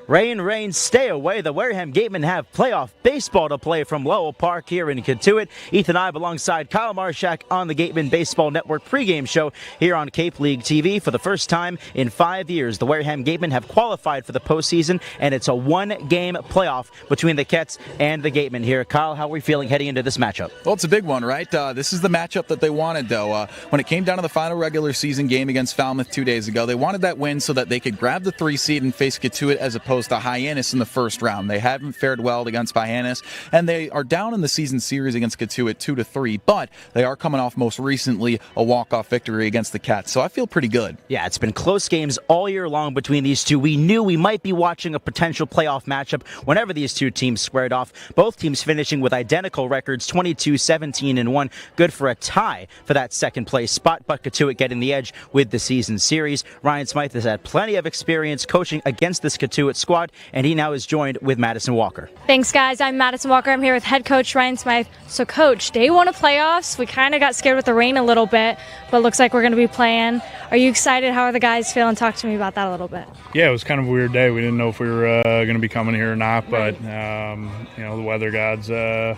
Rain, stay away. The Wareham Gatemen have playoff baseball to play from Lowell Park here in Cotuit. Ethan Eibe alongside Kyle Marchak on the Gatemen Baseball Network pregame show here on Cape League TV. For the first time in 5 years, the Wareham Gatemen have qualified for the postseason, and it's a one-game playoff between the Kets and the Gatemen here. Kyle, how are we feeling heading into this matchup? Well, it's a big one, right? This is the matchup that they wanted, though. When it came down to the final regular season game against Falmouth 2 days ago, they wanted that win so that they could grab the 3 seed and face Cotuit as opposed to Hyannis in the first round. They haven't fared well against Hyannis, and they are down in the season series against Cotuit 2-3, but they are coming off most recently a walk-off victory against the Cats, so I feel pretty good. Yeah, it's been close games all year long between these two. We knew we might be watching a potential playoff matchup whenever these two teams squared off. Both teams finishing with identical records, 22-17-1, good for a tie for that second place spot, but Cotuit getting the edge with the season series. Ryan Smit has had plenty of experience coaching against this Cotuit squad, and he now is joined with Madison Walker. Thanks, guys. I'm Madison Walker. I'm here with head coach Ryan Smit. So, Coach, day one of playoffs, we kind of got scared with the rain a little bit, but looks like we're going to be playing. Are you excited? How are the guys feeling? Talk to me about that a little bit. Yeah, it was kind of a weird day. We didn't know if we were going to be coming here or not, but the weather gods in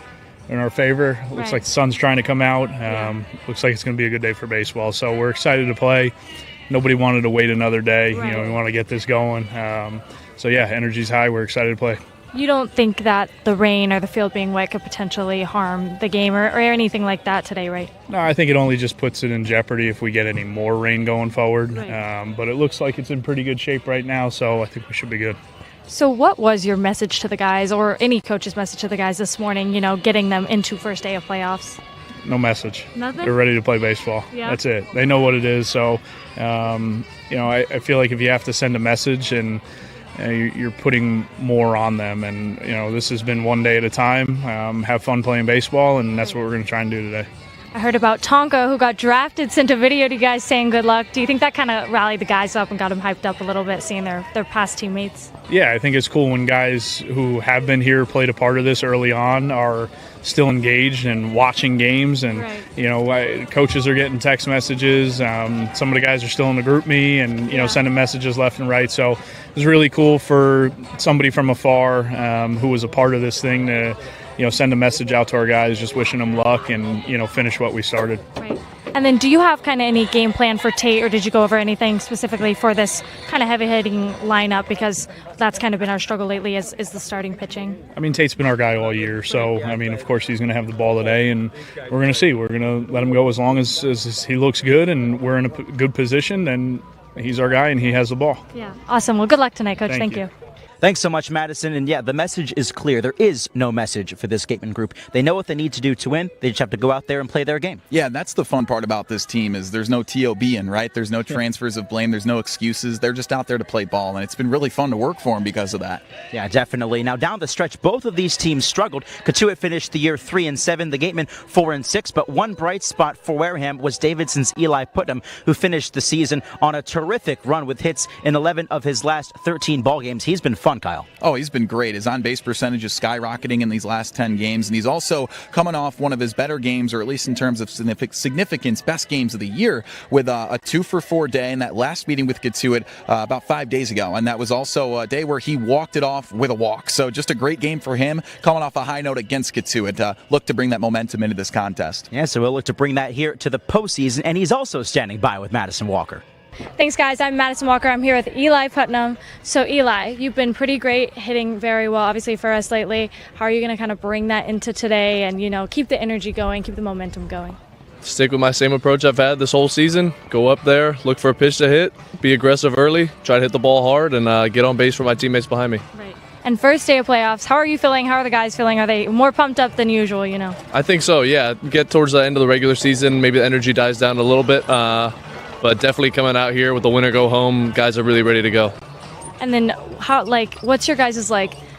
our favor. Looks like the sun's trying to come out. Looks like it's going to be a good day for baseball. So we're excited to play. Nobody wanted to wait another day. We want to get this going. Energy's high. We're excited to play. You don't think that the rain or the field being wet could potentially harm the game or anything like that today, right? No, I think it only just puts it in jeopardy if we get any more rain going forward. But it looks like it's in pretty good shape right now, so I think we should be good. So what was your message to the guys, or any coach's message to the guys this morning, getting them into first day of playoffs? No message. Nothing? They're ready to play baseball. Yeah. That's it. They know what it is. So, I feel like if you have to send a message and you're putting more on them, and this has been one day at a time. Have fun playing baseball, and that's what we're going to try and do today. I heard about Tonka, who got drafted, sent a video to you guys saying good luck. Do you think that kind of rallied the guys up and got them hyped up a little bit, seeing their past teammates? Yeah, I think it's cool when guys who have been here, played a part of this early on, are still engaged and watching games. And, coaches are getting text messages. Some of the guys are still in the group me and, sending messages left and right. So it was really cool for somebody from afar who was a part of this thing to send a message out to our guys, just wishing them luck and, finish what we started. Right. And then do you have kind of any game plan for Tate, or did you go over anything specifically for this kind of heavy-hitting lineup? Because that's kind of been our struggle lately is the starting pitching. I mean, Tate's been our guy all year. So, of course, he's going to have the ball today, and we're going to see. We're going to let him go as long as he looks good and we're in a good position, and he's our guy and he has the ball. Yeah. Awesome. Well, good luck tonight, Coach. Thank you. Thanks so much, Madison. And the message is clear. There is no message for this Gateman group. They know what they need to do to win. They just have to go out there and play their game. Yeah, that's the fun part about this team is there's no TOBing, right? There's no transfers of blame. There's no excuses. They're just out there to play ball, and it's been really fun to work for them because of that. Yeah, definitely. Now, down the stretch, both of these teams struggled. Cotuit finished the year 3-7, the Gatemen 4-6, but one bright spot for Wareham was Davidson's Eli Putnam, who finished the season on a terrific run with hits in 11 of his last 13 ball games. He's been fun, Kyle. Oh, he's been great. His on-base percentage is skyrocketing in these last 10 games, and he's also coming off one of his better games, or at least in terms of significance, best games of the year, with a 2-for-4 day in that last meeting with Cotuit about 5 days ago, and that was also a day where he walked it off with a walk. So just a great game for him, coming off a high note against Cotuit. Look to bring that momentum into this contest. Yeah, so we'll look to bring that here to the postseason, and he's also standing by with Madison Walker. Thanks, guys. I'm Madison Walker. I'm here with Eli Putnam. So, Eli, you've been pretty great, hitting very well, obviously, for us lately. How are you going to kind of bring that into today and, keep the energy going, keep the momentum going? Stick with my same approach I've had this whole season. Go up there, look for a pitch to hit, be aggressive early, try to hit the ball hard, and get on base for my teammates behind me. Right. And first day of playoffs, how are you feeling? How are the guys feeling? Are they more pumped up than usual, I think so, yeah. Get towards the end of the regular season, maybe the energy dies down a little bit. But definitely coming out here with the winner go home, guys are really ready to go. And then what's your guys'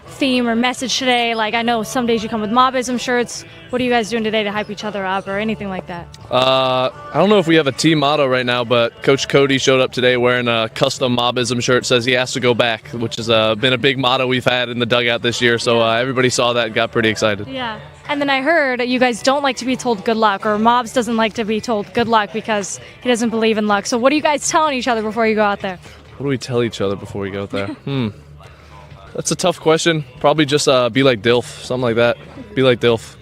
theme or message today? I know some days you come with mobism shirts. What are you guys doing today to hype each other up or anything like that? I don't know if we have a team motto right now, but Coach Cody showed up today wearing a custom mobism shirt. Says he has to go back, which has been a big motto we've had in the dugout this year. So everybody saw that and got pretty excited. Yeah. And then I heard you guys don't like to be told good luck, or Mobs doesn't like to be told good luck because he doesn't believe in luck. So what are you guys telling each other before you go out there? What do we tell each other before we go out there? That's a tough question. Probably just be like Dilf, something like that. Be like Dilf.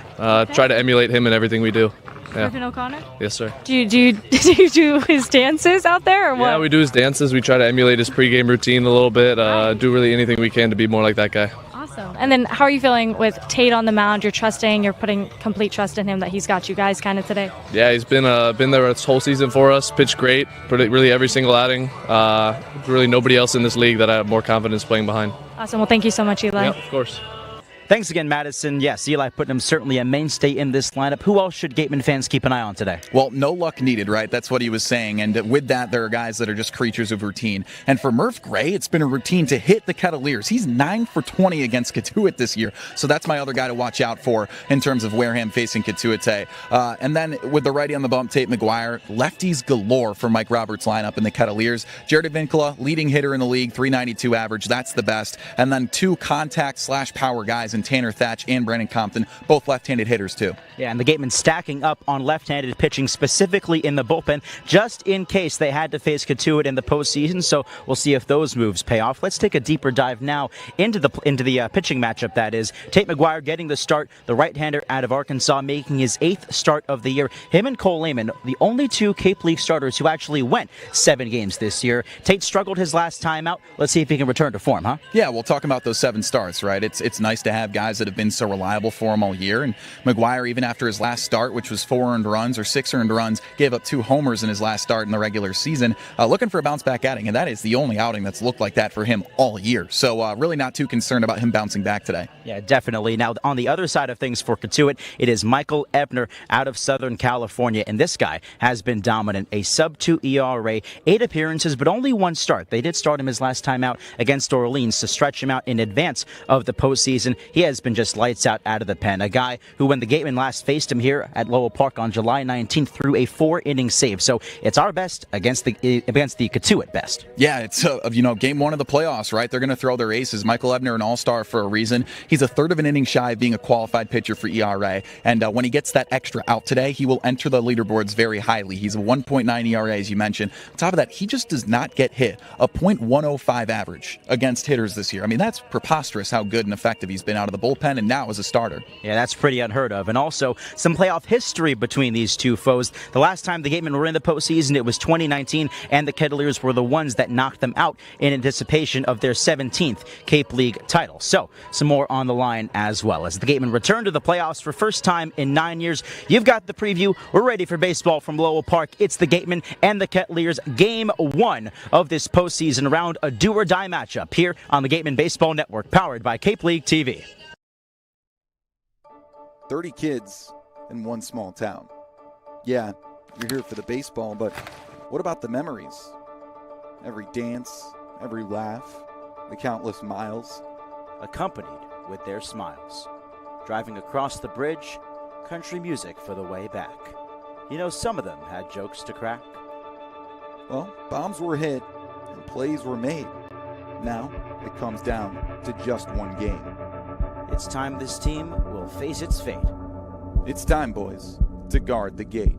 Try to emulate him in everything we do. Yeah. Griffin O'Connor? Yes, sir. Do you do his dances out there or what? Yeah, we do his dances. We try to emulate his pregame routine a little bit. Do really anything we can to be more like that guy. Awesome. And then how are you feeling with Tate on the mound? You're putting complete trust in him that he's got you guys kind of today? Yeah, he's been there this whole season for us. Pitched great, really every single outing. Really nobody else in this league that I have more confidence playing behind. Awesome. Well, thank you so much, Eli. Yep, of course. Thanks again, Madison. Yes, Eli Putnam certainly a mainstay in this lineup. Who else should Gateman fans keep an eye on today? Well, no luck needed, right? That's what he was saying. And with that, there are guys that are just creatures of routine. And for Murf Gray, it's been a routine to hit the Kettleers. He's 9 for 20 against Cotuit this year. So that's my other guy to watch out for in terms of Wareham facing Cotuit. And then with the righty on the bump, Tate McGuire, lefties galore for Mike Roberts' lineup in the Kettleers. Jared Vincula, leading hitter in the league, 392 average. That's the best. And then 2 contact/power guys in Tanner Thatch and Brandon Compton, both left-handed hitters too. Yeah, and the Gatemen stacking up on left-handed pitching, specifically in the bullpen, just in case they had to face Cotuit in the postseason. So we'll see if those moves pay off. Let's take a deeper dive now into the pitching matchup. That is Tate McGuire getting the start, the right-hander out of Arkansas, making his 8th start of the year. Him and Cole Layman, the only 2 Cape League starters who actually went 7 games this year. Tate struggled his last time out. Let's see if he can return to form, huh? Yeah, we'll talk about those 7 starts, right? It's nice to have guys that have been so reliable for him all year. And McGuire, even after his last start, which was 4 earned runs or 6 earned runs, gave up 2 homers in his last start in the regular season, looking for a bounce back outing. And that is the only outing that's looked like that for him all year. So really not too concerned about him bouncing back today. Yeah, definitely. Now, on the other side of things for Cotuit, it is Michael Ebner out of Southern California. And this guy has been dominant. A sub-2 ERA, 8 appearances, but only 1 start. They did start him his last time out against Orleans to stretch him out in advance of the postseason. He has been just lights out of the pen. A guy who, when the Gatemen last faced him here at Lowell Park on July 19th, threw a 4-inning save. So it's our best against the Cotuit best. Yeah, it's game 1 of the playoffs, right? They're going to throw their aces. Michael Ebner, an all-star for a reason. He's a third of an inning shy of being a qualified pitcher for ERA. And when he gets that extra out today, he will enter the leaderboards very highly. He's a 1.9 ERA, as you mentioned. On top of that, he just does not get hit. A .105 average against hitters this year. I mean, that's preposterous how good and effective he's been out of the bullpen and now as a starter. Yeah, that's pretty unheard of. And also some playoff history between these two foes. The last time the Gatemen were in the postseason, it was 2019, and the Kettleers were the ones that knocked them out in anticipation of their 17th Cape League title. So some more on the line as well. As the Gatemen return to the playoffs for first time in 9 years, you've got the preview. We're ready for baseball from Lowell Park. It's the Gatemen and the Kettleers, game 1 of this postseason round, a do-or-die matchup here on the Gatemen Baseball Network, powered by Cape League TV. 30 kids in one small town. Yeah, you're here for the baseball, but what about the memories? Every dance, every laugh, the countless miles. Accompanied with their smiles. Driving across the bridge, country music for the way back. You know, some of them had jokes to crack. Well, bombs were hit and plays were made. Now it comes down to just one game. It's time this team will face its fate. It's time, boys, to guard the gate.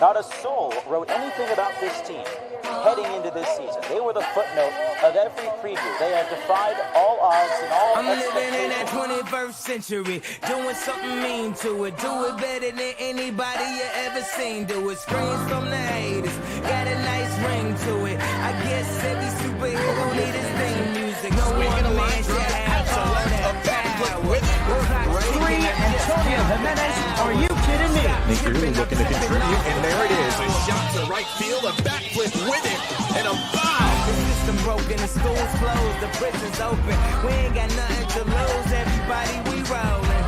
Not a soul wrote anything about this team heading into this season. They were the footnote of every preview. They have defied all odds and all expectations. I'm living in that 21st century, doing something mean to it. Do it better than anybody you ever seen. Do it. Screams from the haters, got a nice ring to it. I guess every superhero need his theme music. No one man should have all that power. 3, Antonio Hyannis, are you kidding me? Nick really looking to contribute, and there it is. A shot to right field, a backflip with it, and a foul. The system broken, the school's closed, the prison's open. We ain't got nothing to lose, everybody we rollin'.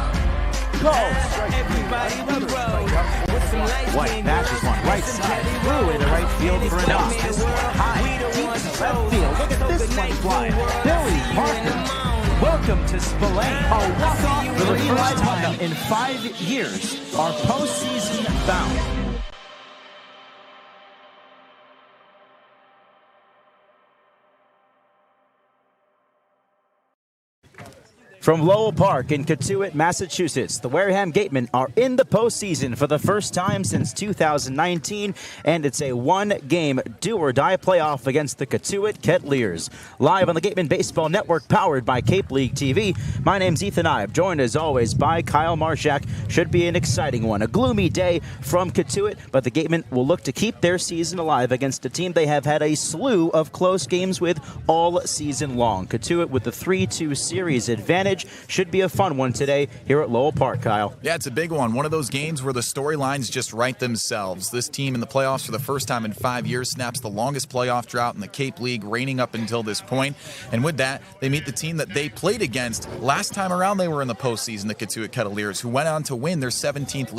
Everybody we roll. With some lights White matches one right side, through into right field for a knock. High, deep left field. Look at this one flying. Billy Parker. Welcome to Spillane. A walk-off for the first time in 5 years. Our postseason bound. From Lowell Park in Cotuit, Massachusetts, the Wareham Gatemen are in the postseason for the first time since 2019, and it's a one-game do-or-die playoff against the Cotuit Kettleers. Live on the Gatemen Baseball Network, powered by Cape League TV, my name's Ethan Eibe, joined as always by Kyle Marchak. Should be an exciting one. A gloomy day from Cotuit, but the Gatemen will look to keep their season alive against a team they have had a slew of close games with all season long. Cotuit with the 3-2 series advantage. Should be a fun one today here at Lowell Park, Kyle. Yeah, it's a big one. One of those games where the storylines just write themselves. This team in the playoffs for the first time in 5 years snaps the longest playoff drought in the Cape League, reigning up until this point. And with that, they meet the team that they played against last time around they were in the postseason, the Cotuit Kettleers, who went on to win their 17th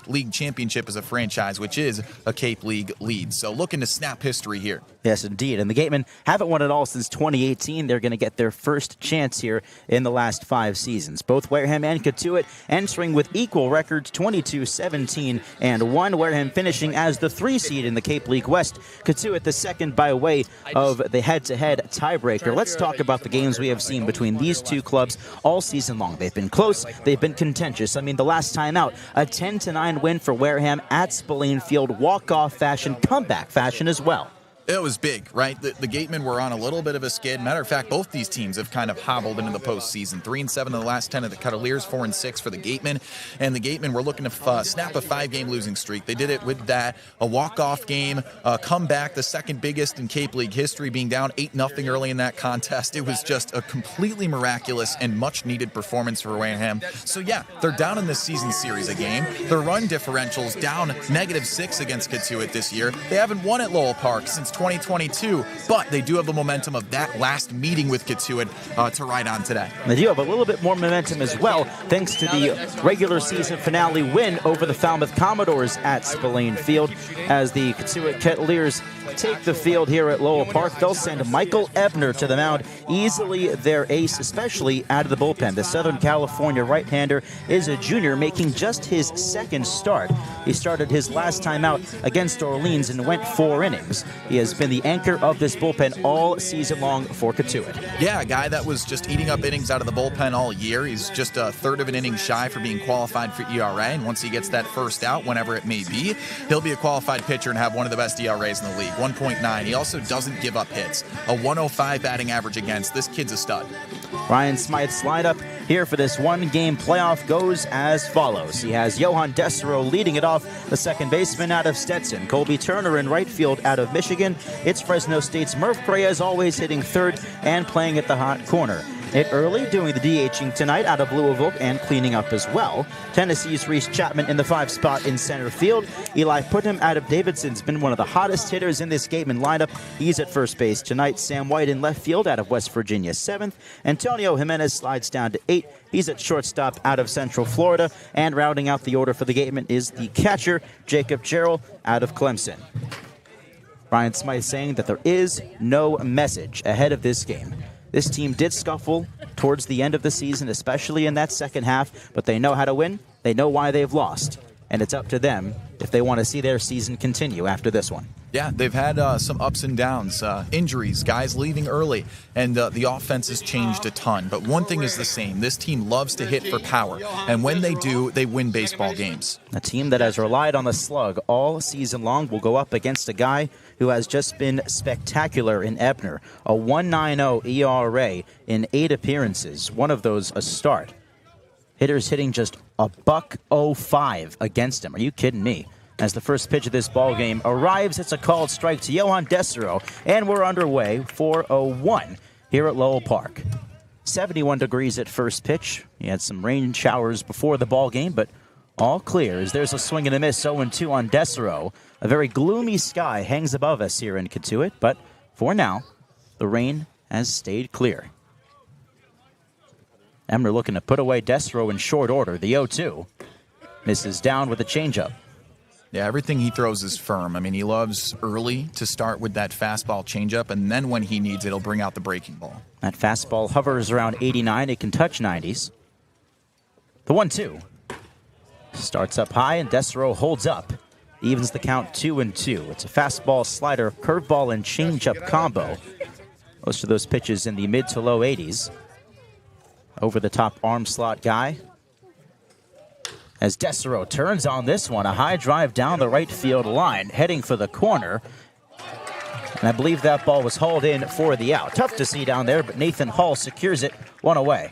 league championship as a franchise, which is a Cape League lead. So looking to snap history here. Yes, indeed. And the Gatemen haven't won it all since 2018. They're going to get their first chance here in the last 5 seasons. Both Wareham and Cotuit entering with equal records, 22-17 and 1. Wareham finishing as the 3 seed in the Cape League West. Cotuit the second by way of the head-to-head tiebreaker. Let's talk about the games we have seen between these two clubs all season long. They've been close. They've been contentious. I mean, the last time out, a 10-9 win for Wareham at Spillane Field, walk-off fashion, comeback fashion as well. It was big, right? The Gatemen were on a little bit of a skid. Matter of fact, both these teams have kind of hobbled into the postseason. 3-7 in the last 10 of the Kettleers, 4-6 for the Gatemen. And the Gatemen were looking to snap a 5-game losing streak. They did it with that, a walk-off game, a comeback, the second biggest in Cape League history, being down 8-0 early in that contest. It was just a completely miraculous and much-needed performance for Wareham. So yeah, they're down in this season series a game. Their run differential's down -6 against Cotuit this year. They haven't won at Lowell Park since 2022, but they do have the momentum of that last meeting with Cotuit to ride on today. They do have a little bit more momentum as well, thanks to the regular season finale win over the Falmouth Commodores at Spillane Field. As the Cotuit Kettleers take the field here at Lowell Park, they'll send Michael Ebner to the mound, easily their ace, especially out of the bullpen. The Southern California right-hander is a junior, making just his second start. He started his last time out against Orleans and went 4 innings. He has been the anchor of this bullpen all season long for Cotuit. Yeah, a guy that was just eating up innings out of the bullpen all year. He's just a third of an inning shy for being qualified for ERA, and once he gets that first out, whenever it may be, he'll be a qualified pitcher and have one of the best ERAs in the league, 1.9. He also doesn't give up hits, a 105 batting average against. This kid's a stud. Ryan Smite's lineup here for this one-game playoff goes as follows. He has Johan Dessereau leading it off, the second baseman out of Stetson. Colby Turner in right field out of Michigan. It's Fresno State's Murf Gray, as always, hitting third and playing at the hot corner. Hit early, doing the DHing tonight out of Louisville and cleaning up as well. Tennessee's Reese Chapman in the 5 spot in center field. Eli Putnam out of Davidson's been one of the hottest hitters in this Gateman lineup. He's at first base tonight. Sam White in left field out of West Virginia, 7th. Antonio Jimenez slides down to 8. He's at shortstop out of Central Florida. And rounding out the order for the Gatemen is the catcher, Jacob Gerald, out of Clemson. Ryan Smite saying that there is no message ahead of this game. This team did scuffle towards the end of the season, especially in that second half, but they know how to win. They know why they've lost, and it's up to them if they want to see their season continue after this one. Yeah, they've had some ups and downs, injuries, guys leaving early, and the offense has changed a ton. But one thing is the same. This team loves to hit for power, and when they do, they win baseball games. A team that has relied on the slug all season long will go up against a guy who has just been spectacular in Ebner. A 1.90 ERA in 8 appearances, one of those a start. Hitters hitting just a $1.05 against him. Are you kidding me? As the first pitch of this ball game arrives, it's a called strike to Johan Dessereau, and we're underway for a 1 here at Lowell Park. 71 degrees at first pitch. He had some rain showers before the ball game, but all clear as there's a swing and a miss. 0-2 on Dessereau. A very gloomy sky hangs above us here in Cotuit, but for now, the rain has stayed clear. Emner looking to put away Dessereau in short order. The 0-2 misses down with a changeup. Yeah, everything he throws is firm. I mean, he loves early to start with that fastball changeup, and then when he needs it, he'll bring out the breaking ball. That fastball hovers around 89. It can touch 90s. The 1-2 starts up high, and Dessereau holds up. Evens the count 2-2. It's a fastball, slider, curveball, and changeup combo. Most of those pitches in the mid to low 80s. over-the-top arm slot guy. As Desero turns on this one, a high drive down the right field line, heading for the corner. And I believe that ball was hauled in for the out. Tough to see down there, but Nathan Hall secures it, one away.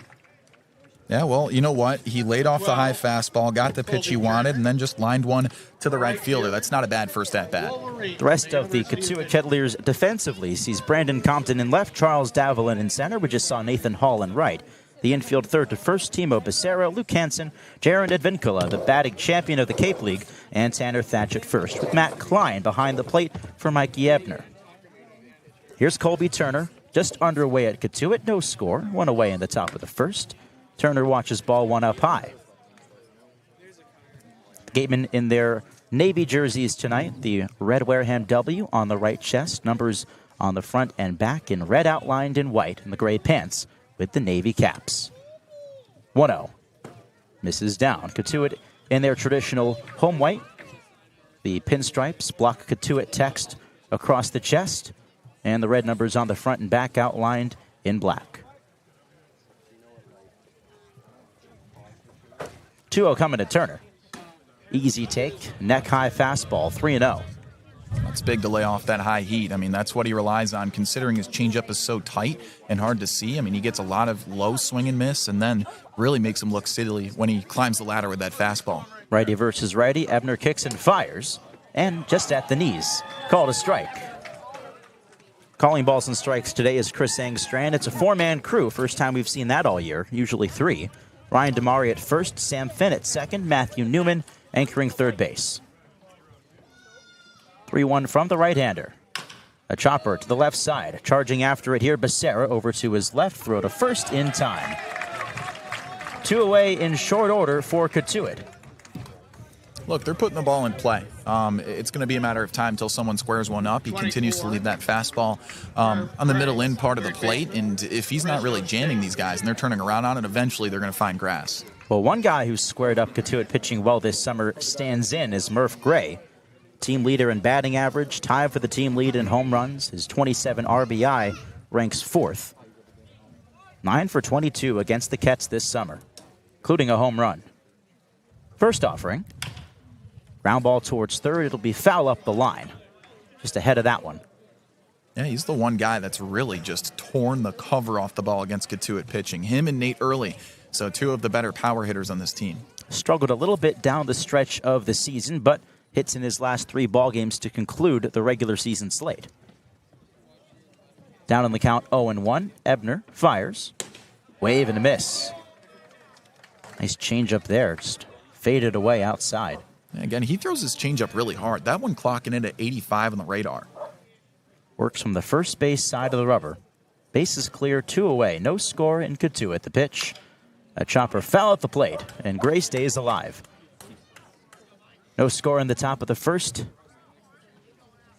Yeah, well, you know what? He laid off the high fastball, got the pitch he wanted, and then just lined one to the right fielder. That's not a bad first at-bat. The rest of the Cotuit Kettleers defensively sees Brandon Compton in left, Charles Davelin in center. We just saw Nathan Hall in right. The infield third to first, Timo Becerra, Luke Hansen, Jaron Advincula, the batting champion of the Cape League, and Tanner Thatch at first, with Matt Klein behind the plate for Mikey Ebner. Here's Colby Turner, just underway at Cotuit, no score, one away in the top of the first. Turner watches ball one up high. Gatemen in their Navy jerseys tonight, the red Wareham W on the right chest, numbers on the front and back in red outlined in white, and the gray pants with the Navy caps. 1-0. Misses down. Cotuit in their traditional home white. The pinstripes block Cotuit text across the chest, and the red numbers on the front and back outlined in black. 2-0 coming to Turner. Easy take, neck-high fastball, 3-0. It's big to lay off that high heat. I mean, that's what he relies on, considering his changeup is so tight and hard to see. I mean, he gets a lot of low swing and miss, and then really makes him look silly when he climbs the ladder with that fastball. Righty versus righty. Ebner kicks and fires, and just at the knees. Called a strike. Calling balls and strikes today is Chris Angstrand. It's a four-man crew. First time we've seen that all year, usually three. Ryan Damari at first, Sam Finn at second, Matthew Newman anchoring third base. 3-1 from the right-hander. A chopper to the left side. Charging after it here, Becerra over to his left, throw to first in time. 2 away in short order for Cotuit. Look, they're putting the ball in play. It's going to be a matter of time until someone squares one up. He continues to leave that fastball on the middle end part of the plate, and if he's not really jamming these guys and they're turning around on it, eventually they're going to find grass. Well, one guy who's squared up Cotuit pitching well this summer stands in is Murf Gray. Team leader in batting average, tied for the team lead in home runs. His 27 RBI ranks fourth. 9 for 22 against the Kets this summer, including a home run. First offering. Ground ball towards third. It'll be foul up the line. Just ahead of that one. Yeah, he's the one guy that's really just torn the cover off the ball against Cotuit pitching. Him and Nate Early. So two of the better power hitters on this team. Struggled a little bit down the stretch of the season, but hits in his last 3 ball games to conclude the regular season slate. Down on the count, 0-1. Ebner fires. Wave and a miss. Nice changeup there. Just faded away outside. Again, he throws his changeup really hard. That one clocking in at 85 on the radar. Works from the first base side of the rubber. Base is clear, 2 away. No score in Cotuit. The pitch. A chopper foul at the plate, and Gray stays alive. No score in the top of the first.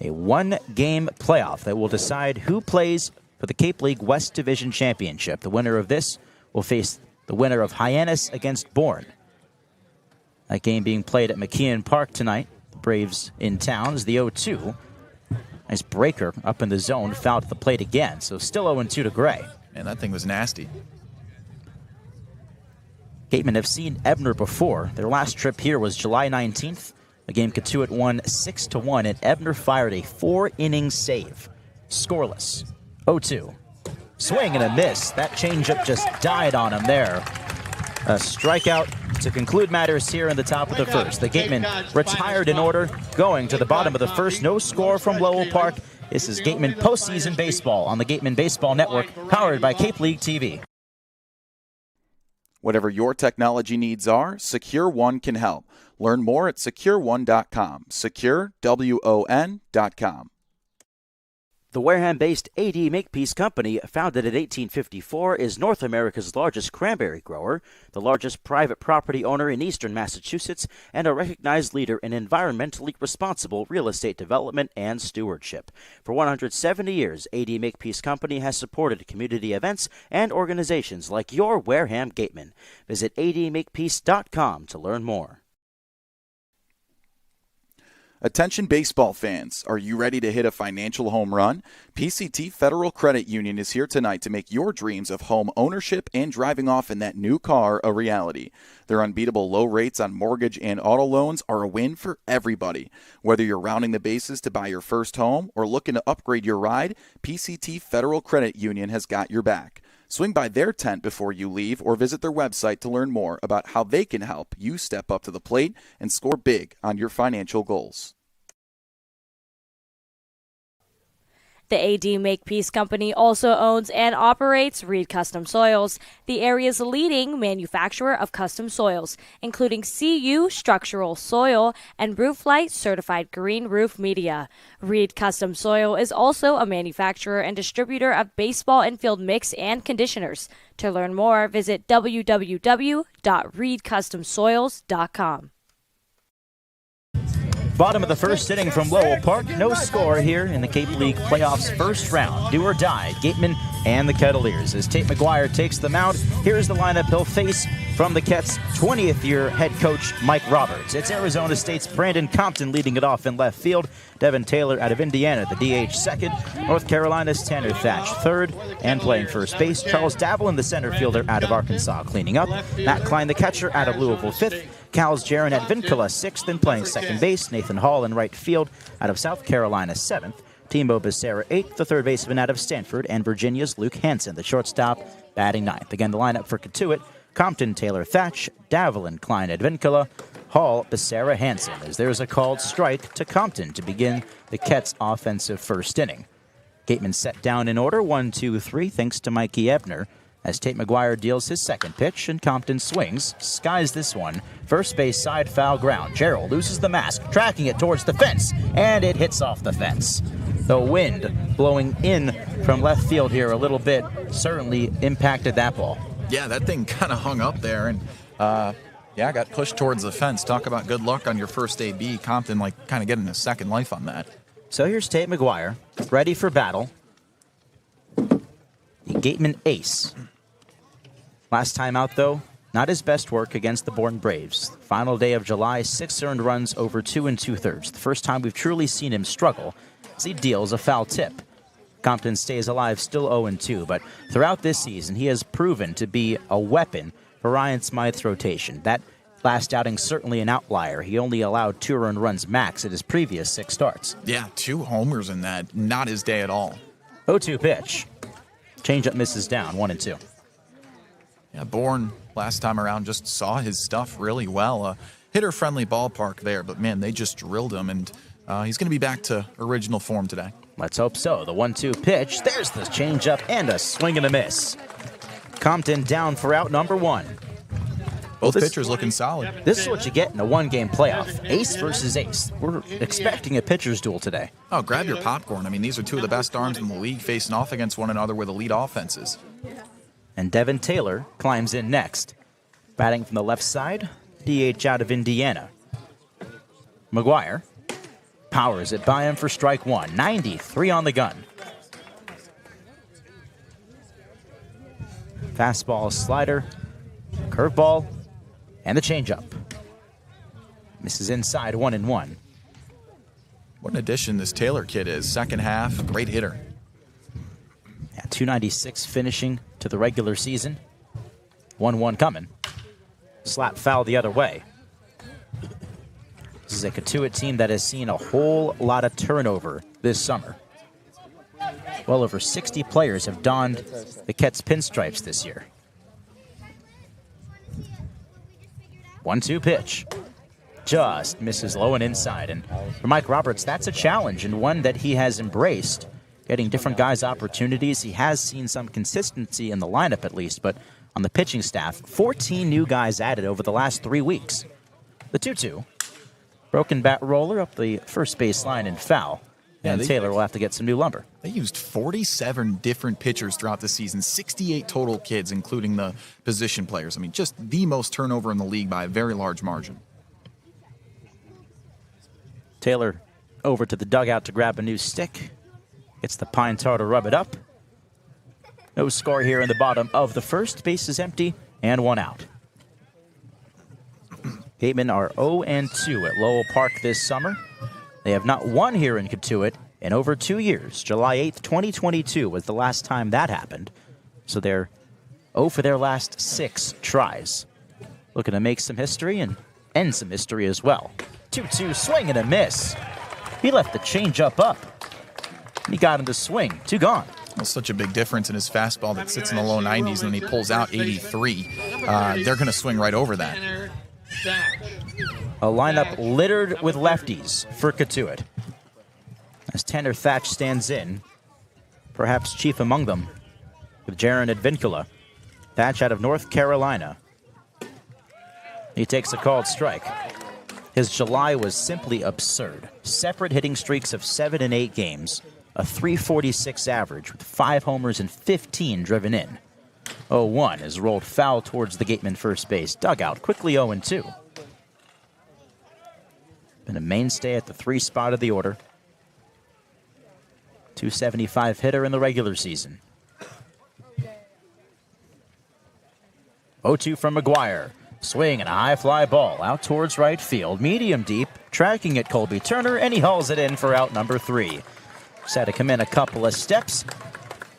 A 1-game playoff that will decide who plays for the Cape League West Division Championship. The winner of this will face the winner of Hyannis against Bourne. That game being played at McKeon Park tonight. The Braves in town is the 0-2. Nice breaker up in the zone, fouled at the plate again. So still 0-2 to Gray. Man, that thing was nasty. Gatemen have seen Ebner before. Their last trip here was July 19th. A game Cotuit won 6-1, and Ebner fired a 4-inning save. Scoreless. 0-2. Swing and a miss. That changeup just died on him there. A strikeout to conclude matters here in the top of the first. The Gatemen retired in order, going to the bottom of the first. No score from Lowell Park. This is Gatemen postseason baseball on the Gatemen Baseball Network, powered by Cape League TV. Whatever your technology needs are, Secure One can help. Learn more at securone.com. SecureWON.com. The Wareham-based AD Makepeace Company, founded in 1854, is North America's largest cranberry grower, the largest private property owner in eastern Massachusetts, and a recognized leader in environmentally responsible real estate development and stewardship. For 170 years, AD Makepeace Company has supported community events and organizations like your Wareham Gatemen. Visit admakepeace.com to learn more. Attention baseball fans, are you ready to hit a financial home run? PCT Federal Credit Union is here tonight to make your dreams of home ownership and driving off in that new car a reality. Their unbeatable low rates on mortgage and auto loans are a win for everybody. Whether you're rounding the bases to buy your first home or looking to upgrade your ride, PCT Federal Credit Union has got your back. Swing by their tent before you leave or visit their website to learn more about how they can help you step up to the plate and score big on your financial goals. The AD Makepeace Company also owns and operates Reed Custom Soils, the area's leading manufacturer of custom soils, including CU Structural Soil and Rooflight Certified Green Roof Media. Reed Custom Soil is also a manufacturer and distributor of baseball infield mix and conditioners. To learn more, visit www.reedcustomsoils.com. Bottom of the first inning from Lowell Park. No score here in the Cape League playoffs first round. Do or die, Gatemen and the Kettleers. As Tate McGuire takes the mound, here's the lineup he'll face from the Kets' 20th year head coach Mike Roberts. It's Arizona State's Brandon Compton leading it off in left field. Devin Taylor out of Indiana, the DH second. North Carolina's Tanner Thatch third. And playing first base, Charles Davlin, the center fielder out of Arkansas, cleaning up. Matt Klein, the catcher, out of Louisville fifth. Cal's Jaron at Vincula sixth and playing second base. Nathan Hall in right field out of South Carolina seventh. Timo Becerra eighth, the third baseman out of Stanford, and Virginia's Luke Hansen, the shortstop, batting ninth. Again, the lineup for Cotuit: Compton, Taylor, Thatch, Davlin, Klein at Vincula, Hall, Becerra, Hansen, as there's a called strike to Compton to begin the Kets' offensive first inning. Gateman set down in order, 1-2-3, thanks to Mikey Ebner, as Tate McGuire deals his second pitch and Compton swings, skies this one. First base side, foul ground. Gerald loses the mask, tracking it towards the fence, and it hits off the fence. The wind blowing in from left field here a little bit certainly impacted that ball. Yeah, that thing kind of hung up there and got pushed towards the fence. Talk about good luck on your first AB. Compton kind of getting a second life on that. So here's Tate McGuire, ready for battle. The Gateman ace. Last time out, though, not his best work against the Bourne Braves. Final day of July, 6 earned runs over 2 2/3. The first time we've truly seen him struggle as he deals a foul tip. Compton stays alive, still 0-2, but throughout this season, he has proven to be a weapon for Ryan Smythe's rotation. That last outing certainly an outlier. He only allowed 2 earned runs max at his previous 6 starts. Yeah, 2 homers in that. Not his day at all. 0-2 pitch. Changeup misses down, 1-2. Yeah, Bourne last time around just saw his stuff really well. A hitter-friendly ballpark there, but man, they just drilled him, and he's going to be back to original form today. Let's hope so. The 1-2 pitch. There's the changeup and a swing and a miss. Compton down for out number 1. Both pitchers looking solid. This is what you get in a one-game playoff. Ace versus ace. We're expecting a pitcher's duel today. Oh, grab your popcorn. I mean, these are 2 of the best arms in the league facing off against one another with elite offenses. And Devin Taylor climbs in next. Batting from the left side, DH out of Indiana. McGuire powers it by him for strike 1. 93 on the gun. Fastball, slider, curveball, and the changeup. Misses inside, 1-1. What an addition this Taylor kid is. Second half, great hitter. Yeah, 296 finishing to the regular season. 1-1 coming. Slap foul the other way. This is a Cotuit team that has seen a whole lot of turnover this summer. Well over 60 players have donned the Kets pinstripes this year. 1-2 pitch. Just misses low and inside. And for Mike Roberts, that's a challenge and one that he has embraced. Getting different guys opportunities. He has seen some consistency in the lineup at least, but on the pitching staff, 14 new guys added over the last 3 weeks. The 2-2. Broken bat roller up the first base line and foul. And Taylor will have to get some new lumber. They used 47 different pitchers throughout the season, 68 total kids, including the position players. I mean, just the most turnover in the league by a very large margin. Taylor over to the dugout to grab a new stick. Gets the pine tar to rub it up. No score here in the bottom of the first. Base is empty and 1 out. Gatemen are 0-2 at Lowell Park this summer. They have not won here in Cotuit in over 2 years. July 8th, 2022 was the last time that happened. So they're 0 for their last 6 tries. Looking to make some history and end some history as well. 2-2 swing and a miss. He left the changeup up. He got him to swing. 2 gone. Well, such a big difference in his fastball that sits in the low 90s, and then he pulls out 83. They're going to swing right over that. A lineup littered with lefties for Cotuit. As Tanner Thatch stands in, perhaps chief among them, with Jaron Advincula. Thatch out of North Carolina. He takes a called strike. His July was simply absurd. Separate hitting streaks of 7 and 8 games. A .346 average with 5 homers and 15 driven in. 0-1 is rolled foul towards the Gatemen first base dugout. Quickly 0-2. Been a mainstay at the 3 spot of the order. .275 hitter in the regular season. 0-2 from McGuire. Swing and a high fly ball out towards right field. Medium deep. Tracking it Colby Turner, and he hauls it in for out number 3. Just had to come in a couple of steps.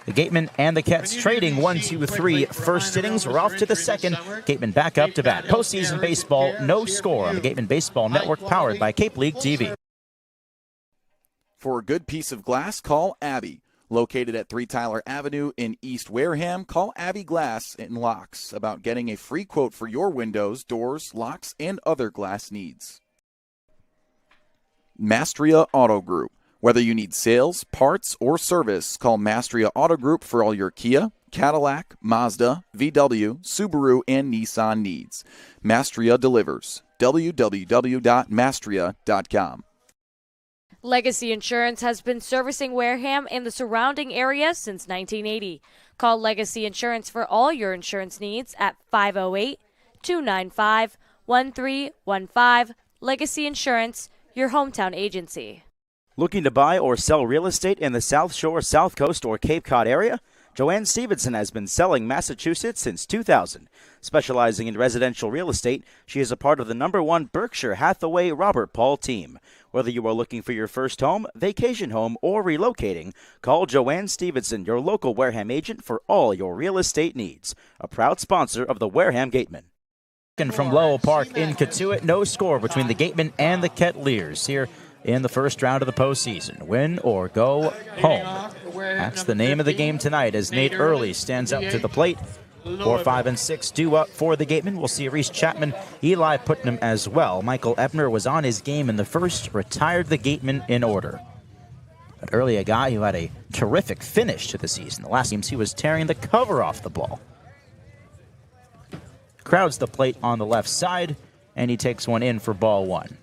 The Gatemen and the Cats trading 1-2-3 first innings. We're off to the second. Gatemen back up to bat. Postseason baseball, no score on the Gatemen Baseball Network, powered by Cape League TV. For a good piece of glass, call Eibe. Located at 3 Tyler Avenue in East Wareham, call Eibe Glass and Locks about getting a free quote for your windows, doors, locks, and other glass needs. Mastria Auto Group. Whether you need sales, parts, or service, call Mastria Auto Group for all your Kia, Cadillac, Mazda, VW, Subaru, and Nissan needs. Mastria delivers. www.mastria.com. Legacy Insurance has been servicing Wareham and the surrounding area since 1980. Call Legacy Insurance for all your insurance needs at 508-295-1315. Legacy Insurance, your hometown agency. Looking to buy or sell real estate in the South Shore, South Coast, or Cape Cod area? Joanne Stevenson has been selling Massachusetts since 2000. Specializing in residential real estate, she is a part of the #1 Berkshire Hathaway Robert Paul team. Whether you are looking for your first home, vacation home, or relocating, call Joanne Stevenson, your local Wareham agent, for all your real estate needs. A proud sponsor of the Wareham Gatemen. From Lowell Park in Cotuit, no score between the Gatemen and the Kettleers here in the first round of the postseason. Win or go home. That's the name of the game tonight as Nate Early stands up to the plate. 4, 5, and 6 due up for the Gatemen. We'll see Reese Chapman, Eli Putnam as well. Michael Ebner was on his game in the first, retired the Gatemen in order. But Early, a guy who had a terrific finish to the season. The last games he was tearing the cover off the ball. Crowds the plate on the left side, and he takes one in for ball 1.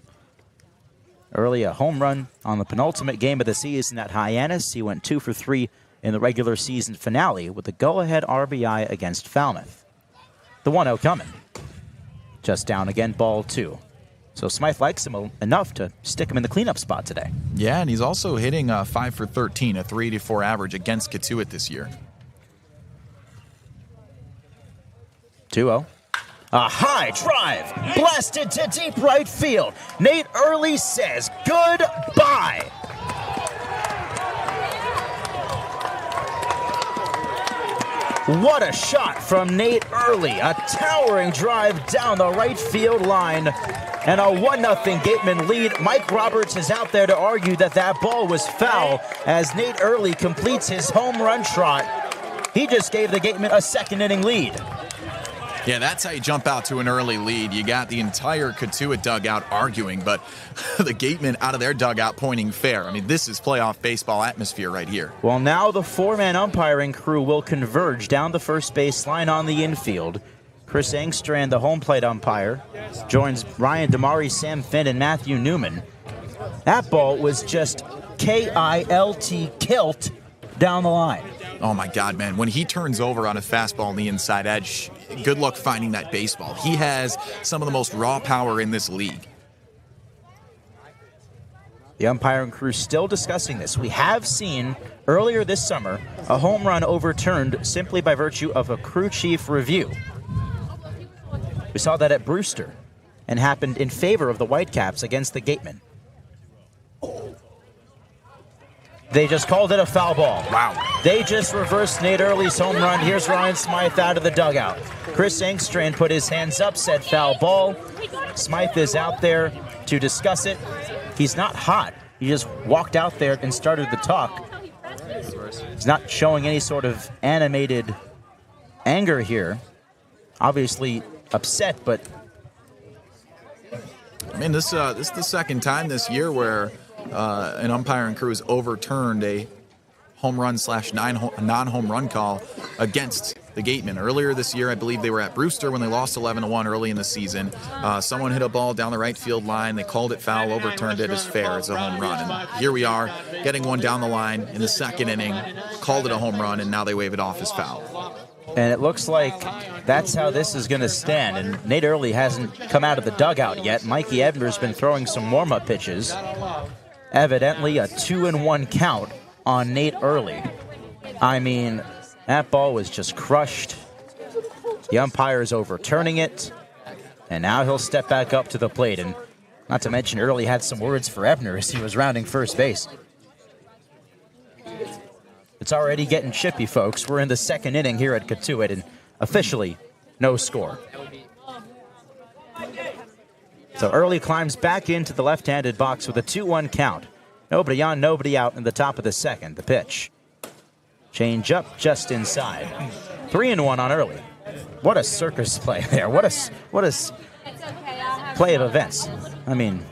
Early, a home run on the penultimate game of the season at Hyannis. He went 2 for 3 in the regular season finale with a go-ahead RBI against Falmouth. The 1-0 coming. Just down again, ball 2. So Smythe likes him enough to stick him in the cleanup spot today. Yeah, and he's also hitting 5 for 13, a .384 average against Cotuit this year. 2-0. A high drive, blasted to deep right field. Nate Early says goodbye. What a shot from Nate Early. A towering drive down the right field line. And a 1-0 Gateman lead. Mike Roberts is out there to argue that that ball was foul as Nate Early completes his home run trot. He just gave the Gatemen a second inning lead. Yeah, that's how you jump out to an early lead. You got the entire Cotuit dugout arguing, but the Gatemen out of their dugout pointing fair. I mean, this is playoff baseball atmosphere right here. Well, now the 4-man umpiring crew will converge down the first base line on the infield. Chris Engstrand, the home plate umpire, joins Ryan Damari, Sam Finn, and Matthew Newman. That ball was just K-I-L-T, kilt down the line. Oh, my God, man. When he turns over on a fastball on the inside edge, good luck finding that baseball. He has some of the most raw power in this league. The umpiring crew still discussing this. We have seen earlier this summer a home run overturned simply by virtue of a crew chief review. We saw that at Brewster and happened in favor of the Whitecaps against the Gatemen. They just called it a foul ball. Wow. They just reversed Nate Early's home run. Here's Ryan Smit out of the dugout. Chris Engstrand put his hands up, said foul ball. Smythe is out there to discuss it. He's not hot. He just walked out there and started the talk. He's not showing any sort of animated anger here. Obviously upset, but I mean, this is the second time this year where an umpire and crew has overturned a home run / non-home run call against the Gatemen. Earlier this year, I believe they were at Brewster when they lost 11-1 early in the season. Someone hit a ball down the right field line. They called it foul, overturned it as fair as a home run. And here we are, getting one down the line in the second inning, called it a home run, and now they wave it off as foul. And it looks like that's how this is going to stand. And Nate Early hasn't come out of the dugout yet. Mikey Ebner's been throwing some warm-up pitches. Evidently a 2-1 count on Nate Early. I mean, that ball was just crushed. The umpire is overturning it. And now he'll step back up to the plate. And not to mention, Early had some words for Ebner as he was rounding first base. It's already getting chippy, folks. We're in the second inning here at Cotuit, and officially no score. So Early climbs back into the left-handed box with a 2-1 count. Nobody on, nobody out in the top of the second. The pitch. Change up just inside. 3-1 on Early. What a circus play there. What a play of events. I mean,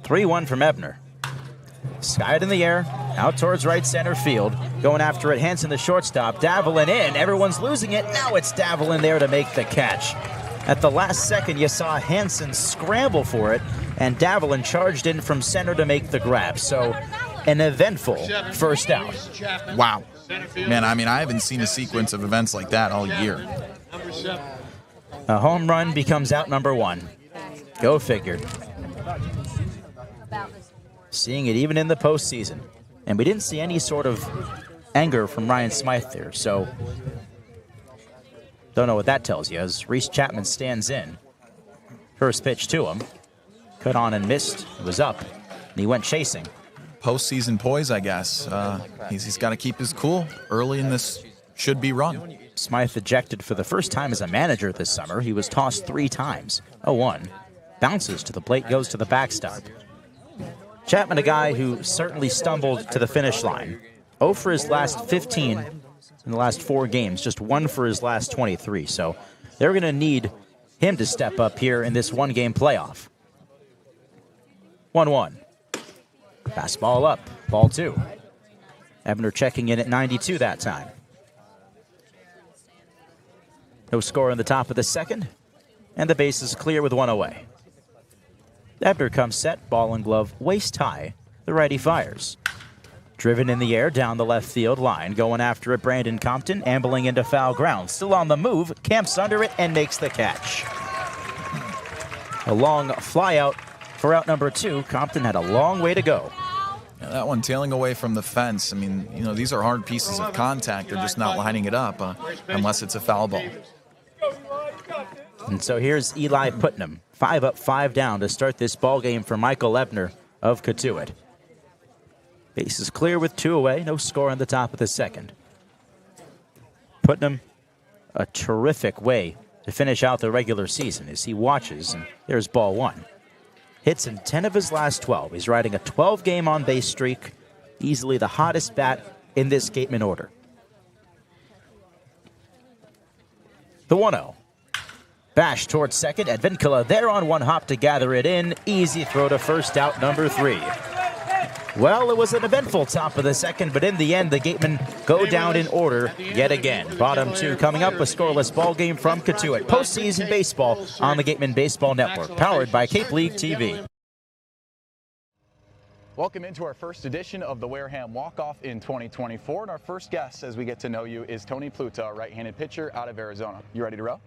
3-1 from Ebner. Skied in the air, out towards right center field. Going after it, Hansen the shortstop. Davelin in, everyone's losing it. Now it's Davelin there to make the catch. At the last second, you saw Hansen scramble for it, and Davelin charged in from center to make the grab. So, an eventful first out. Wow. Man, I mean, I haven't seen a sequence of events like that all year. A home run becomes out number one. Go figure. Seeing it even in the postseason. And we didn't see any sort of anger from Ryan Smit there, so don't know what that tells you as Reese Chapman stands in. First pitch to him. Cut on and missed. It was up, and he went chasing. Postseason poise, I guess. He's got to keep his cool early in this should-be run. Smythe ejected for the first time as a manager this summer. He was tossed 3 times. 0-1. Bounces to the plate, goes to the backstop. Chapman, a guy who certainly stumbled to the finish line. 0 for his last 15 in the last 4 games, just 1 for his last 23. So they're going to need him to step up here in this one-game playoff. 1-1. Fastball up, ball 2. Ebner checking in at 92 that time. No score in the top of the second, and the base is clear with 1 away. Ebner comes set, ball and glove, waist high. The righty fires. Driven in the air down the left field line. Going after it, Brandon Compton, ambling into foul ground. Still on the move, camps under it and makes the catch. A long fly out for out number 2. Compton had a long way to go. Yeah, that one tailing away from the fence. I mean, you know, these are hard pieces of contact. They're just not lining it up unless it's a foul ball. And so here's Eli Putnam. 5 up, 5 down to start this ball game for Michael Ebner of Cotuit. Base is clear with 2 away. No score on the top of the second. Putnam, a terrific way to finish out the regular season as he watches. And there's ball 1. Hits in 10 of his last 12. He's riding a 12-game on-base streak. Easily the hottest bat in this Gateman order. The 1-0. Bash towards second. Advincula there on one hop to gather it in. Easy throw to first, out number 3. Well, it was an eventful top of the second, but in the end, the Gatemen go down in order yet again. Bottom 2 coming up, a scoreless ball game from Cotuit. Postseason baseball on the Gateman Baseball Network, powered by Cape League TV. Welcome into our first edition of the Wareham Walk-Off in 2024. And our first guest, as we get to know you, is Tony Pluta, a right-handed pitcher out of Arizona. You ready to row?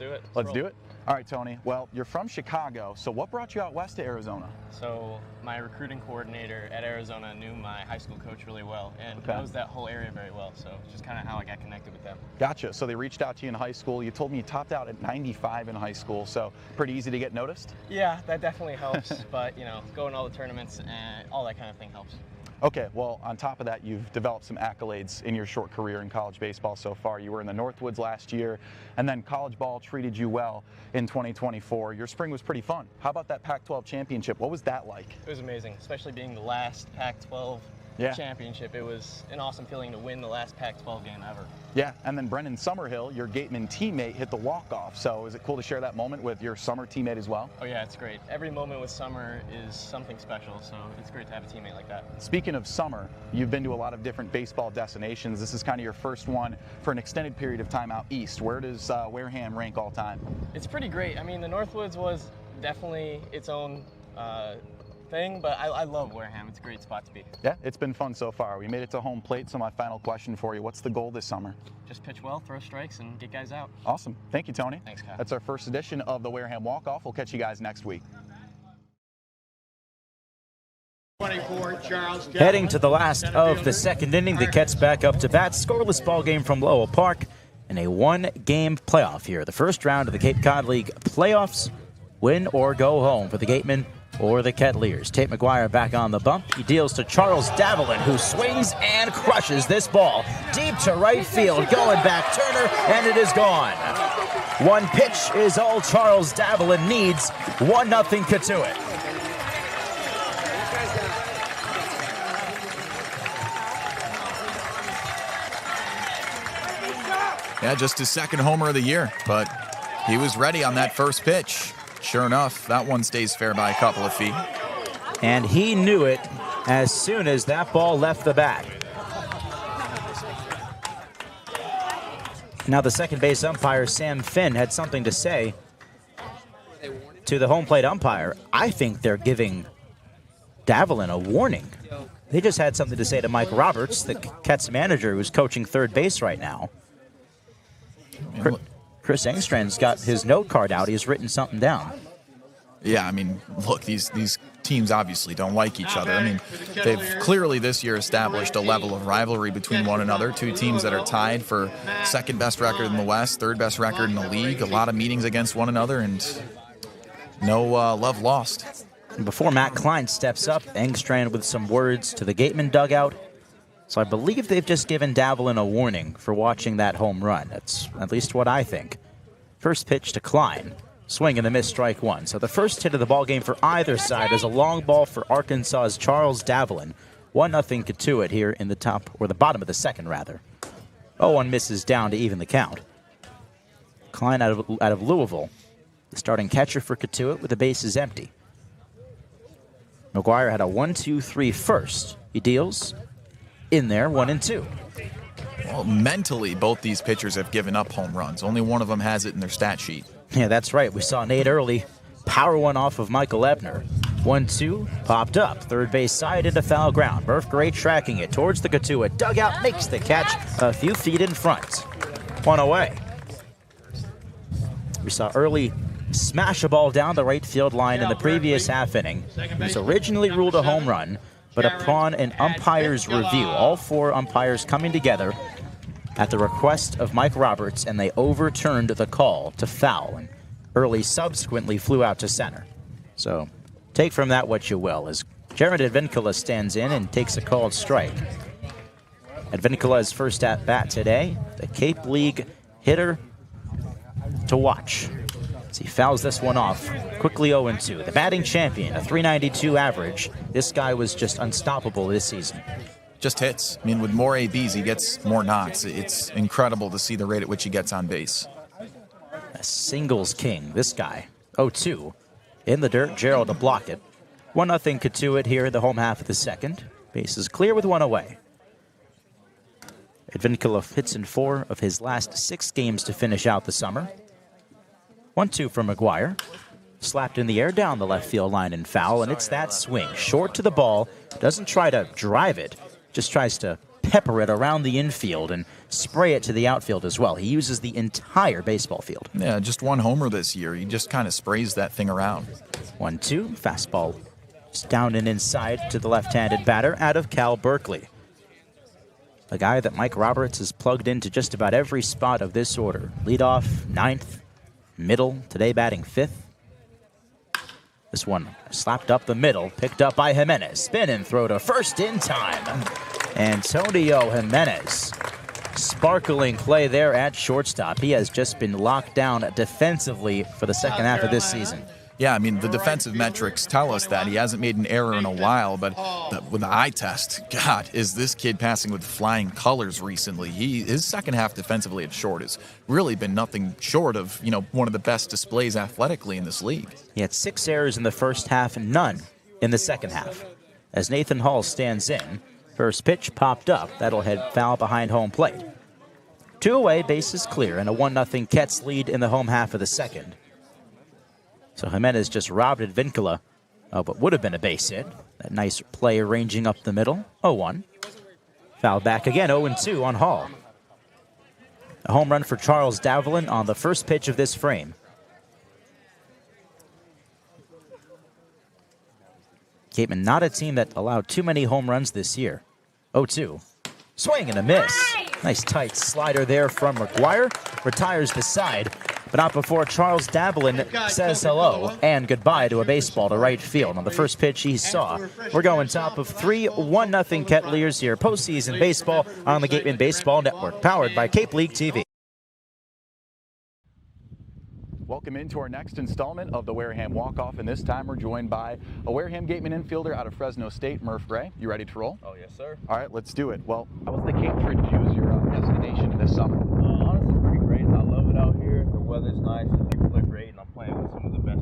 do it. Let's do it. All right, Tony. Well, you're from Chicago, so what brought you out west to Arizona? So my recruiting coordinator at Arizona knew my high school coach really well and knows that whole area very well. So it's just kind of how I got connected with them. Gotcha. So they reached out to you in high school. You told me you topped out at 95 in high school, so pretty easy to get noticed? Yeah, that definitely helps. But, you know, going to all the tournaments and all that kind of thing helps. Okay, well, on top of that, you've developed some accolades in your short career in college baseball so far. You were in the Northwoods last year, and then college ball treated you well in 2024. Your spring was pretty fun. How about that Pac-12 championship? What was that like? It was amazing, especially being the last Pac-12 championship. It was an awesome feeling to win the last Pac-12 game ever. Yeah, and then Brendan Summerhill, your Gateman teammate, hit the walk-off. So is it cool to share that moment with your Summer teammate as well? Oh yeah, it's great. Every moment with Summer is something special, so it's great to have a teammate like that. Speaking of Summer, you've been to a lot of different baseball destinations. This is kind of your first one for an extended period of time out east. Where does Wareham rank all time? It's pretty great. I mean, the Northwoods was definitely its own thing, but I love Wareham. It's a great spot to be. Yeah, it's been fun so far. We made it to home plate, so my final question for you, what's the goal this summer? Just pitch well, throw strikes, and get guys out. Awesome. Thank you, Tony. Thanks, Kyle. That's our first edition of the Wareham Walk-Off. We'll catch you guys next week. Heading to the last of the second inning, the Kets back up to bat. Scoreless ball game from Lowell Park in a one-game playoff here. The first round of the Cape Cod League playoffs. Win or go home for the Gatemen or the Kettleers. Tate McGuire back on the bump. He deals to Charles Davelin, who swings and crushes this ball deep to right field. Going back, Turner, and it is gone. One pitch is all Charles Davelin needs. 1-0 Cotuit. Yeah, just his second homer of the year, but he was ready on that first pitch. Sure enough, that one stays fair by a couple of feet. And he knew it as soon as that ball left the bat. Now the second base umpire, Sam Finn, had something to say to the home plate umpire. I think they're giving Davelin a warning. They just had something to say to Mike Roberts, the Kets manager who's coaching third base right now. Chris Engstrand's got his note card out. He's written something down. Yeah, I mean, look, these teams obviously don't like each other. I mean, they've clearly this year established a level of rivalry between one another. Two teams that are tied for second best record in the West, third best record in the league. A lot of meetings against one another, and no love lost. And before Matt Klein steps up, Engstrand with some words to the Gateman dugout. So I believe they've just given Davelin a warning for watching that home run. That's at least what I think. First pitch to Klein. Swing and a miss, strike one. So the first hit of the ball game for either side is a long ball for Arkansas's Charles Davelin. 1-0 Cotuit here in the top, or the bottom of the second, rather. 0-1 misses down to even the count. Klein out of Louisville, the starting catcher for Cotuit with the bases empty. McGuire had a 1-2-3 first. He deals in there, 1-2. Well, mentally, both these pitchers have given up home runs. Only one of them has it in their stat sheet. Yeah, that's right. We saw Nate Early power one off of Michael Ebner. 1-2, popped up. Third base side into foul ground. Murf Gray tracking it towards the Cotuit dugout, makes the catch a few feet in front. One away. We saw Early smash a ball down the right field line in the previous half inning. It was originally ruled a home run, but upon an umpire's review, all four umpires coming together at the request of Mike Roberts, and they overturned the call to foul. And Early subsequently flew out to center. So take from that what you will, as Jared Advincula stands in and takes a called strike. Advincula's first at bat today, the Cape League hitter to watch. As he fouls this one off, quickly 0-2. The batting champion, a .392 average. This guy was just unstoppable this season. Just hits. I mean, with more ABs, he gets more knocks. It's incredible to see the rate at which he gets on base. A singles king, this guy. 0-2. In the dirt, Gerald to block it. 1-0 Cotuit here in the home half of the second. Base is clear with one away. Advincula hits in 4 of his last 6 games to finish out the summer. 1-2 from McGuire. Slapped in the air down the left field line and foul, and it's that swing. Short to the ball. Doesn't try to drive it. Just tries to pepper it around the infield and spray it to the outfield as well. He uses the entire baseball field. Yeah, just one homer this year. He just kind of sprays that thing around. 1-2, fastball just down and inside to the left-handed batter out of Cal Berkeley. A guy that Mike Roberts has plugged into just about every spot of this order. Leadoff, ninth, middle, today batting fifth. This one slapped up the middle, picked up by Hyannis. Spin and throw to first in time. Antonio Hyannis. Sparkling play there at shortstop. He has just been locked down defensively for the second half of this season. Yeah, I mean, the defensive metrics tell us that. He hasn't made an error in a while, but with the eye test, God, is this kid passing with flying colors recently. His second half defensively at short has really been nothing short of, one of the best displays athletically in this league. He had 6 errors in the first half and none in the second half. As Nathan Hall stands in, first pitch popped up. That'll head foul behind home plate. 2 away, bases clear, and a 1-0 Kets lead in the home half of the second. So Hyannis just robbed Advincula of what would have been a base hit. That nice play ranging up the middle. 0-1. Foul back again, 0-2 on Hall. A home run for Charles Davlin on the first pitch of this frame. Gatemen not a team that allowed too many home runs this year. 0-2. Swing and a miss. Nice tight slider there from McGuire. Retires the side, but not before Charles Davlin says hello and goodbye to a baseball to right field on the first pitch he saw. We're going top of 3, 1-0 Kettleers here. Postseason baseball on the Gateman Baseball Network, powered by Cape League TV. Welcome into our next installment of the Wareham Walk-Off, and this time we're joined by a Wareham Gatemen infielder out of Fresno State, Murf Gray. You ready to roll? Oh, yes, sir. All right, let's do it. Well, how was the Cape trip choose your destination this summer? Honestly, pretty great. I love it out here. The weather's nice. The people are great, and I'm playing with some of the best,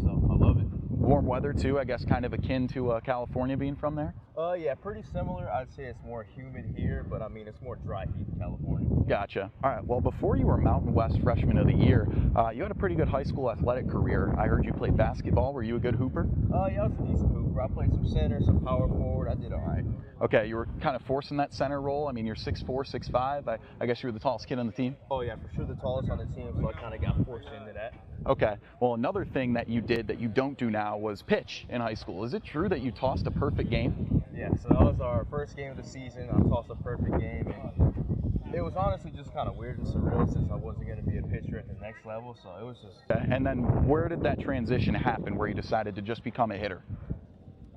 so I love it. Warm weather, too, I guess kind of akin to California being from there? Yeah, pretty similar. I'd say it's more humid here, but I mean, it's more dry heat in California. Gotcha. All right, well, before you were Mountain West Freshman of the Year, you had a pretty good high school athletic career. I heard you played basketball. Were you a good hooper? Yeah, I was a decent hooper. I played some center, some power forward. I did all right. Okay, you were kind of forcing that center role. I mean, you're 6'4", 6'5". I guess you were the tallest kid on the team? Oh, yeah, for sure the tallest on the team, so I kind of got forced into that. Okay, well, another thing that you did that you don't do now was pitch in high school. Is it true that you tossed a perfect game? Yeah, so that was our first game of the season. I tossed a perfect game, and it was honestly just kind of weird and surreal since I wasn't going to be a pitcher at the next level, so it was just... Okay. And then where did that transition happen where you decided to just become a hitter?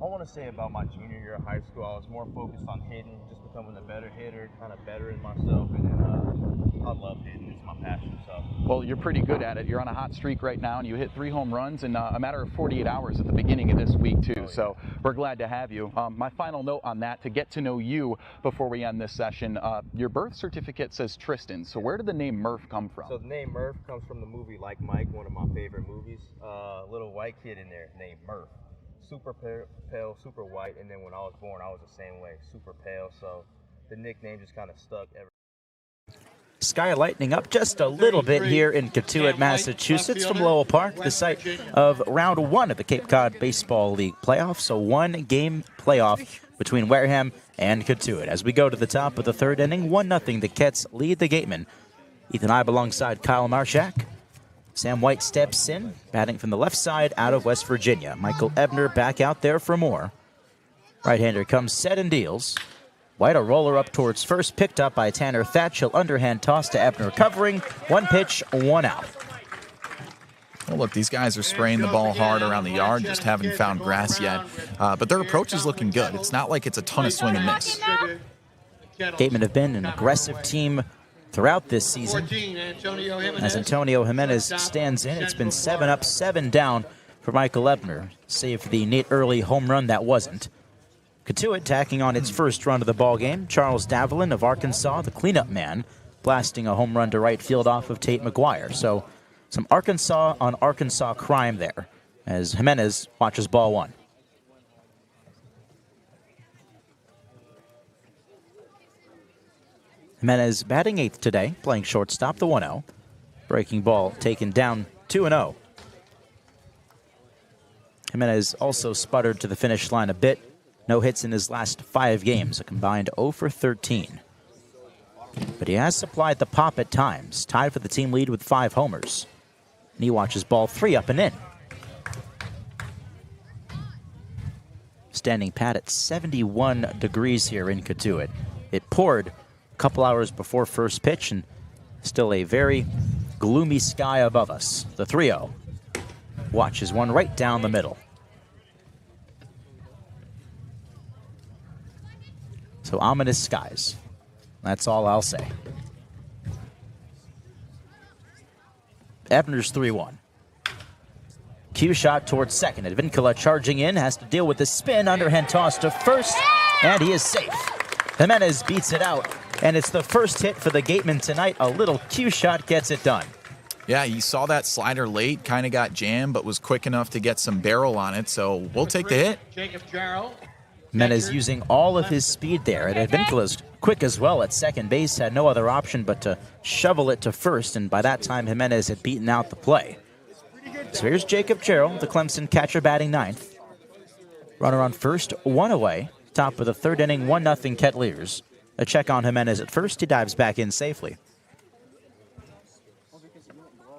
I want to say about my junior year of high school, I was more focused on hitting, just becoming a better hitter, kind of bettering myself, and then I love hitting. It's my passion. So. Well, you're pretty good at it. You're on a hot streak right now, and you hit 3 home runs in a matter of 48 hours at the beginning of this week, too. So we're glad to have you. My final note on that, to get to know you before we end this session, your birth certificate says Tristan. So where did the name Murf come from? So the name Murf comes from the movie Like Mike, one of my favorite movies. Little white kid in there named Murf. Super pale, super white, and then when I was born, I was the same way, super pale, so the nickname just kind of stuck ever. Sky lightening up just a little bit here in Cotuit, Massachusetts from Lowell Park, the site of round 1 of the Cape Cod Baseball League playoffs. So 1-game playoff between Wareham and Cotuit. As we go to the top of the third inning, 1-0, the Kets lead the Gatemen. Ethan Eibe alongside Kyle Marchak. Sam White steps in, batting from the left side out of West Virginia. Michael Ebner back out there for more. Right-hander comes set and deals. White a roller up towards first, picked up by Tanner Thatch. He'll underhand toss to Ebner, covering. 1 pitch, 1 out. Well, look, these guys are spraying the ball hard around the yard, just haven't found grass yet. But their approach is looking good. It's not like it's a ton of swing and miss. Gatemen have been an aggressive team throughout this season. As Antonio Hyannis stands in, it's been 7 up, 7 down for Michael Ebner, save for the Nate Early home run that wasn't. Cotuit tacking on its first run of the ball game. Charles Davlin of Arkansas, the cleanup man, blasting a home run to right field off of Tate McGuire. So some Arkansas on Arkansas crime there as Hyannis watches ball 1. Hyannis batting 8th today, playing shortstop, the 1-0. Breaking ball taken down 2-0. Hyannis also sputtered to the finish line a bit No hits in his last 5 games, a combined 0 for 13. But he has supplied the pop at times, tied for the team lead with 5 homers. And he watches ball 3 up and in. Standing pat at 71 degrees here in Cotuit. It poured a couple hours before first pitch, and still a very gloomy sky above us. The 3-0. Watches one right down the middle. So ominous skies. That's all I'll say. Ebner's 3-1. Cue shot towards second. Advincula charging in, has to deal with the spin. Underhand toss to first, and he is safe. Jimenez beats it out, and it's the first hit for the Gatemen tonight. A little cue shot gets it done. Yeah, he saw that slider late, kind of got jammed, but was quick enough to get some barrel on it, so we'll take the hit. Jimenez using all of his speed there, and Advincula's quick as well at second base, had no other option but to shovel it to first, and by that time Jimenez had beaten out the play. So here's Jacob Jarrell, the Clemson catcher, batting 9th. Runner on first, 1 away. Top of the 3rd inning, 1-0 Kettleers. A check on Jimenez at first. He dives back in safely.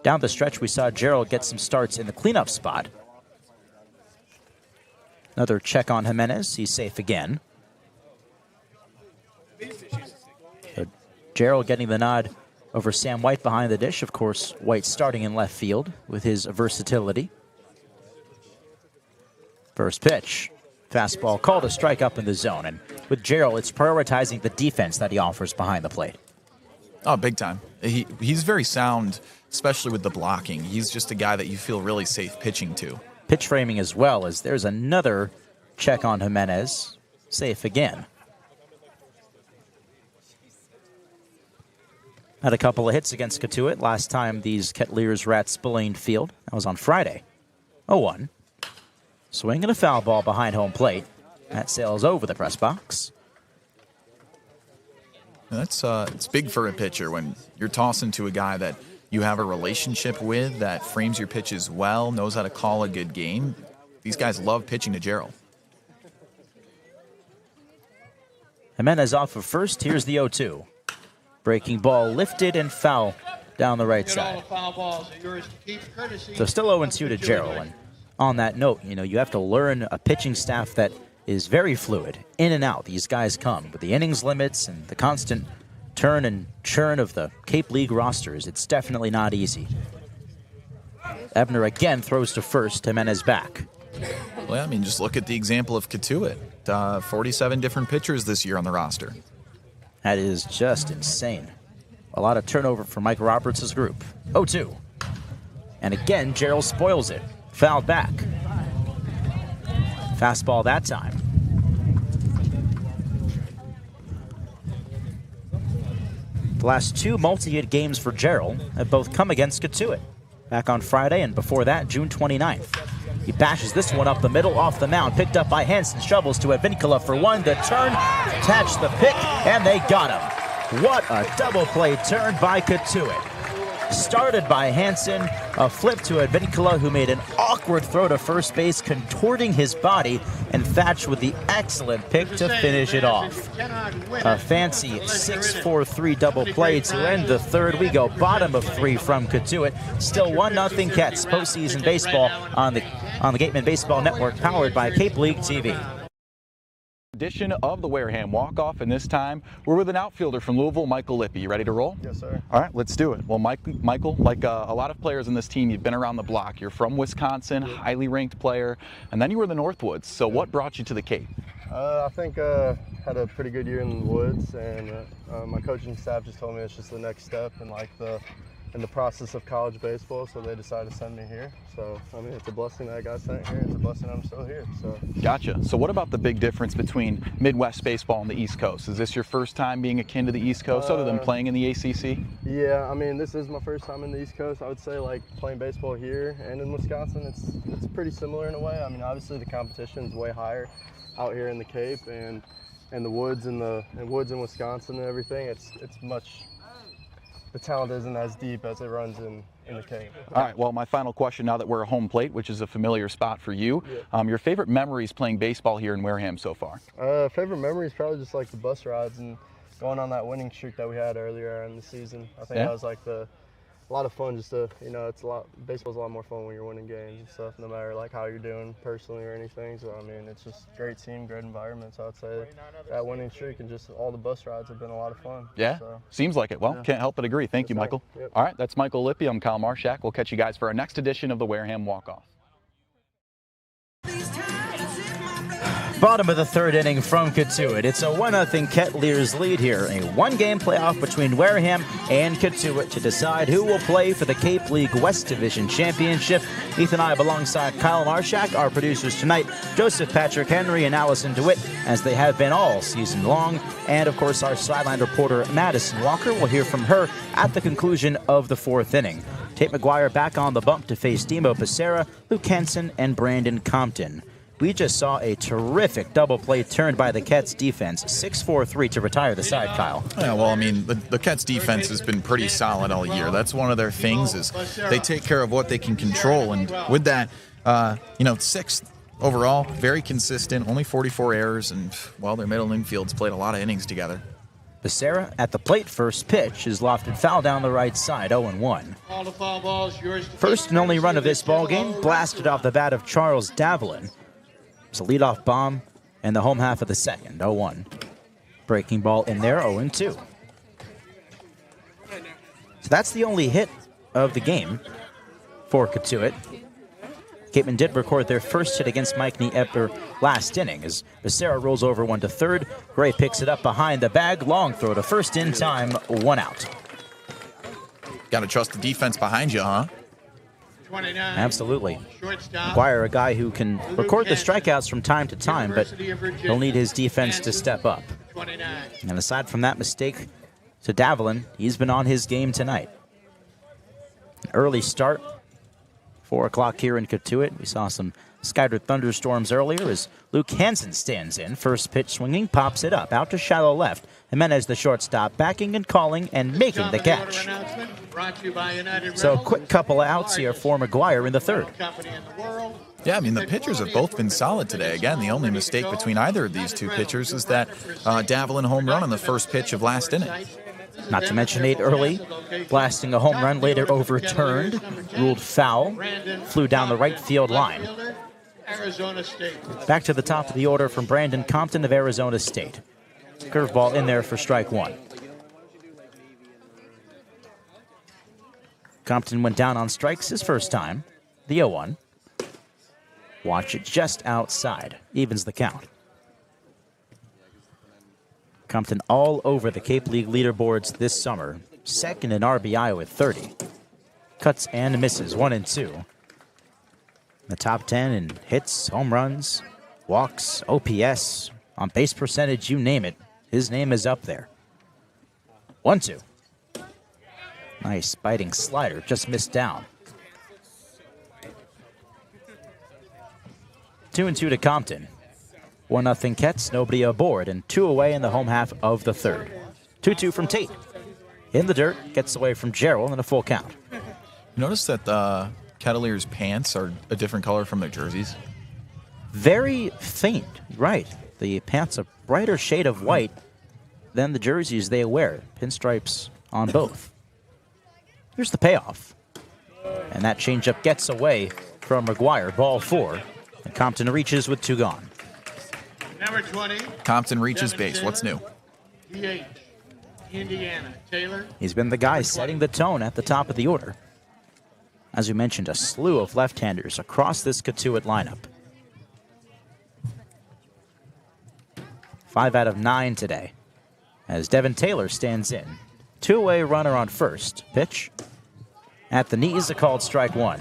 Down the stretch, we saw Jarrell get some starts in the cleanup spot. Another check on Jimenez. He's safe again. So Jarrell getting the nod over Sam White behind the dish. Of course, White starting in left field with his versatility. First pitch. Fastball called a strike up in the zone. And with Jarrell, it's prioritizing the defense that he offers behind the plate. Oh, big time. He's very sound, especially with the blocking. He's just a guy that you feel really safe pitching to. Pitch framing as well, as there's another check on Jimenez. Safe again. Had a couple of hits against Cotuit last time these Kettleers were at Spillane Field. That was on Friday. 0-1. Swing and a foul ball behind home plate. That sails over the press box. It's big for a pitcher when you're tossing to a guy that you have a relationship with, that frames your pitches well, knows how to call a good game. These guys love pitching to Jarrell. Jimenez off of first. Here's the 0-2. Breaking ball lifted and foul down the right side. So still 0-2 to Jarrell. And on that note, you have to learn a pitching staff that is very fluid, in and out. These guys come with the innings limits and the constant turn and churn of the Cape League rosters. It's definitely not easy. Ebner again throws to first. Jimenez back. Well, I mean, just look at the example of Cotuit. 47 different pitchers this year on the roster. That is just insane. A lot of turnover for Mike Roberts' group. 0-2. And again, Jarrell spoils it. Fouled back. Fastball that time. The last 2 multi-hit games for Jarrell have both come against Cotuit. Back on Friday, and before that, June 29th. He bashes this one up the middle, off the mound, picked up by Hansen, shovels to Advincula for 1. The turn, attached the pick, and they got him. What a double play turn by Cotuit. Started by Hansen, a flip to Advincula, who made an awkward throw to first base, contorting his body, and Thatch with the excellent pick to finish it off. A fancy 6-4-3 double play to end the 3rd. We go bottom of 3 from Cotuit. Still 1-0 Cats. Postseason baseball on the Gatemen Baseball Network, powered by Cape League TV. Edition of the Wareham Walk-Off, and this time we're with an outfielder from Louisville, Michael Lippy. You ready to roll? Yes, sir. All right, let's do it. Well, Michael, like a lot of players in this team, you've been around the block. You're from Wisconsin, highly ranked player, and then you were in the Northwoods. So what brought you to the Cape? I think had a pretty good year in the woods, and my coaching staff just told me it's just the next step in the process of college baseball, so they decided to send me here. So, I mean, it's a blessing that I got sent here. It's a blessing I'm still here. So. Gotcha. So what about the big difference between Midwest baseball and the East Coast? Is this your first time being akin to the East Coast other than playing in the ACC? Yeah, I mean, this is my first time in the East Coast. I would say, like, playing baseball here and in Wisconsin, it's pretty similar in a way. I mean, obviously the competition's way higher out here in the Cape and the woods and woods in Wisconsin and everything. It's much. The talent isn't as deep as it runs in the Cape. All right, well, my final question now that we're at home plate, which is a familiar spot for you. Your favorite memories playing baseball here in Wareham so far? Favorite memories probably just like the bus rides and going on that winning streak that we had earlier in the season. I think that was like a lot of fun. Just to, it's baseball's a lot more fun when you're winning games and stuff, no matter like how you're doing personally or anything. So I mean, it's just great team, great environment. So I'd say that winning streak and just all the bus rides have been a lot of fun. Yeah, so, seems like it. Well, can't help but agree. Thank you, Michael. Yep. All right, that's Michael Lippi. I'm Kyle Marchak. We'll catch you guys for our next edition of the Wareham Walk-Off. Bottom of the third inning from Cotuit. It's a 1-0 Kettleers lead here. A one-game playoff between Wareham and Cotuit to decide who will play for the Cape League West Division Championship. Ethan Eibe alongside Kyle Marchak, our producers tonight, Joseph Patrick Henry and Allison DeWitt, as they have been all season long. And, of course, our sideline reporter, Madison Walker. We'll hear from her at the conclusion of the fourth inning. Tate McGuire back on the bump to face Demo Becerra, Luke Henson, and Brandon Compton. We just saw a terrific double play turned by the Cats defense, 6-4-3 to retire the side, Kyle. Yeah, well, I mean, the Cats defense has been pretty solid all year. That's one of their things is they take care of what they can control. And with that, sixth overall, very consistent, only 44 errors. And, well, their middle infield's played a lot of innings together. Becerra at the plate, first pitch is lofted foul down the right side, 0-1. First and only run of this ballgame, blasted off the bat of Charles Davlin. It's a leadoff bomb in the home half of the second, 0-1. Breaking ball in there, 0-2. So that's the only hit of the game for Cotuit. Gatemen did record their first hit against Mike Nieepper last inning as Becerra rolls over one to third. Gray picks it up behind the bag. Long throw to first in time, 1 out. Got to trust the defense behind you, huh? Absolutely. McGuire, a guy who can record the strikeouts from time to time, but he'll need his defense to step up. And aside from that mistake to Davlin, he's been on his game tonight. An early start, 4 o'clock here in Cotuit. We saw some scattered thunderstorms earlier as Luke Hansen stands in. First pitch swinging, pops it up, out to shallow left. Jimenez, the shortstop, backing and calling and making the catch. So a quick couple of outs here for McGuire in the third. Yeah, I mean, the pitchers have both been solid today. Again, the only mistake between either of these two pitchers is that Davlin home run on the first pitch of last inning. Not to mention Nate Early, blasting a home run, later overturned, ruled foul, flew down the right field line. Back to the top of the order from Brandon Compton of Arizona State. Curveball in there for strike one. Compton went down on strikes his first time, the 0-1. Watch it just outside, evens the count. Compton all over the Cape League leaderboards this summer, second in RBI with 30. Cuts and misses, 1 and 2. The top 10 in hits, home runs, walks, OPS, on base percentage, you name it. His name is up there. 1-2. Nice biting slider, just missed down. 2-2 to Compton. 1-0 Kets, nobody aboard, and 2 away in the home half of the third. 2-2 from Tate. In the dirt, gets away from Gerald and a full count. Notice that the Kettleers' pants are a different color from their jerseys. Very faint, right. The pants a brighter shade of white than the jerseys they wear. Pinstripes on both. Here's the payoff. And that changeup gets away from McGuire. Ball 4. And Compton reaches with 2 gone. Number 20. Compton reaches base. What's new? DH, Indiana. Taylor. He's been the guy setting the tone at the top of the order. As we mentioned, a slew of left-handers across this Cotuit lineup. 5 out of 9 today, as Devin Taylor stands in. 2-away runner on first. Pitch at the knees, a called strike 1.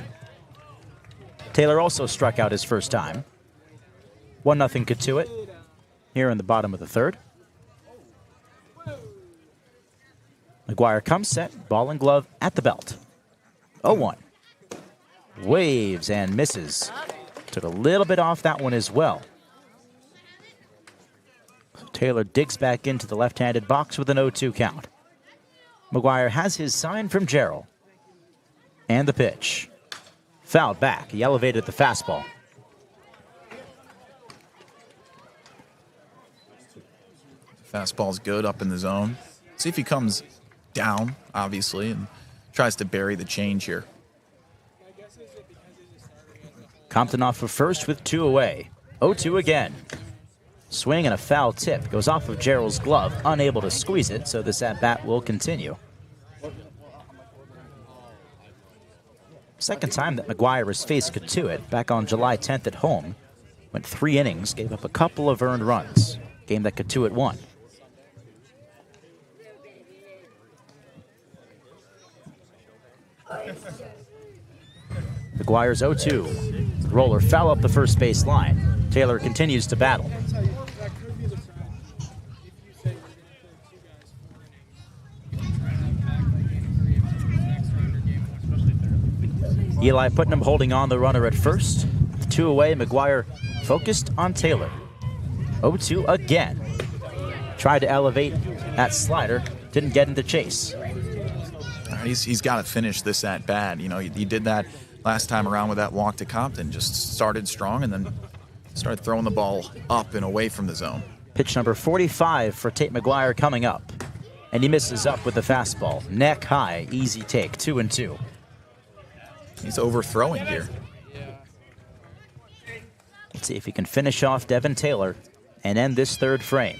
Taylor also struck out his first time. 1-0 Cotuit here in the bottom of the third. McGuire comes set, ball and glove at the belt. 0-1. Waves and misses. Took a little bit off that one as well. Taylor digs back into the left-handed box with an 0-2 count. McGuire has his sign from Gerald. And the pitch. Fouled back. He elevated the fastball. Fastball's good up in the zone. See if he comes down, obviously, and tries to bury the change here. Compton off of first with 2 away. 0-2 again. Swing and a foul tip. Goes off of Gerald's glove. Unable to squeeze it, so this at-bat will continue. Second time that McGuire has faced Cotuit, back on July 10th at home. Went 3 innings, gave up a couple of earned runs. Game that Cotuit won. McGuire's 0-2. Roller foul up the first base line. Taylor continues to battle. Eli Putnam holding on the runner at first. With 2 away, McGuire focused on Taylor. 0-2 again. Tried to elevate that slider. Didn't get into chase. He's got to finish this at bat. You know, he did that last time around with that walk to Compton. Just started strong and then started throwing the ball up and away from the zone. Pitch number 45 for Tate McGuire coming up. And he misses up with the fastball. Neck high, easy take, 2-2. He's overthrowing here. Let's see if he can finish off Devin Taylor and end this third frame.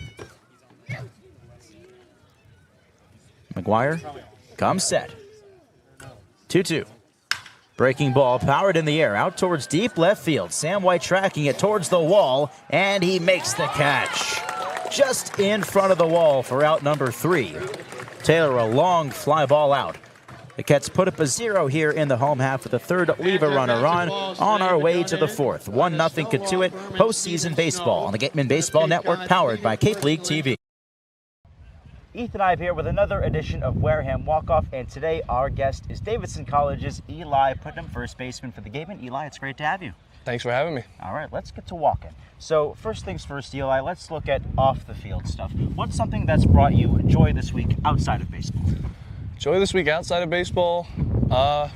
McGuire comes set. 2-2. Breaking ball powered in the air out towards deep left field. Sam White tracking it towards the wall, and he makes the catch. Just in front of the wall for out number 3. Taylor, a long fly ball out. The Cats put up a 0 here in the home half with a third leave a runner on our way to the 4th. 1-0 Cotuit postseason baseball on the Gatman Baseball Network, powered by Cape League TV. Ethan Eibe here with another edition of Wareham Walk-Off, and today our guest is Davidson College's Eli Putnam, first baseman for the Gatemen. Eli, it's great to have you. Thanks for having me. All right, let's get to walking. So first things first, Eli, let's look at off-the-field stuff. What's something that's brought you joy this week outside of baseball? Joy this week outside of baseball?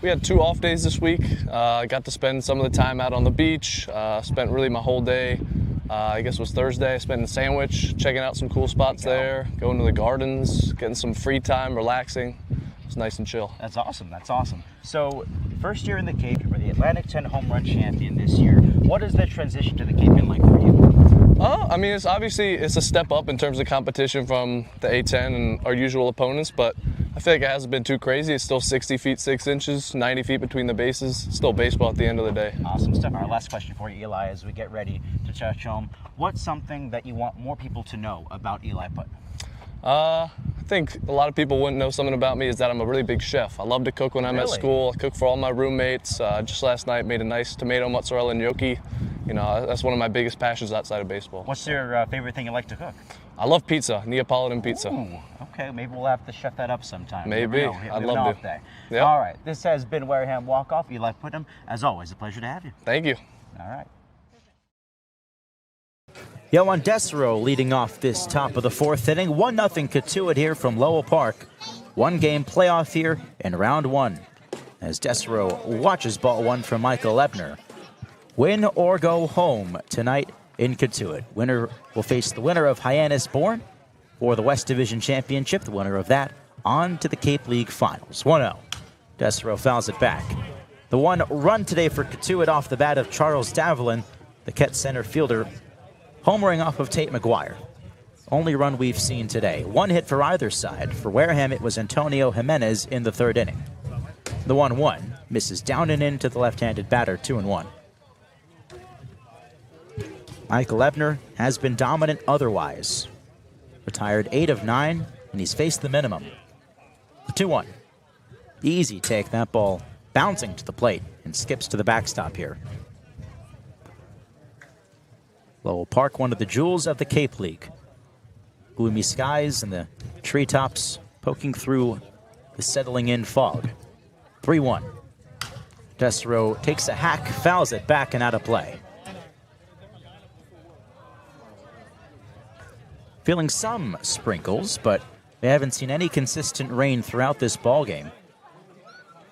We had 2 off days this week. I got to spend some of the time out on the beach. Spent really my whole day. I guess it was Thursday. I spent in Sandwich, checking out some cool spots there, going to the gardens, getting some free time, relaxing. It was nice and chill. That's awesome. That's awesome. So, first year in the Cape, you were the Atlantic 10 home run champion this year. What is the transition to the Cape been like for you? I mean, it's a step up in terms of competition from the A10 and our usual opponents, but I feel like it hasn't been too crazy. It's still 60 feet 6 inches, 90 feet between the bases. It's still baseball at the end of the day. Awesome stuff. Our last question for you, Eli, as we get ready to touch home. What's something that you want more people to know about Eli Putnam? I think a lot of people wouldn't know something about me is that I'm a really big chef. I love to cook when I'm at school. I cook for all my roommates. Just last night made a nice tomato mozzarella gnocchi. You know, that's one of my biggest passions outside of baseball. What's your favorite thing you like to cook? I love pizza, Neapolitan pizza. Ooh, okay, maybe we'll have to chef that up sometime. Maybe. I'd love to. Yep. All right, this has been Wareham Walk-Off. Eli Putnam, as always, a pleasure to have you. Thank you. All right. Yohan Desero leading off this top of the 4th inning. 1-0 Cotuit here from Lowell Park. 1-game playoff here in round 1. As Desero watches ball 1 from Michael Ebner. Win or go home tonight in Cotuit. Winner will face the winner of Hyannis Bourne for the West Division Championship. The winner of that on to the Cape League Finals. 1-0. Desero fouls it back. The 1 run today for Cotuit off the bat of Charles Davelin, the Ket center fielder, homering off of Tate McGuire. Only run we've seen today. 1 hit for either side. For Wareham, it was Antonio Jimenez in the 3rd inning. The 1-1 misses down and in to the left-handed batter, 2-1. Michael Ebner has been dominant otherwise. Retired 8 of 9, and he's faced the minimum. The 2-1. Easy take, that ball bouncing to the plate and skips to the backstop here. Lowell Park, one of the jewels of the Cape League. Gloomy skies and the treetops poking through the settling in fog. 3-1. Desero takes a hack, fouls it back and out of play. Feeling some sprinkles, but they haven't seen any consistent rain throughout this ball game.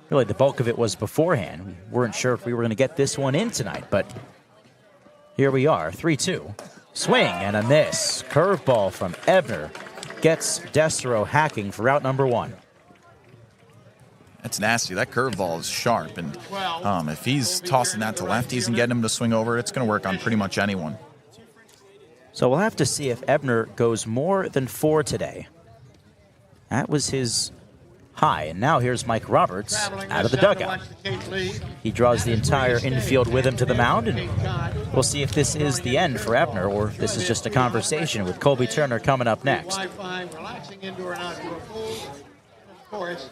Really, the bulk of it was beforehand. We weren't sure if we were going to get this one in tonight, but here we are, 3-2. Swing and a miss. Curveball from Ebner gets Destro hacking for out number 1. That's nasty. That curveball is sharp, and if he's tossing that to lefties and getting him to swing over, it's going to work on pretty much anyone. So we'll have to see if Ebner goes more than 4 today. That was his high, and now here's Mike Roberts out of the dugout. He draws the entire infield with him to the mound, and we'll see if this is the end for Ebner or if this is just a conversation with Colby Turner coming up next. Relaxing indoor and outdoor pools, of course,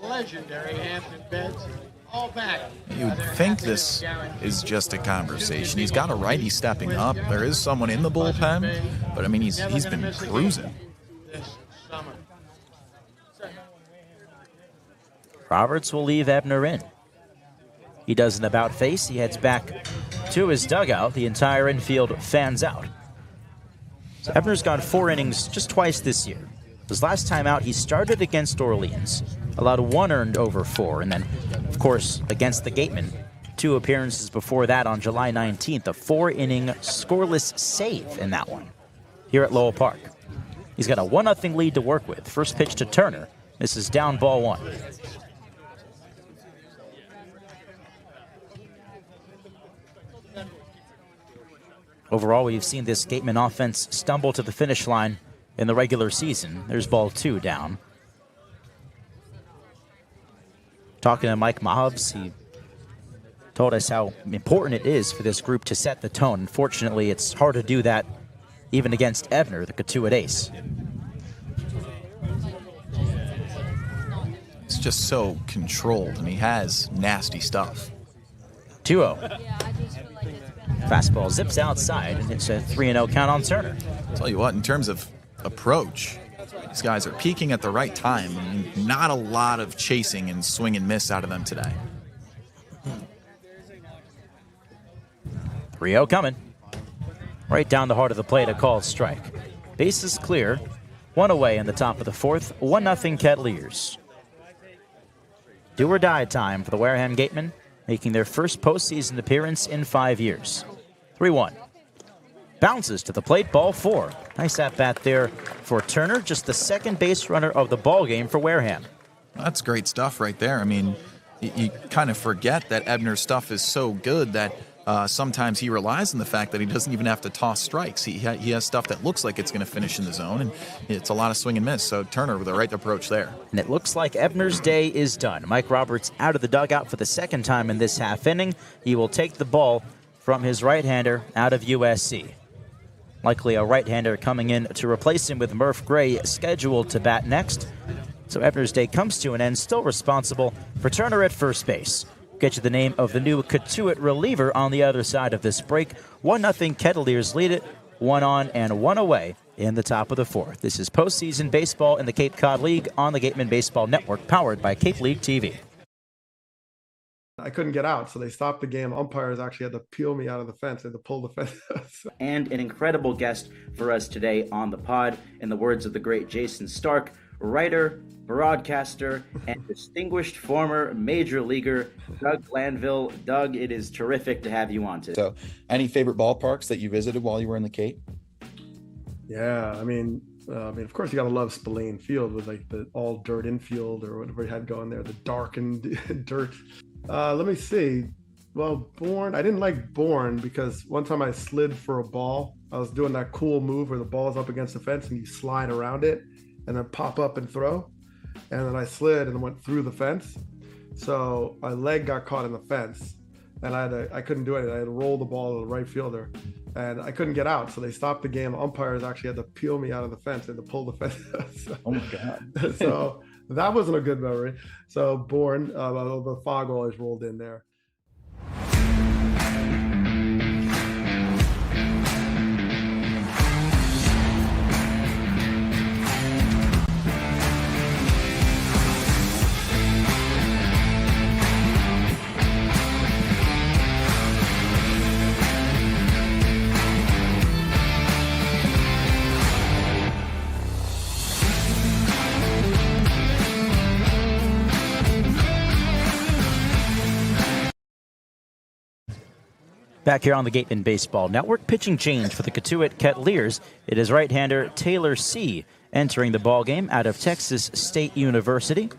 legendary Hampton beds, all back. You'd think this is just a conversation. He's got a righty stepping up. There is someone in the bullpen, but I mean, he's been cruising. Roberts will leave Ebner in. He does an about face. He heads back to his dugout. The entire infield fans out. So Ebner's gone 4 innings just twice this year. His last time out, he started against Orleans, allowed 1 earned over 4, and then, of course, against the Gatemen. 2 appearances before that on July 19th, a 4-inning scoreless save in that one here at Lowell Park. He's got a 1-0 lead to work with. First pitch to Turner. This is down ball 1. Overall, we've seen this Gateman offense stumble to the finish line in the regular season. There's ball 2 down. Talking to Mike Mahabs, he told us how important it is for this group to set the tone. Unfortunately, it's hard to do that even against Ebner, the Cotuit ace. It's just so controlled, and he has nasty stuff. 2-0. Fastball zips outside, and it's a 3-0 count on Turner. Tell you what, in terms of approach, these guys are peaking at the right time. I mean, not a lot of chasing and swing and miss out of them today. 3-0 coming. Right down the heart of the plate, a called strike. Base is clear. 1 away in the top of the 4th. 1-0 Kettleers. Do or die time for the Wareham Gatemen, making their first postseason appearance in 5 years. 3-1. Bounces to the plate, ball 4. Nice at-bat there for Turner, just the second base runner of the ball game for Wareham. That's great stuff right there. I mean, you kind of forget that Ebner's stuff is so good that sometimes he relies on the fact that he doesn't even have to toss strikes. He has stuff that looks like it's going to finish in the zone, and it's a lot of swing and miss. So Turner with the right approach there. And it looks like Ebner's day is done. Mike Roberts out of the dugout for the second time in this half inning. He will take the ball from his right-hander out of USC. Likely a right-hander coming in to replace him with Murf Gray, scheduled to bat next. So Ebner's day comes to an end, still responsible for Turner at first base. Get you the name of the new Cotuit reliever on the other side of this break. 1-0 Kettleers lead it, 1 on and 1 away in the top of the 4th. This is postseason baseball in the Cape Cod League on the Gateman Baseball Network, powered by Cape League TV. I couldn't get out, so they stopped the game. Umpires actually had to peel me out of the fence. They had to pull the fence. And an incredible guest for us today on the pod, in the words of the great Jason Stark, writer, broadcaster, and distinguished former major leaguer, Doug Glanville. Doug, it is terrific to have you on today. So, any favorite ballparks that you visited while you were in the Cape? Yeah, I mean, of course, you got to love Spillane Field with like the all dirt infield or whatever you had going there, the darkened dirt. Let me see. Well, Bourne, I didn't like Bourne because one time I slid for a ball. I was doing that cool move where the ball's up against the fence and you slide around it and then pop up and throw. And then I slid and went through the fence. So my leg got caught in the fence and I couldn't do anything. I had to roll the ball to the right fielder and I couldn't get out. So they stopped the game. Umpires actually had to peel me out of the fence and to pull the fence. Oh my God. So that wasn't a good memory. So Bourne, the fog always rolled in there. Back here on the Gateman Baseball Network, pitching change for the Cotuit Kettleers. It is right-hander Taylor C. entering the ballgame out of Texas State University.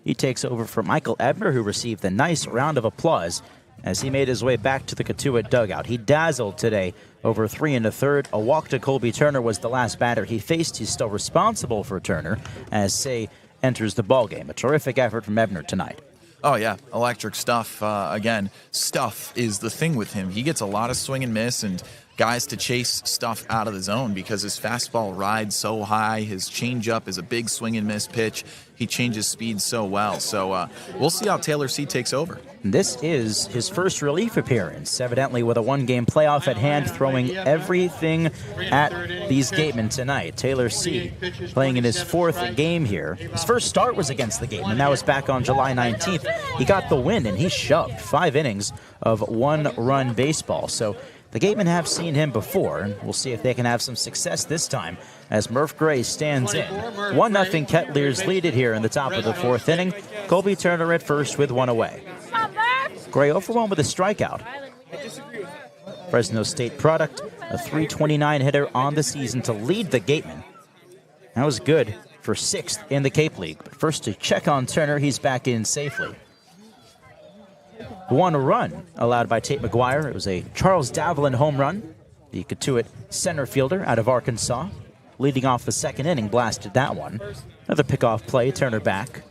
He takes over for Michael Ebner, who received a nice round of applause as he made his way back to the Cotuit dugout. He dazzled today over 3 1/3. A walk to Colby Turner was the last batter he faced. He's still responsible for Turner as Say enters the ballgame. A terrific effort from Ebner tonight. Oh, yeah, electric stuff. Again, stuff is the thing with him. He gets a lot of swing and miss and guys to chase stuff out of the zone because his fastball rides so high. His changeup is a big swing and miss pitch. He changes speed so well. So we'll see how Taylor C. takes over. This is his first relief appearance, evidently with a one-game playoff at hand, throwing everything at these Gatemen tonight. Taylor C. playing in his 4th game here. His first start was against the Gatemen. That was back on July 19th. He got the win, and he shoved 5 innings of 1-run baseball. So the Gatemen have seen him before, and we'll see if they can have some success this time as Murf Gray stands in. 1-0 Kettleers lead it here in the top of the 4th inning. Colby Turner at first with 1 away. Gray 0 for 1 with a strikeout. Fresno State product, a .329 hitter on the season to lead the Gatemen. That was good for 6th in the Cape League. But first to check on Turner, he's back in safely. 1 run allowed by Tate McGuire. It was a Charles Davelin home run. The Cotuit center fielder out of Arkansas, leading off the 2nd inning, blasted that one. Another pickoff play, Turner back.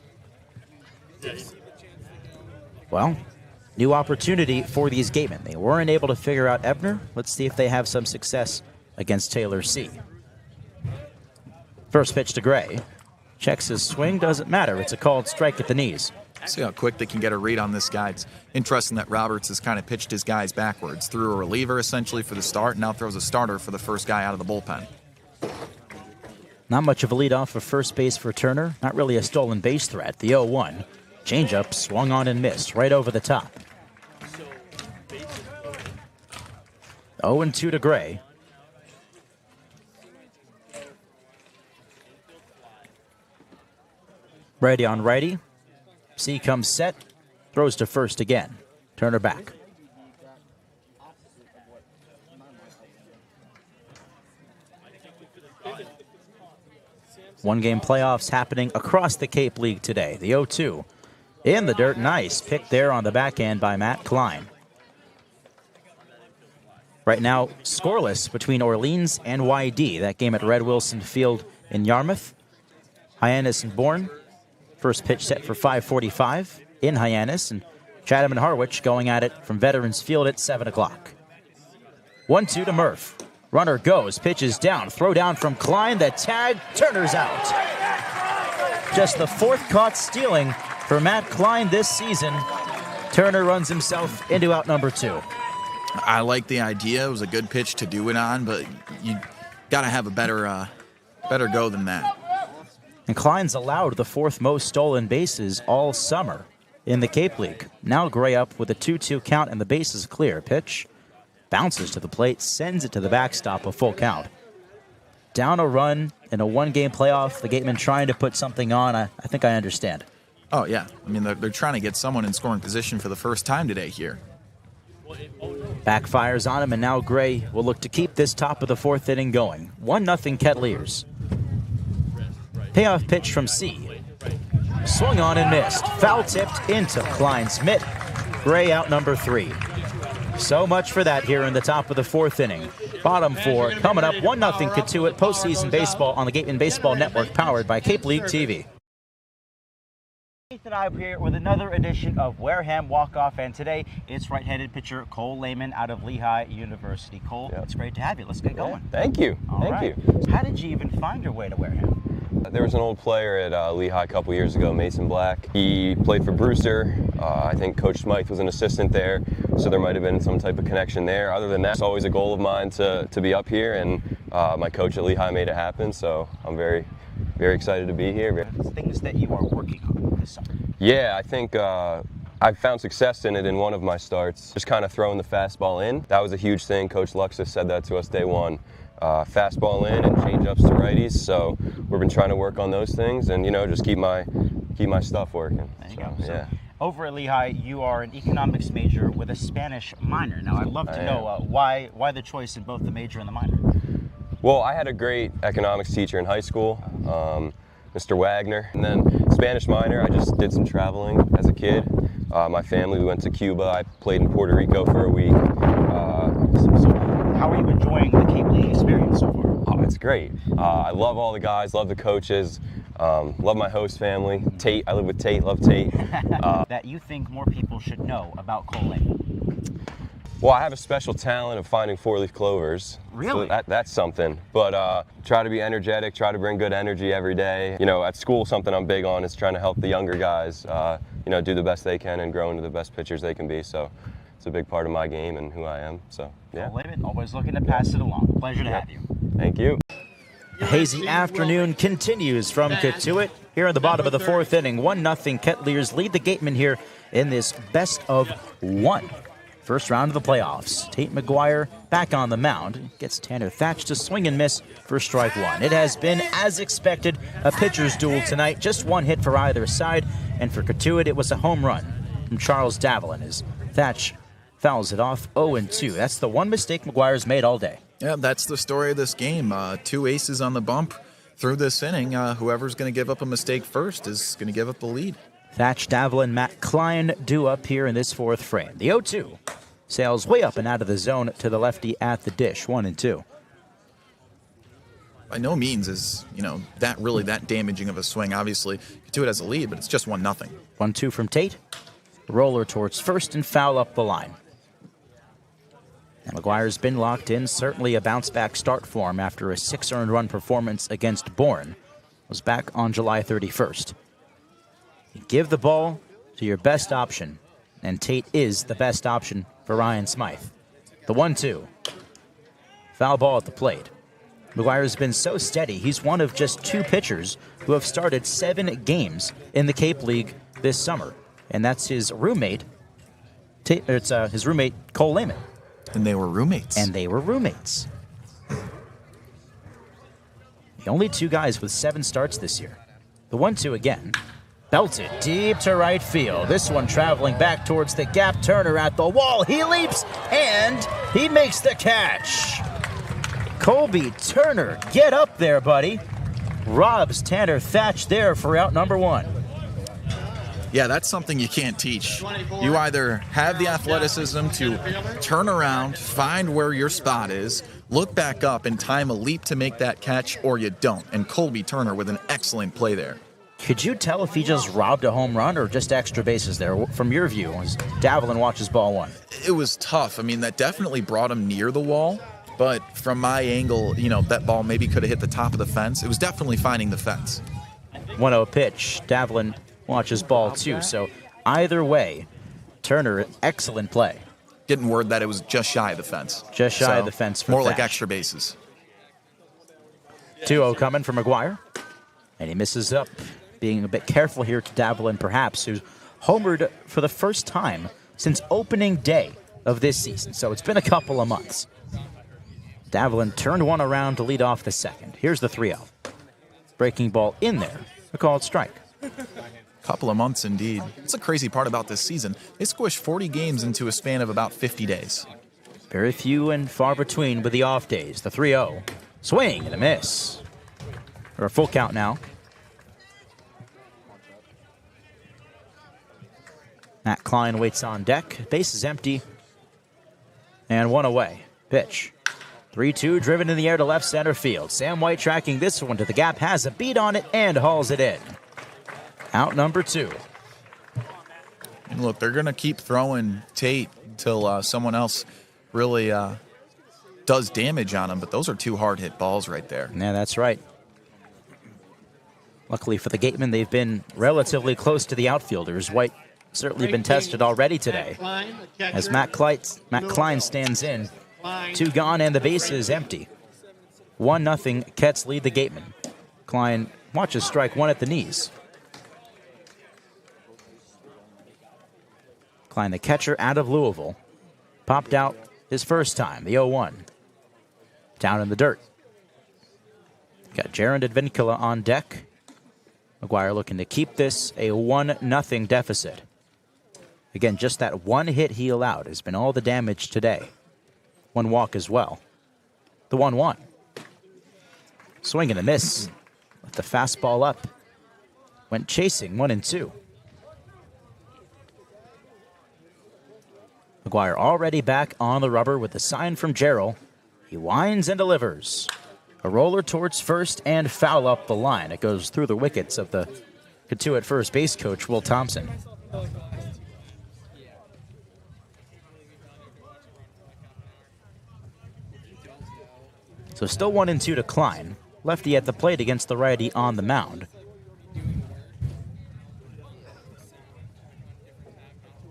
Well, new opportunity for these Gatemen. They weren't able to figure out Ebner. Let's see if they have some success against Taylor C. First pitch to Gray. Checks his swing, doesn't matter. It's a called strike at the knees. See how quick they can get a read on this guy. It's interesting that Roberts has kind of pitched his guys backwards. Threw a reliever essentially for the start, and now throws a starter for the first guy out of the bullpen. Not much of a lead off for first base for Turner. Not really a stolen base threat. The 0-1. Changeup swung on and missed right over the top. 0-2 to Gray. Righty on righty. C comes set. Throws to first again. Turner back. One-game playoffs happening across the Cape League today. The 0-2. In the dirt, nice pick there on the backhand by Matt Klein. Right now, scoreless between Orleans and YD. That game at Red Wilson Field in Yarmouth. Hyannis and Bourne. First pitch set for 5:45 in Hyannis. And Chatham and Harwich going at it from Veterans Field at 7 o'clock. 1-2 to Murf. Runner goes, pitches down, throw down from Klein. The tag, Turner's out. Just the 4th caught stealing for Matt Klein this season. Turner runs himself into out number 2. I like the idea. It was a good pitch to do it on, but you got to have a better go than that. And Klein's allowed the 4th most stolen bases all summer in the Cape League. Now Gray up with a 2-2 count and the base is clear. Pitch bounces to the plate, sends it to the backstop, a full count. Down a run in a 1-game playoff. The Gatemen trying to put something on. I think I understand. Oh, yeah. I mean, they're trying to get someone in scoring position for the first time today here. Backfires on him, and now Gray will look to keep this top of the 4th inning going. 1-0 Kettleers. Payoff pitch from C. Swung on and missed. Foul tipped into Klein Smit. Gray out number 3. So much for that here in the top of the 4th inning. Bottom 4 coming up. 1-0 Cotuit. Postseason baseball on the Gateman Baseball Network, powered by Cape League TV. Ethan Eibe here with another edition of Wareham Walk-Off, and today it's right-handed pitcher Cole Layman out of Lehigh University. Cole, It's great to have you. Let's get going. Thank you. Thank you. How did you even find your way to Wareham? There was an old player at Lehigh a couple years ago, Mason Black. He played for Brewster. I think Coach Smythe was an assistant there, so there might have been some type of connection there. Other than that, it's always a goal of mine to be up here, and my coach at Lehigh made it happen, so I'm very excited to be here. Things that you are working on this summer. Yeah, I think I've found success in it in one of my starts, just kind of throwing the fastball in. That was a huge thing. Coach Luxus said that to us day one. Fastball in and change-ups to righties, so we've been trying to work on those things and, just keep my stuff working. There you go. So, Over at Lehigh, you are an economics major with a Spanish minor. Now, I'd love to know why the choice in both the major and the minor? Well, I had a great economics teacher in high school, Mr. Wagner, and then Spanish minor, I just did some traveling as a kid. My family, we went to Cuba. I played in Puerto Rico for a week. How are you enjoying the Cape League experience so far? Oh, it's great. I love all the guys, love the coaches, love my host family. Tate, I live with Tate, love Tate. That you think more people should know about Cole Layman? Well, I have a special talent of finding four-leaf clovers. Really? So that's something. But try to be energetic, try to bring good energy every day. You know, at school, something I'm big on is trying to help the younger guys, you know, do the best they can and grow into the best pitchers they can be. So it's a big part of my game and who I am. So, yeah. Cole Layman, always looking to pass it along. Pleasure to have you. Thank you. The hazy afternoon continues from Cotuit. Here in the bottom of the fourth inning, 1-0 Kettleers lead the Gatemen here in this best of one. First round of the playoffs. Tate McGuire back on the mound. Gets Tanner Thatch to swing and miss for strike one. It has been, as expected, a pitcher's duel tonight. Just one hit for either side. And for Cotuit, it was a home run from Charles Davlin as Thatch fouls it off 0-2. That's the one mistake McGuire's made all day. Yeah, that's the story of this game. 2 aces on the bump through this inning. Whoever's going to give up a mistake first is going to give up the lead. Thatch, Davlin, Matt Klein do up here in this fourth frame. The 0-2 sails way up and out of the zone to the lefty at the dish, 1-2. By no means is, that damaging of a swing. Obviously, Cotuit has a lead, but it's just 1-0. 1-2 from Tate. Roller towards first and foul up the line. And McGuire's been locked in. Certainly a bounce-back start for him after a 6 earned run performance against Bourne. Was back on July 31st. You give the ball to your best option, and Tate is the best option for Ryan Smit. The 1-2. Foul ball at the plate. McGuire's been so steady, he's one of just 2 pitchers who have started 7 games in the Cape League this summer. And that's his roommate, his roommate, Cole Layman. And they were roommates. The only 2 guys with 7 starts this year. The 1-2 again. Belted deep to right field. This one traveling back towards the gap. Turner at the wall. He leaps and he makes the catch. Colby Turner, get up there, buddy. Robs Tanner Thatch there for out number 1. Yeah, that's something you can't teach. You either have the athleticism to turn around, find where your spot is, look back up and time a leap to make that catch, or you don't. And Colby Turner with an excellent play there. Could you tell if he just robbed a home run or just extra bases there, from your view, as Davlin watches ball 1? It was tough. I mean, that definitely brought him near the wall. But from my angle, that ball maybe could have hit the top of the fence. It was definitely finding the fence. 1-0 pitch. Davlin watches ball 2. So either way, Turner, excellent play. Getting word that it was just shy of the fence. Just shy of the fence for more Thatch. like extra bases. 2-0 coming from McGuire. And he misses up, being a bit careful here to Davlin, perhaps, who's homered for the first time since opening day of this season. So it's been a couple of months. Davlin turned one around to lead off the second. Here's the 3-0. Breaking ball in there. A called strike. Couple of months indeed. It's a crazy part about this season. They squished 40 games into a span of about 50 days. Very few and far between with the off days. The 3-0. Swing and a miss. Or a full count now. Matt Klein waits on deck. Base is empty. And 1 away. Pitch. 3-2 driven in the air to left center field. Sam White tracking this one to the gap. Has a beat on it and hauls it in. Out number 2. And look, they're going to keep throwing Tate until someone else really does damage on him. But those are 2 hard-hit balls right there. Yeah, that's right. Luckily for the Gatemen, they've been relatively close to the outfielders. White certainly been tested already today. As Matt Klein stands in. 2 gone and the base is empty. 1-0, Ketts lead the Gatemen. Klein watches strike 1 at the knees. Klein, the catcher out of Louisville, popped out his first time, the 0-1. Down in the dirt. Got Jaron Advincula on deck. McGuire looking to keep this a 1-0 deficit. Again, just that one hit he allowed has been all the damage today. One walk as well. The 1-1. Swing and a miss. Let the fastball up. Went chasing, 1-2. McGuire already back on the rubber with the sign from Jarrell. He winds and delivers. A roller towards first and foul up the line. It goes through the wickets of the Cotuit first base coach, Will Thompson. So still 1-2 to Klein. Lefty at the plate against the righty on the mound.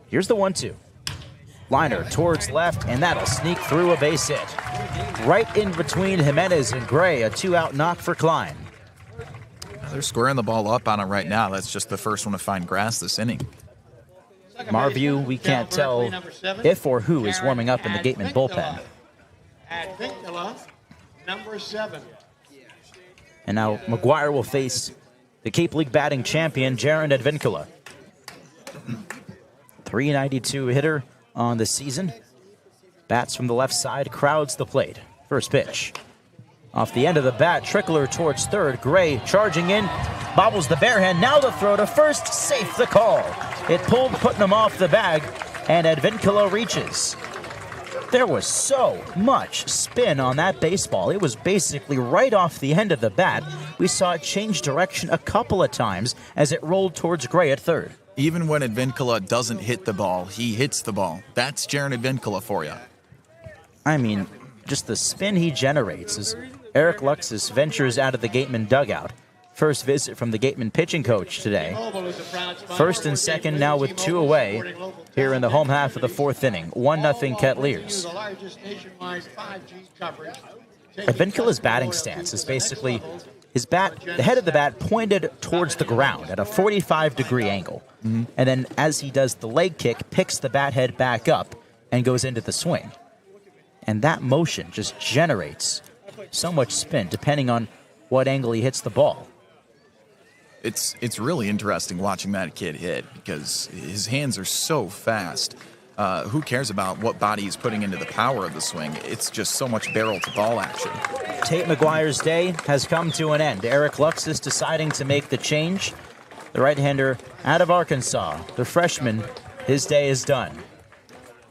Here's the 1-2. Liner towards left, and that'll sneak through a base hit. Right in between Hyannis and Gray, a 2-out knock for Klein. They're squaring the ball up on it right now. That's just the first one to find grass this inning. From our view, we can't tell if or who is warming up in the Gatemen bullpen. Advincula, number 7. And now McGuire will face the Cape League batting champion, Jaron Advincula. 392 hitter on the season. Bats from the left side, crowds the plate. First pitch. Off the end of the bat, trickler towards third. Gray charging in, bobbles the bare hand. Now the throw to first, safe the call. It pulled Putnam off the bag, and Advincula reaches. There was so much spin on that baseball. It was basically right off the end of the bat. We saw it change direction a couple of times as it rolled towards Gray at third. Even when Advincula doesn't hit the ball, he hits the ball. That's Jaron Advincula for you. I mean, just the spin he generates as Eric Luxus ventures out of the Gateman dugout. First visit from the Gateman pitching coach today. First and second now with 2 away here in the home half of the 4th inning. 1-0 Kettleers. Advincula's batting stance is basically his bat, the head of the bat pointed towards the ground at a 45-degree angle. And then as he does the leg kick, picks the bat head back up and goes into the swing. And that motion just generates so much spin depending on what angle he hits the ball. It's really interesting watching that kid hit because his hands are so fast. Who cares about what body he's putting into the power of the swing? It's just so much barrel to ball action. Tate McGuire's day has come to an end. Eric Luxus deciding to make the change. The right-hander out of Arkansas, the freshman, his day is done.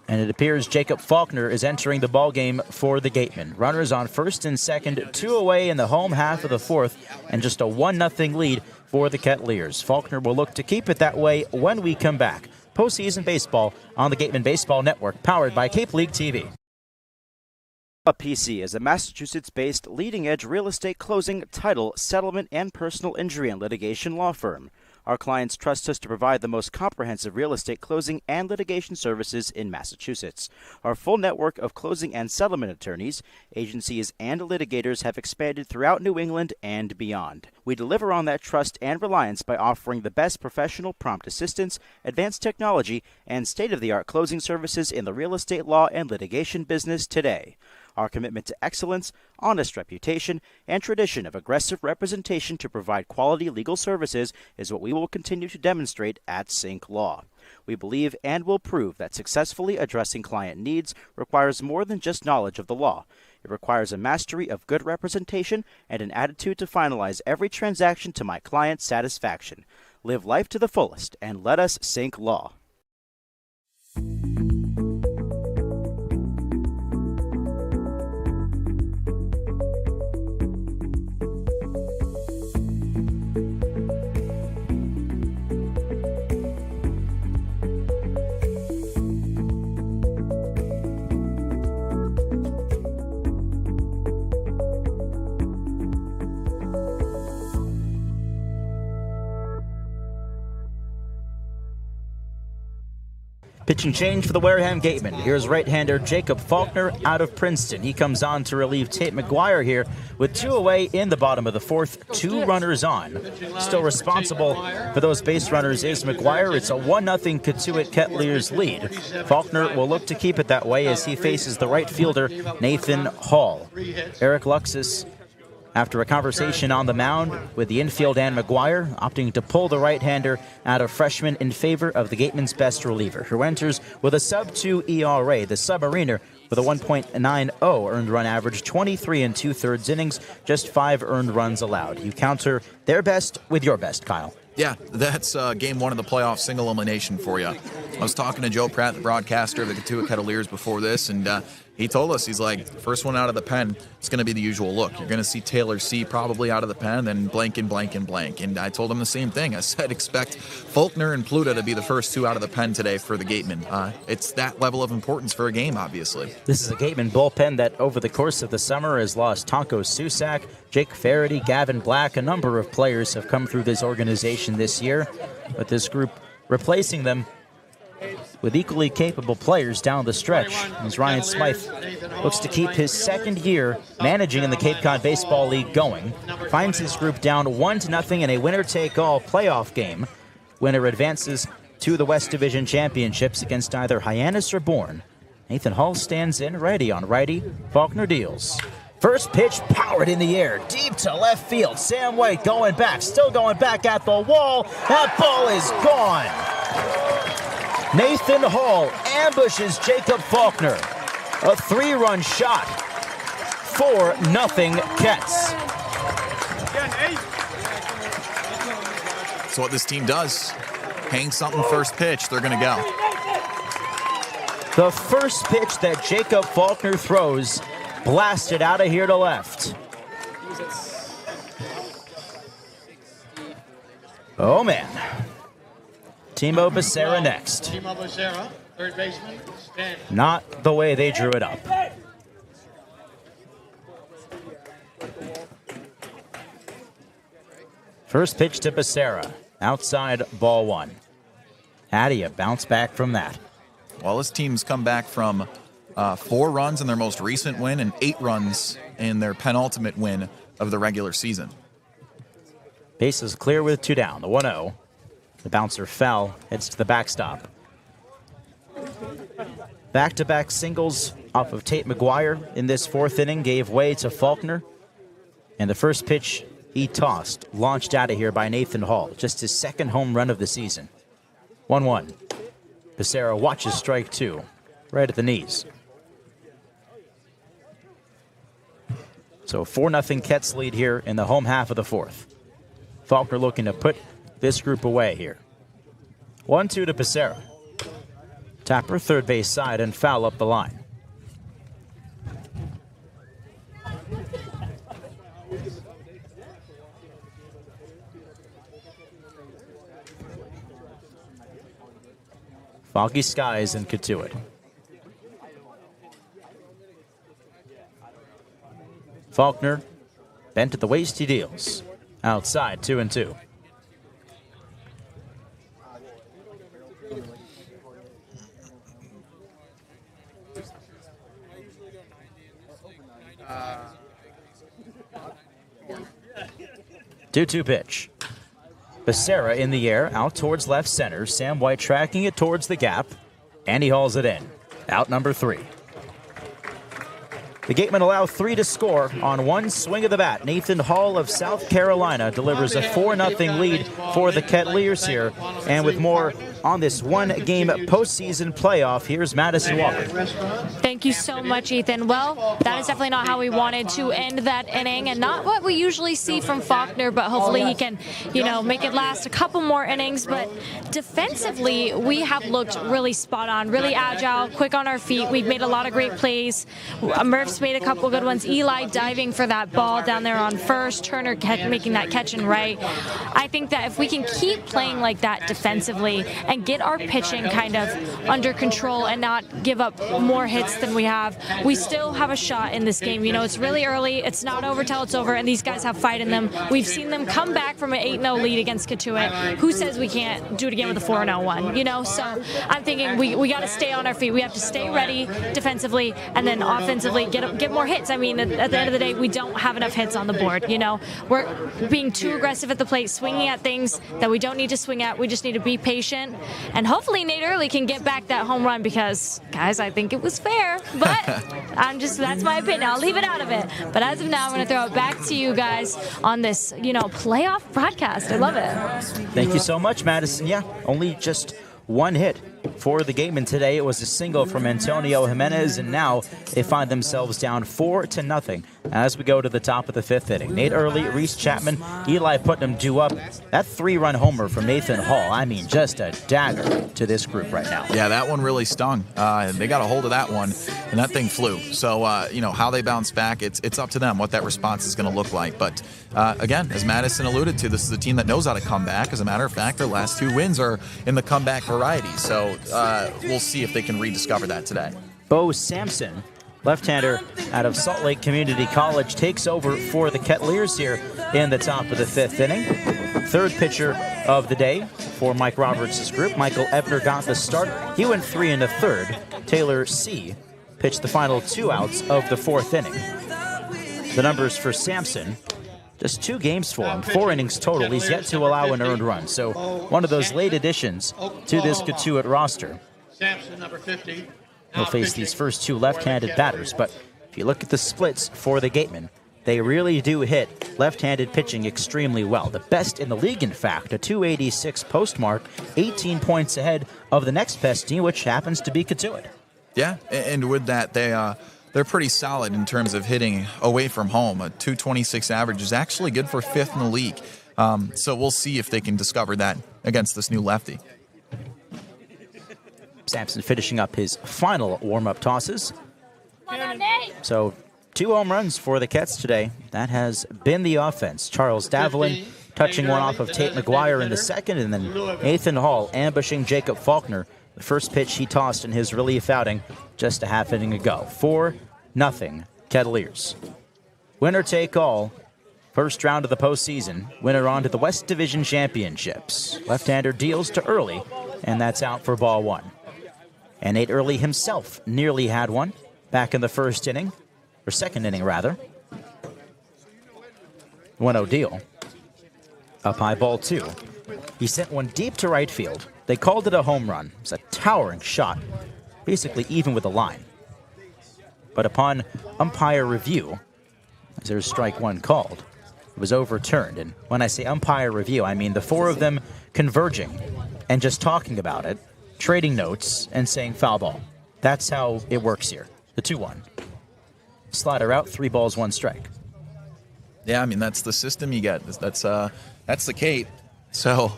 And it appears Jacob Faulkner is entering the ballgame for the Gatemen. Runners on first and second, 2 away in the home half of the 4th, and just a 1-0 lead for the Kettleers. Faulkner will look to keep it that way when we come back. Postseason baseball on the Gateman Baseball Network, powered by Cape League TV. PC is a Massachusetts-based leading-edge real estate closing, title, settlement, and personal injury and litigation law firm. Our clients trust us to provide the most comprehensive real estate closing and litigation services in Massachusetts. Our full network of closing and settlement attorneys, agencies, and litigators have expanded throughout New England and beyond. We deliver on that trust and reliance by offering the best professional prompt assistance, advanced technology, and state-of-the-art closing services in the real estate law and litigation business today. Our commitment to excellence, honest reputation, and tradition of aggressive representation to provide quality legal services is what we will continue to demonstrate at Sync Law. We believe and will prove that successfully addressing client needs requires more than just knowledge of the law. It requires a mastery of good representation and an attitude to finalize every transaction to my client's satisfaction. Live life to the fullest and let us Sync Law. Pitching change for the Wareham Gatemen. Here's right-hander Jacob Faulkner out of Princeton. He comes on to relieve Tate McGuire here with 2 away in the bottom of the 4th, 2 runners on. Still responsible for those base runners is McGuire. It's a 1-0 Cotuit Kettleers lead. Faulkner will look to keep it that way as he faces the right fielder, Nathan Hall. Eric Luxus After a conversation on the mound with the infield and McGuire, opting to pull the right-hander out of freshman in favor of the Gatemen's best reliever, who enters with a sub-2 ERA. The Submariner with a 1.90 earned run average, 23 2/3 innings, just 5 earned runs allowed. You counter their best with your best, Kyle. Yeah, that's game one of the playoff single elimination for you. I was talking to Joe Pratt, the broadcaster of the Cotuit Kettleers, before this, and he told us, he's like, first one out of the pen, it's going to be the usual look. You're going to see Taylor C. probably out of the pen, then blank and blank and blank. And I told him the same thing. I said, expect Faulkner and Pluta to be the first 2 out of the pen today for the Gatemen. It's that level of importance for a game, obviously. This is a Gateman bullpen that over the course of the summer has lost Tonko Susak, Jake Faraday, Gavin Black. A number of players have come through this organization this year, but this group replacing them with equally capable players down the stretch, as Ryan Smit looks to keep his second year managing in the Cape Cod Baseball League going. Finds his group down 1-0 in a winner-take-all playoff game. Winner advances to the West Division Championships against either Hyannis or Bourne. Nathan Hall stands in, righty on righty. Faulkner deals. First pitch powered in the air, deep to left field. Sam White going back, still going back at the wall. That ball is gone. Nathan Hall ambushes Jacob Faulkner. A 3-run shot. 4-0 Kets. So what this team does, hang something first pitch, they're going to go. The first pitch that Jacob Faulkner throws blasted out of here to left. Oh, man. Timo Becerra next. Timo Becerra, third baseman, stand. Not the way they drew it up. First pitch to Becerra. Outside, ball 1. How do you bounce back from that? Well, this team's come back from 4 runs in their most recent win and 8 runs in their penultimate win of the regular season. Base is clear with 2 down. The 1-0. The bouncer fell, heads to the backstop. Back-to-back singles off of Tate McGuire in this 4th inning gave way to Faulkner. And the first pitch he tossed, launched out of here by Nathan Hall. Just his 2nd home run of the season. 1-1. Becerra watches strike 2, right at the knees. So 4-0 Kets lead here in the home half of the 4th. Faulkner looking to put this group away here. 1-2 to Becerra. Tapper, third base side, and foul up the line. Foggy skies in Cotuit. Faulkner, bent at the waist, he deals. Outside, 2-2. Two-two pitch. Becerra in the air, out towards left center. Sam White tracking it towards the gap, and he hauls it in. Out number 3. The Gatemen allow 3 to score on 1 swing of the bat. Nathan Hall of South Carolina delivers a 4-0 lead for the Kettleers here. And with more on this 1-game postseason playoff, here's Madison Walker. Thank you so much, Ethan. Well, that is definitely not how we wanted to end that inning, and not what we usually see from Faulkner, but hopefully he can, make it last a couple more innings. But defensively, we have looked really spot on, really agile, quick on our feet. We've made a lot of great plays. Murf's made a couple good ones. Eli diving for that ball down there on first. Turner making that catch and right. I think that if we can keep playing like that defensively and get our pitching kind of under control and not give up more hits than we have, we still have a shot in this game. It's really early. It's not over till it's over, and these guys have fight in them. We've seen them come back from an 8-0 lead against Cotuit. Who says we can't do it again with a 4-0 one? So I'm thinking we got to stay on our feet. We have to stay ready defensively, and then offensively get get more hits. I mean, at the end of the day, we don't have enough hits on the board. We're being too aggressive at the plate, swinging at things that we don't need to swing at. We just need to be patient, and hopefully Nate Early can get back that home run because, guys, I think it was fair. But that's my opinion. I'll leave it out of it. But as of now, I'm going to throw it back to you guys on this, playoff broadcast. I love it. Thank you so much, Madison. Yeah, only just one hit for the Gatemen today. It was a single from Antonio Jimenez, and now they find themselves down 4-0 as we go to the top of the 5th inning. Nate Early, Reese Chapman, Eli Putnam due up. That 3-run homer from Nathan Hall, I mean, just a dagger to this group right now. Yeah, that one really stung. They got a hold of that one, and that thing flew. So, how they bounce back, it's up to them what that response is going to look like. But, again, as Madison alluded to, this is a team that knows how to come back. As a matter of fact, their last 2 wins are in the comeback variety. So, we'll see if they can rediscover that today. Bo Sampson, left-hander out of Salt Lake Community College, takes over for the Kettleers here in the top of the 5th inning. Third pitcher of the day for Mike Roberts' group. Michael Ebner got the start. He went 3 1/3. Taylor C. pitched the final 2 outs of the 4th inning. The numbers for Sampson, just 2 games for him, 4 innings total. He's yet to allow an earned run. So one of those late additions to this Cotuit roster. Sampson, number 50. He'll face these first 2 left-handed batters, but if you look at the splits for the Gatemen, they really do hit left-handed pitching extremely well. The best in the league, in fact, a 286 postmark, 18 points ahead of the next best team, which happens to be Cotuit. Yeah, and with that, they're pretty solid in terms of hitting away from home. A 226 average is actually good for 5th in the league. So we'll see if they can discover that against this new lefty. Sampson finishing up his final warm-up tosses. So 2 home runs for the Kets today. That has been the offense. Charles Davelin touching one off of Tate McGuire in the 2nd, and then Nathan Hall ambushing Jacob Faulkner. The first pitch he tossed in his relief outing just a half inning ago. 4-0 Kettleers. Winner take all. First round of the postseason. Winner on to the West Division Championships. Left-hander deals to Early, and that's out for ball 1. And Nate Early himself nearly had one back in the 1st inning, or 2nd inning rather. 1-0 deal. Up high, ball 2. He sent one deep to right field. They called it a home run. It was a towering shot, basically even with the line. But upon umpire review, as there's strike 1 called, it was overturned. And when I say umpire review, I mean the 4 of them converging and just talking about it, trading notes, and saying foul ball. That's how it works here. The 2-1. Slider out, 3 balls, 1 strike. Yeah, I mean, that's the system you get. That's the Kate. So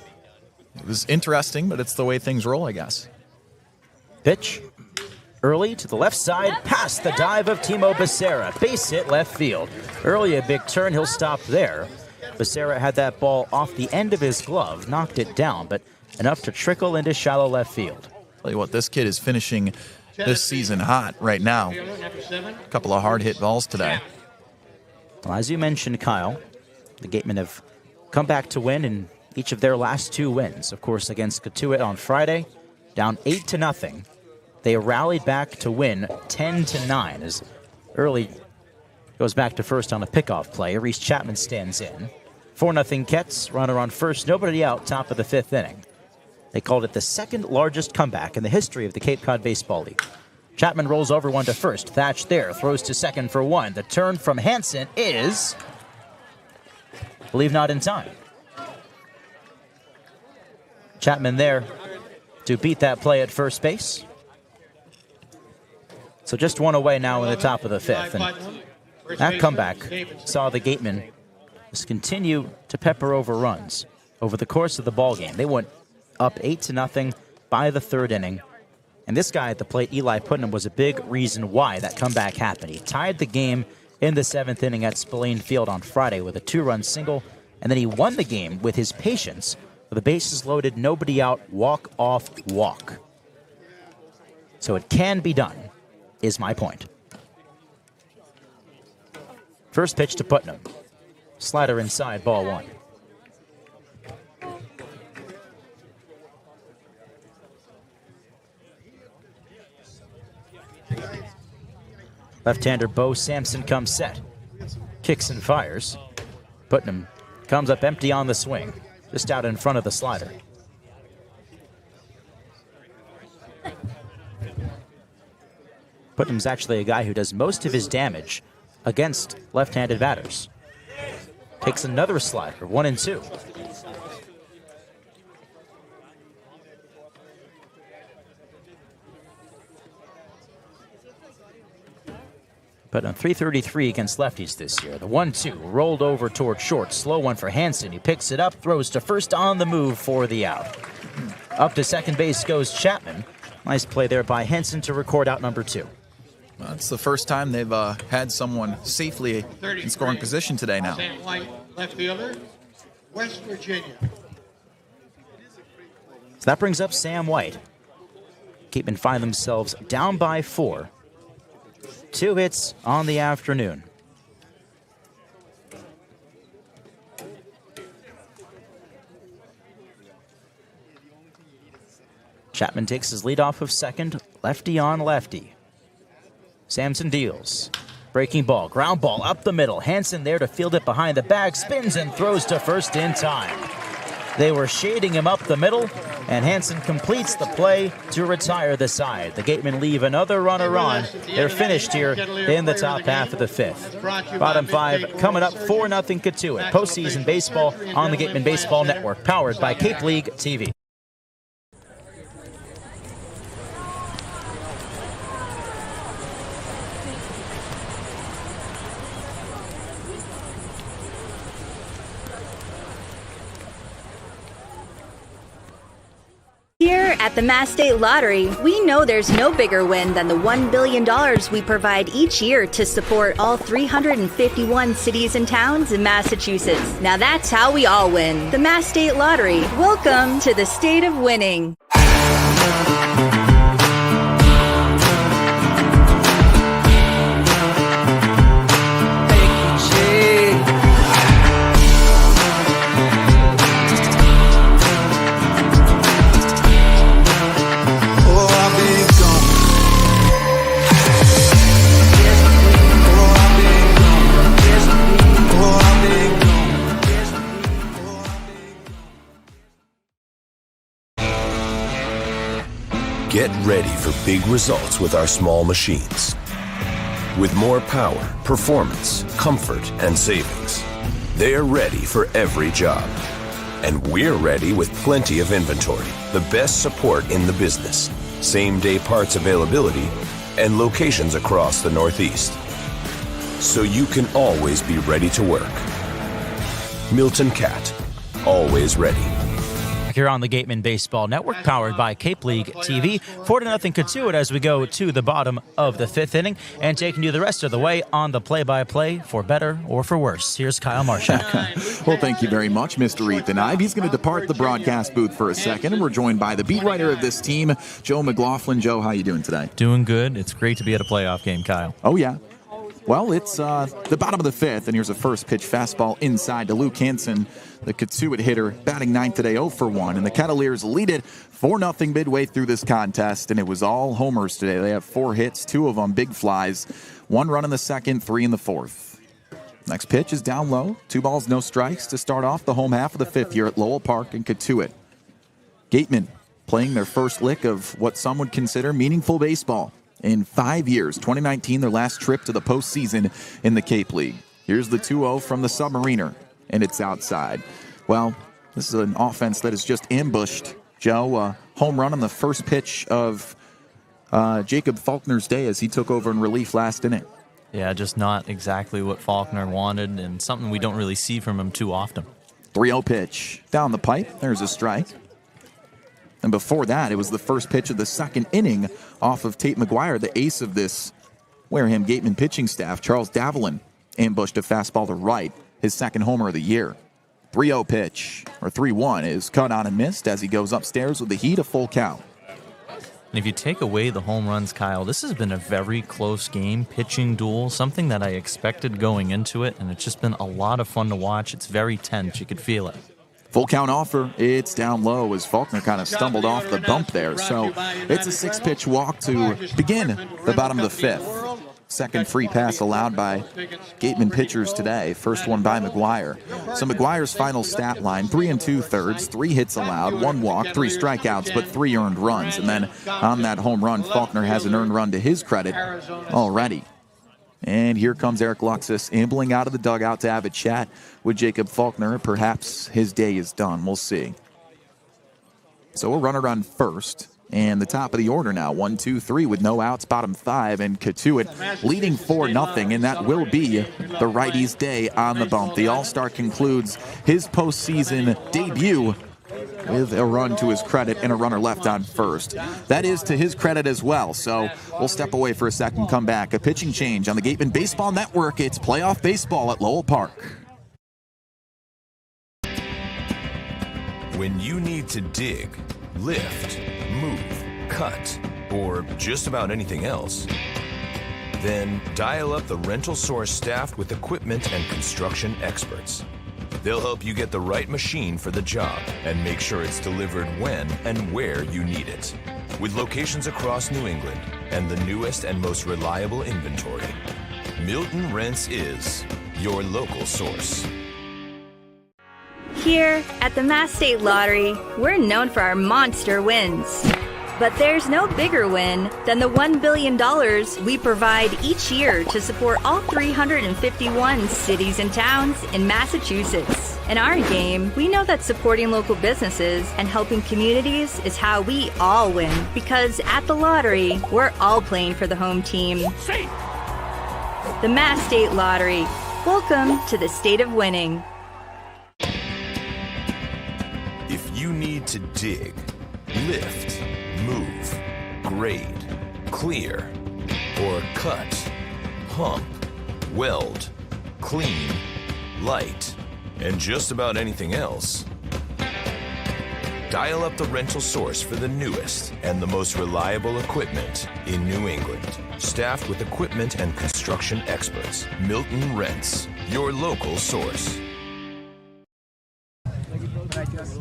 it was interesting, but it's the way things roll, I guess. Pitch. Early to the left side, past the dive of Timo Becerra. Base hit left field. Early a big turn, he'll stop there. Becerra had that ball off the end of his glove, knocked it down, but enough to trickle into shallow left field. Tell you what, this kid is finishing this season hot right now. A couple of hard-hit balls today. Well, as you mentioned, Kyle, the Gatemen have come back to win in each of their last 2 wins. Of course, against Cotuit on Friday, down 8-0. They rallied back to win 10-9 as Early goes back to first on a pickoff play. Reese Chapman stands in. 4-0 Kets, runner on first, nobody out, top of the 5th inning. They called it the 2nd largest comeback in the history of the Cape Cod Baseball League. Chapman rolls over one to first. Thatch there, throws to second for 1. The turn from Hansen is, I believe, not in time. Chapman there to beat that play at first base. So just 1 away now in the top of the 5th. And that comeback saw the Gatemen just continue to pepper over runs over the course of the ball game. They went up 8-0 by the 3rd inning. And this guy at the plate, Eli Putnam, was a big reason why that comeback happened. He tied the game in the 7th inning at Spillane Field on Friday with a 2-run single, and then he won the game with his patience. With the bases loaded, nobody out, walk-off walk. So it can be done, is my point. First pitch to Putnam. Slider inside, ball 1. Left-hander Bo Sampson comes set. Kicks and fires. Putnam comes up empty on the swing, just out in front of the slider. Putnam's actually a guy who does most of his damage against left-handed batters. Takes another slider, 1-2. Putnam 333 against lefties this year. The 1-2 rolled over toward short. Slow one for Hansen. He picks it up, throws to first on the move for the out. Up to second base goes Chapman. Nice play there by Henson to record out number 2. Well, it's the first time they've had someone safely in scoring position today now. Sam White, left fielder, West Virginia. So that brings up Sam White. Gatemen find themselves down by 4. 2 hits on the afternoon. Chapman takes his lead off of second, lefty on lefty. Sampson deals. Breaking ball, ground ball up the middle. Hansen there to field it behind the bag, spins and throws to first in time. They were shading him up the middle, and Hansen completes the play to retire the side. The Gatemen leave another runner on. They're finished here in the top half of the 5th. Bottom 5 coming up 4-0 Cotuit. Postseason baseball on the Gatemen Baseball Network, powered by Cape League TV. Here at the Mass State Lottery, we know there's no bigger win than the $1 billion we provide each year to support all 351 cities and towns in Massachusetts. Now that's how we all win. The Mass State Lottery. Welcome to the state of winning. Get ready for big results with our small machines. With more power, performance, comfort, and savings, they are ready for every job. And we're ready with plenty of inventory, the best support in the business, same-day parts availability, and locations across the Northeast. So you can always be ready to work. Milton Cat, always ready. Here on the Gatemen Baseball Network, powered by Cape League TV. 4-0 Cotuit as we go to the bottom of the 5th inning and taking you the rest of the way on the play-by-play for better or for worse. Here's Kyle Marchak. Well, thank you very much, Mr. Ethan Eibe. He's going to depart the broadcast booth for a second, and we're joined by the beat writer of this team, Joe McLaughlin. Joe, how you doing today? Doing good. It's great to be at a playoff game, Kyle. Oh, yeah. Well, it's the bottom of the 5th, and here's a first pitch fastball inside to Luke Hansen, the Cotuit hitter, batting 9th today, 0 for 1. And the Kettleers lead it 4-0 midway through this contest, and it was all homers today. They have 4 hits, 2 of them big flies, 1 run in the second, 3 in the 4th. Next pitch is down low, 2 balls, no strikes to start off the home half of the 5th here at Lowell Park in Cotuit. Gatemen playing their first lick of what some would consider meaningful baseball in 5 years. 2019, their last trip to the postseason in the Cape League. Here's the 2-0 from the Submariner, and it's outside. Well, this is an offense that has just ambushed Joe. Home run on the first pitch of Jacob Faulkner's day as he took over in relief last inning. Yeah, just not exactly what Faulkner wanted and something we don't really see from him too often. 3-0 pitch down the pipe. There's a strike. And before that, it was the first pitch of the second inning off of Tate McGuire, the ace of this Wareham Gatemen pitching staff. Charles Davelin ambushed a fastball to right, his second homer of the year. 3-0 pitch, or 3-1, is cut on and missed as he goes upstairs with the heat, a full count. And if you take away the home runs, Kyle, this has been a very close game, pitching duel, something that I expected going into it, and it's just been a lot of fun to watch. It's very tense. You could feel it. Full count offer. It's down low as Faulkner kind of stumbled off the bump there. So it's a 6-pitch walk to begin the bottom of the 5th. Second free pass allowed by Gatemen pitchers today. First one by McGuire. So McGuire's final stat line, 3 2/3, 3 hits allowed, 1 walk, 3 strikeouts, but 3 earned runs. And then on that home run, Faulkner has an earned run to his credit already. And here comes Eric Luxus ambling out of the dugout to have a chat with Jacob Faulkner. Perhaps his day is done. We'll see. So a runner on first. And the top of the order now, 1, 2, 3 with no outs, bottom 5, and Cotuit leading 4-0, and that will be the righty's day on the bump. The All-Star concludes his postseason debut with a run to his credit and a runner left on first. That is to his credit as well, so we'll step away for a second, come back. A pitching change on the Gateman Baseball Network. It's playoff baseball at Lowell Park. When you need to dig, lift, move, cut, or just about anything else, then dial up the rental source staffed with equipment and construction experts. They'll help you get the right machine for the job and make sure it's delivered when and where you need it. With locations across New England and the newest and most reliable inventory, Milton Rents is your local source. Here at the Mass State Lottery, we're known for our monster wins. But there's no bigger win than the $1 billion we provide each year to support all 351 cities and towns in Massachusetts. In our game, we know that supporting local businesses and helping communities is how we all win. Because at the lottery, we're all playing for the home team. The Mass State Lottery. Welcome to the state of winning. If you need to dig, lift, move, grade, clear, or cut, pump, weld, clean, light, and just about anything else, dial up the rental source for the newest and the most reliable equipment in New England. Staffed with equipment and construction experts, Milton Rents, your local source.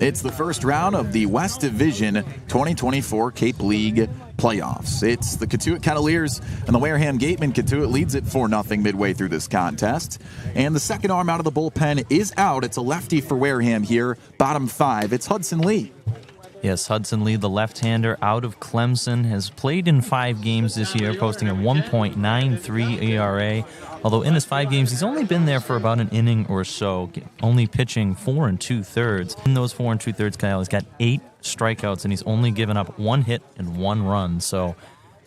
It's the first round of the West Division 2024 Cape League playoffs. It's the Cotuit Kettleers and the Wareham Gatemen. Cotuit leads it 4-0 midway through this contest. And the second arm out of the bullpen is out. It's a lefty for Wareham here. Bottom 5, it's Hudson Lee. Yes, Hudson Lee, the left-hander out of Clemson, has played in 5 games this year, posting a 1.93 ERA. Although in his 5 games, he's only been there for about an inning or so, only pitching 4 2/3. In those 4 2/3, Kyle, he's got 8 strikeouts, and he's only given up 1 hit and 1 run. So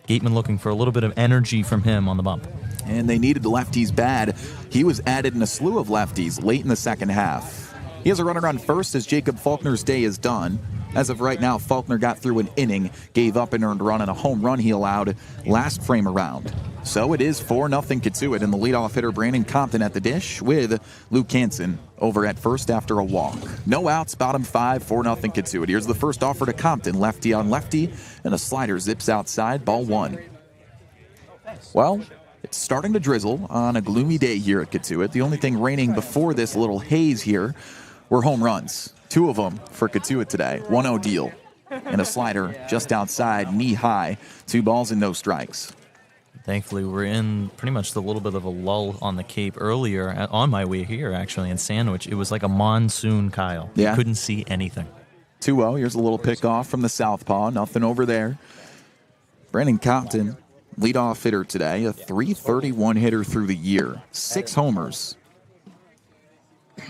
Gateman looking for a little bit of energy from him on the bump. And they needed the lefties bad. He was added in a slew of lefties late in the second half. He has a runner on first as Jacob Faulkner's day is done. As of right now, Faulkner got through an inning, gave up an earned run and a home run he allowed last frame around. So it is 4-0 Cotuit, and the leadoff hitter Brandon Compton at the dish with Luke Hansen over at first after a walk. No outs, bottom 5, 4-0 Cotuit. Here's the first offer to Compton, lefty on lefty, and a slider zips outside, ball 1. Well, it's starting to drizzle on a gloomy day here at Cotuit. The only thing raining before this little haze here were home runs. 2 of them for Cotuit today. 1-0 deal. And a slider just outside, knee high. 2 balls and no strikes. Thankfully, we're in pretty much the little bit of a lull on the Cape earlier. On my way here, actually, in Sandwich, it was like a monsoon, Kyle. Yeah. You couldn't see anything. 2-0. Here's a little pickoff from the southpaw. Nothing over there. Brandon Compton, leadoff hitter today. A .331 hitter through the year. 6 homers.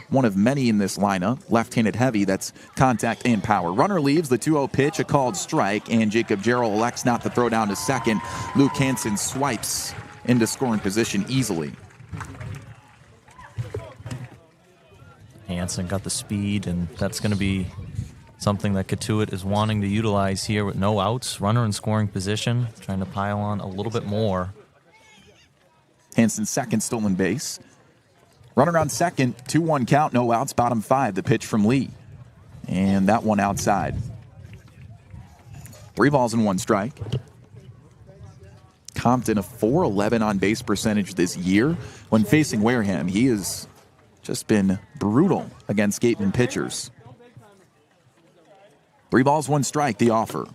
One of many in this lineup, left-handed heavy, that's contact and power. Runner leaves, the 2-0 pitch, a called strike, and Jacob Jarrell elects not to throw down to second. Luke Hansen swipes into scoring position easily. Hansen got the speed, and that's going to be something that Cotuit is wanting to utilize here with no outs, runner in scoring position, trying to pile on a little bit more. Hansen's second stolen base. Runner on second, 2-1 count, no outs, bottom 5, the pitch from Lee. And that one outside. 3 balls and 1 strike. Compton, a .411 on base percentage this year. When facing Wareham, he has just been brutal against Gateman pitchers. 3 balls, 1 strike, the offer.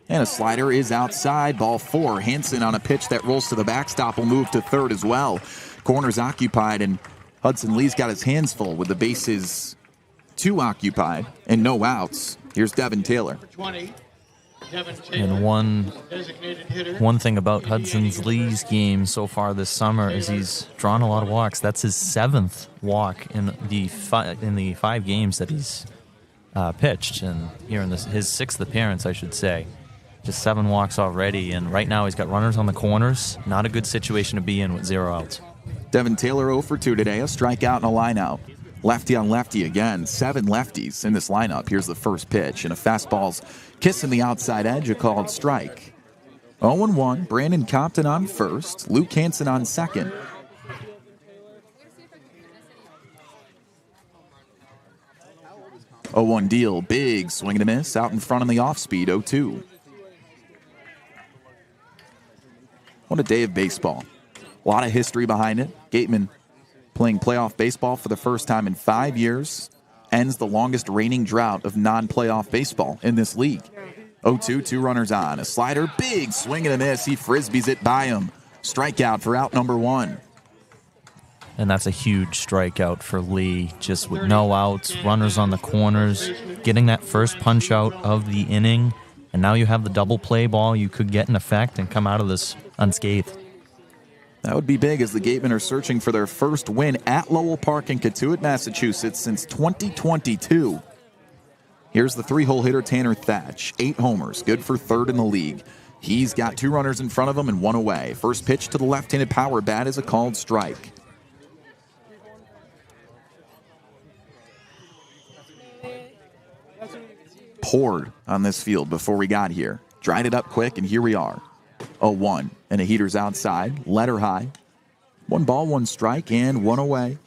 And a slider is outside. Ball 4. Hansen on a pitch that rolls to the backstop will move to third as well. Corner's occupied, and Hudson Lee's got his hands full with the bases 2 occupied and no outs. Here's Devin Taylor. 20. And one thing about Hudson Lee's game so far this summer is he's drawn a lot of walks. That's his 7th walk in the 5 games that he's pitched, and here in his 6th appearance, I should say. Just 7 walks already, and right now he's got runners on the corners. Not a good situation to be in with 0 outs. Devin Taylor 0 for 2 today, a strikeout and a lineout. Lefty on lefty again, 7 lefties in this lineup. Here's the first pitch, and a fastball's kissing the outside edge, a called strike. 0-1, Brandon Compton on first, Luke Hansen on second. Oh, 1 deal, big swing and a miss, out in front on the off-speed, 0-2. What a day of baseball. A lot of history behind it. Gatemen playing playoff baseball for the first time in 5 years. Ends the longest reigning drought of non-playoff baseball in this league. 0-2, 2 runners on. A slider, big swing and a miss. He frisbees it by him. Strikeout for out number 1. And that's a huge strikeout for Lee, just with no outs, runners on the corners, getting that first punch out of the inning. And now you have the double play ball. You could get an effect and come out of this unscathed. That would be big as the Gatemen are searching for their first win at Lowell Park in Cotuit, Massachusetts since 2022. Here's the 3-hole hitter Tanner Thatch. 8 homers, good for 3rd in the league. He's got 2 runners in front of him and 1 away. First pitch to the left-handed power bat is a called strike. Poured on this field before we got here. Dried it up quick, and here we are. 0-1, and a heater's outside, letter high. 1 ball, 1 strike, and 1 away.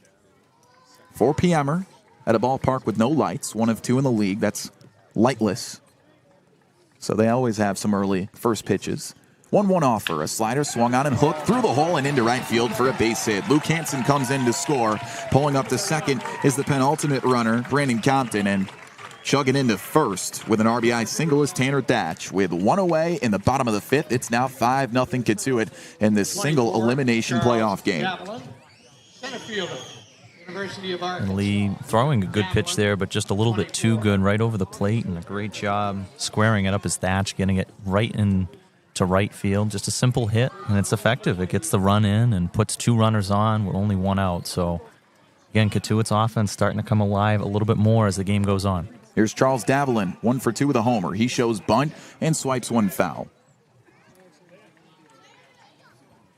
4 p.m.er at a ballpark with no lights, 1 of 2 in the league. That's lightless. So they always have some early first pitches. 1-1 offer, a slider swung on and hooked through the hole and into right field for a base hit. Luke Hansen comes in to score. Pulling up to second is the penultimate runner, Brandon Compton, and chugging into first with an RBI single is Tanner Thatch. With 1 away in the bottom of the 5th, it's now 5-0 Cotuit in this single elimination playoff game. And Lee throwing a good pitch there, but just a little bit too good right over the plate, and a great job squaring it up as Thatch, getting it right into right field. Just a simple hit, and it's effective. It gets the run in and puts 2 runners on with only 1 out. So, again, Cotuit's offense starting to come alive a little bit more as the game goes on. Here's Charles Davlin, 1 for 2 with a homer. He shows bunt and swipes 1 foul.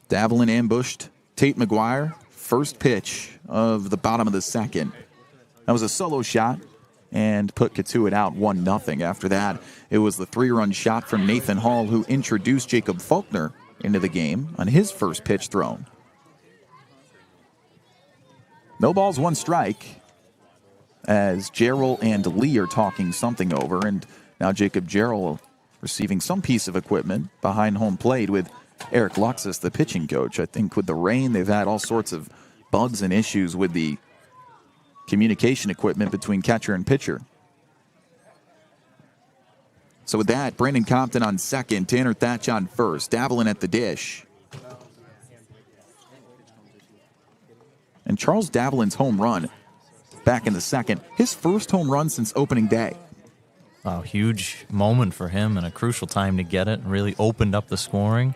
Davlin ambushed Tate McGuire. First pitch of the bottom of the 2nd. That was a solo shot and put Cotuit out 1-0. After that, it was the 3-run shot from Nathan Hall, who introduced Jacob Faulkner into the game on his first pitch thrown. No balls, 1 strike, as Jarrell and Lee are talking something over, and now Jacob Jarrell receiving some piece of equipment behind home plate with Eric Luxus, the pitching coach. I think with the rain, they've had all sorts of bugs and issues with the communication equipment between catcher and pitcher. So with that, Brandon Compton on second, Tanner Thatch on first, Davlin at the dish. And Charles Davlin's home run back in the 2nd, his first home run since opening day. Wow, huge moment for him and a crucial time to get it. Really opened up the scoring,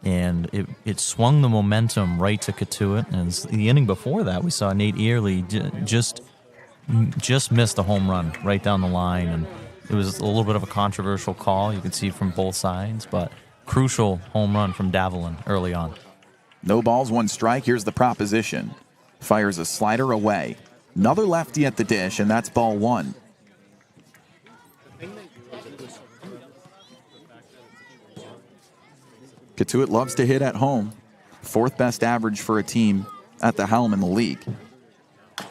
and it swung the momentum right to Cotuit. And the inning before that, we saw Nate Early just missed a home run right down the line, and it was a little bit of a controversial call. You could see from both sides, but crucial home run from Davlin early on. No balls, 1 strike. Here's the proposition. Fires a slider away. Another lefty at the dish, and that's ball 1. Cotuit loves to hit at home. 4th best average for a team at the helm in the league.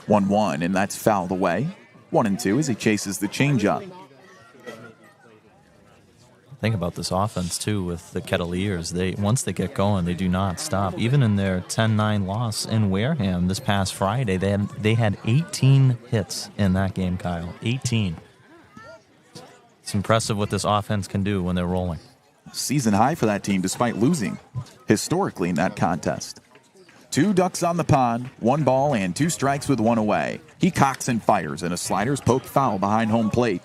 1-1, and that's fouled away. 1-2 as he chases the changeup. Think about this offense, too, with the Kettleers. Once they get going, they do not stop. Even in their 10-9 loss in Wareham this past Friday, they had 18 hits in that game, Kyle. 18. It's impressive what this offense can do when they're rolling. Season high for that team despite losing historically in that contest. 2 ducks on the pond, 1 ball and 2 strikes with 1 away. He cocks and fires, and a slider's poked foul behind home plate.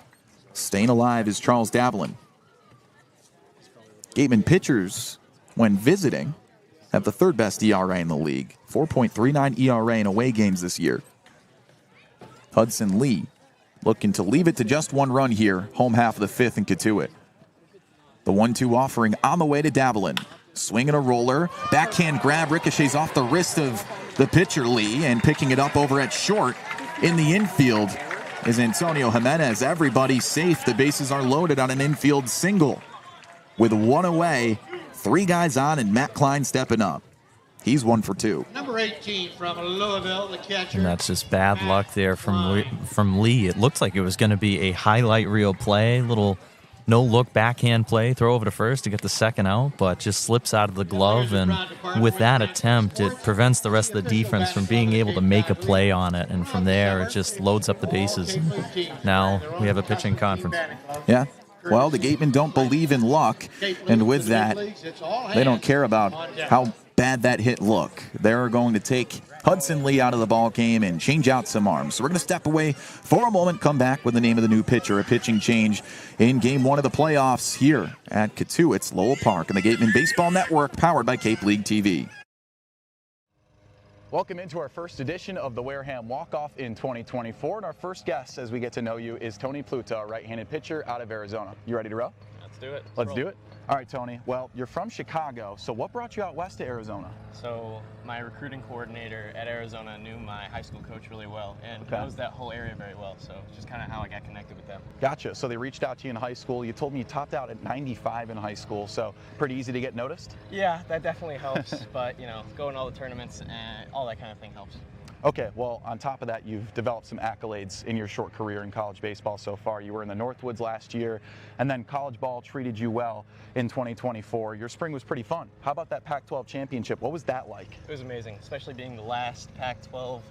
Staying alive is Charles Davlin. Gatemen pitchers, when visiting, have the 3rd best ERA in the league. 4.39 ERA in away games this year. Hudson Lee looking to leave it to just 1 run here, home half of the 5th in Cotuit. The 1-2 offering on the way to Davlin. Swinging a roller, backhand grab, ricochets off the wrist of the pitcher Lee, and picking it up over at short in the infield is Antonio Jimenez. Everybody safe. The bases are loaded on an infield single. With 1 away, 3 guys on, and Matt Klein stepping up. He's 1 for 2. Number 18 from Louisville, the catcher. And that's just bad luck there from Lee. It looked like it was going to be a highlight reel play, little no-look backhand play, throw over to first to get the second out, but just slips out of the glove, and with that attempt, it prevents the rest of the defense from being able to make a play on it, and from there, it just loads up the bases. Now we have a pitching conference. Yeah. Well, the Gatemen don't believe in luck, and with that, they don't care about how bad that hit look. They're going to take Hudson Lee out of the ball game and change out some arms. So we're going to step away for a moment, come back with the name of the new pitcher, a pitching change in Game 1 of the playoffs here at Cotuit's Lowell Park and the Gatemen Baseball Network, powered by Cape League TV. Welcome into our first edition of the Wareham Walk-Off in 2024. And our first guest, as we get to know you, is Tony Pluta, a right-handed pitcher out of Arizona. You ready to roll? Let's do it. Let's do it. All right, Tony. Well, you're from Chicago, so what brought you out west to Arizona? So my recruiting coordinator at Arizona knew my high school coach really well and knows that whole area very well, so it's just kind of how I got connected with them. Gotcha. So they reached out to you in high school. You told me you topped out at 95 in high school, so pretty easy to get noticed? Yeah, that definitely helps, but, you know, going to all the tournaments and all that kind of thing helps. Okay, well, on top of that, you've developed some accolades in your short career in college baseball so far. You were in the Northwoods last year, and then college ball treated you well in 2024. Your spring was pretty fun. How about that Pac-12 championship? What was that like? It was amazing, especially being the last Pac-12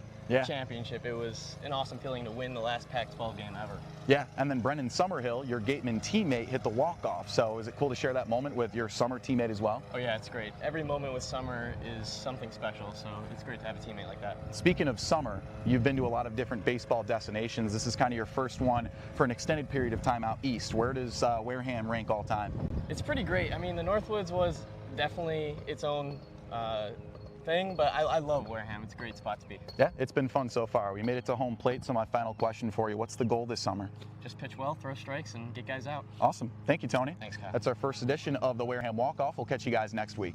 championship. It was an awesome feeling to win the last Pac-12 game ever. Yeah, and then Brennan Summerhill, your Gateman teammate, hit the walk-off. So is it cool to share that moment with your summer teammate as well? Oh yeah, it's great. Every moment with Summer is something special, so it's great to have a teammate like that. Speaking of summer, you've been to a lot of different baseball destinations. This is kind of your first one for an extended period of time out east. Where does Wareham rank all time? It's pretty great. I mean, the Northwoods was definitely its own thing, but I love Wareham. It's a great spot to be. Yeah, it's been fun so far. We made it to home plate, so my final question for you, what's the goal this summer? Just pitch well, throw strikes, and get guys out. Awesome. Thank you, Tony. Thanks, Kyle. That's our first edition of the Wareham Walk-Off. We'll catch you guys next week.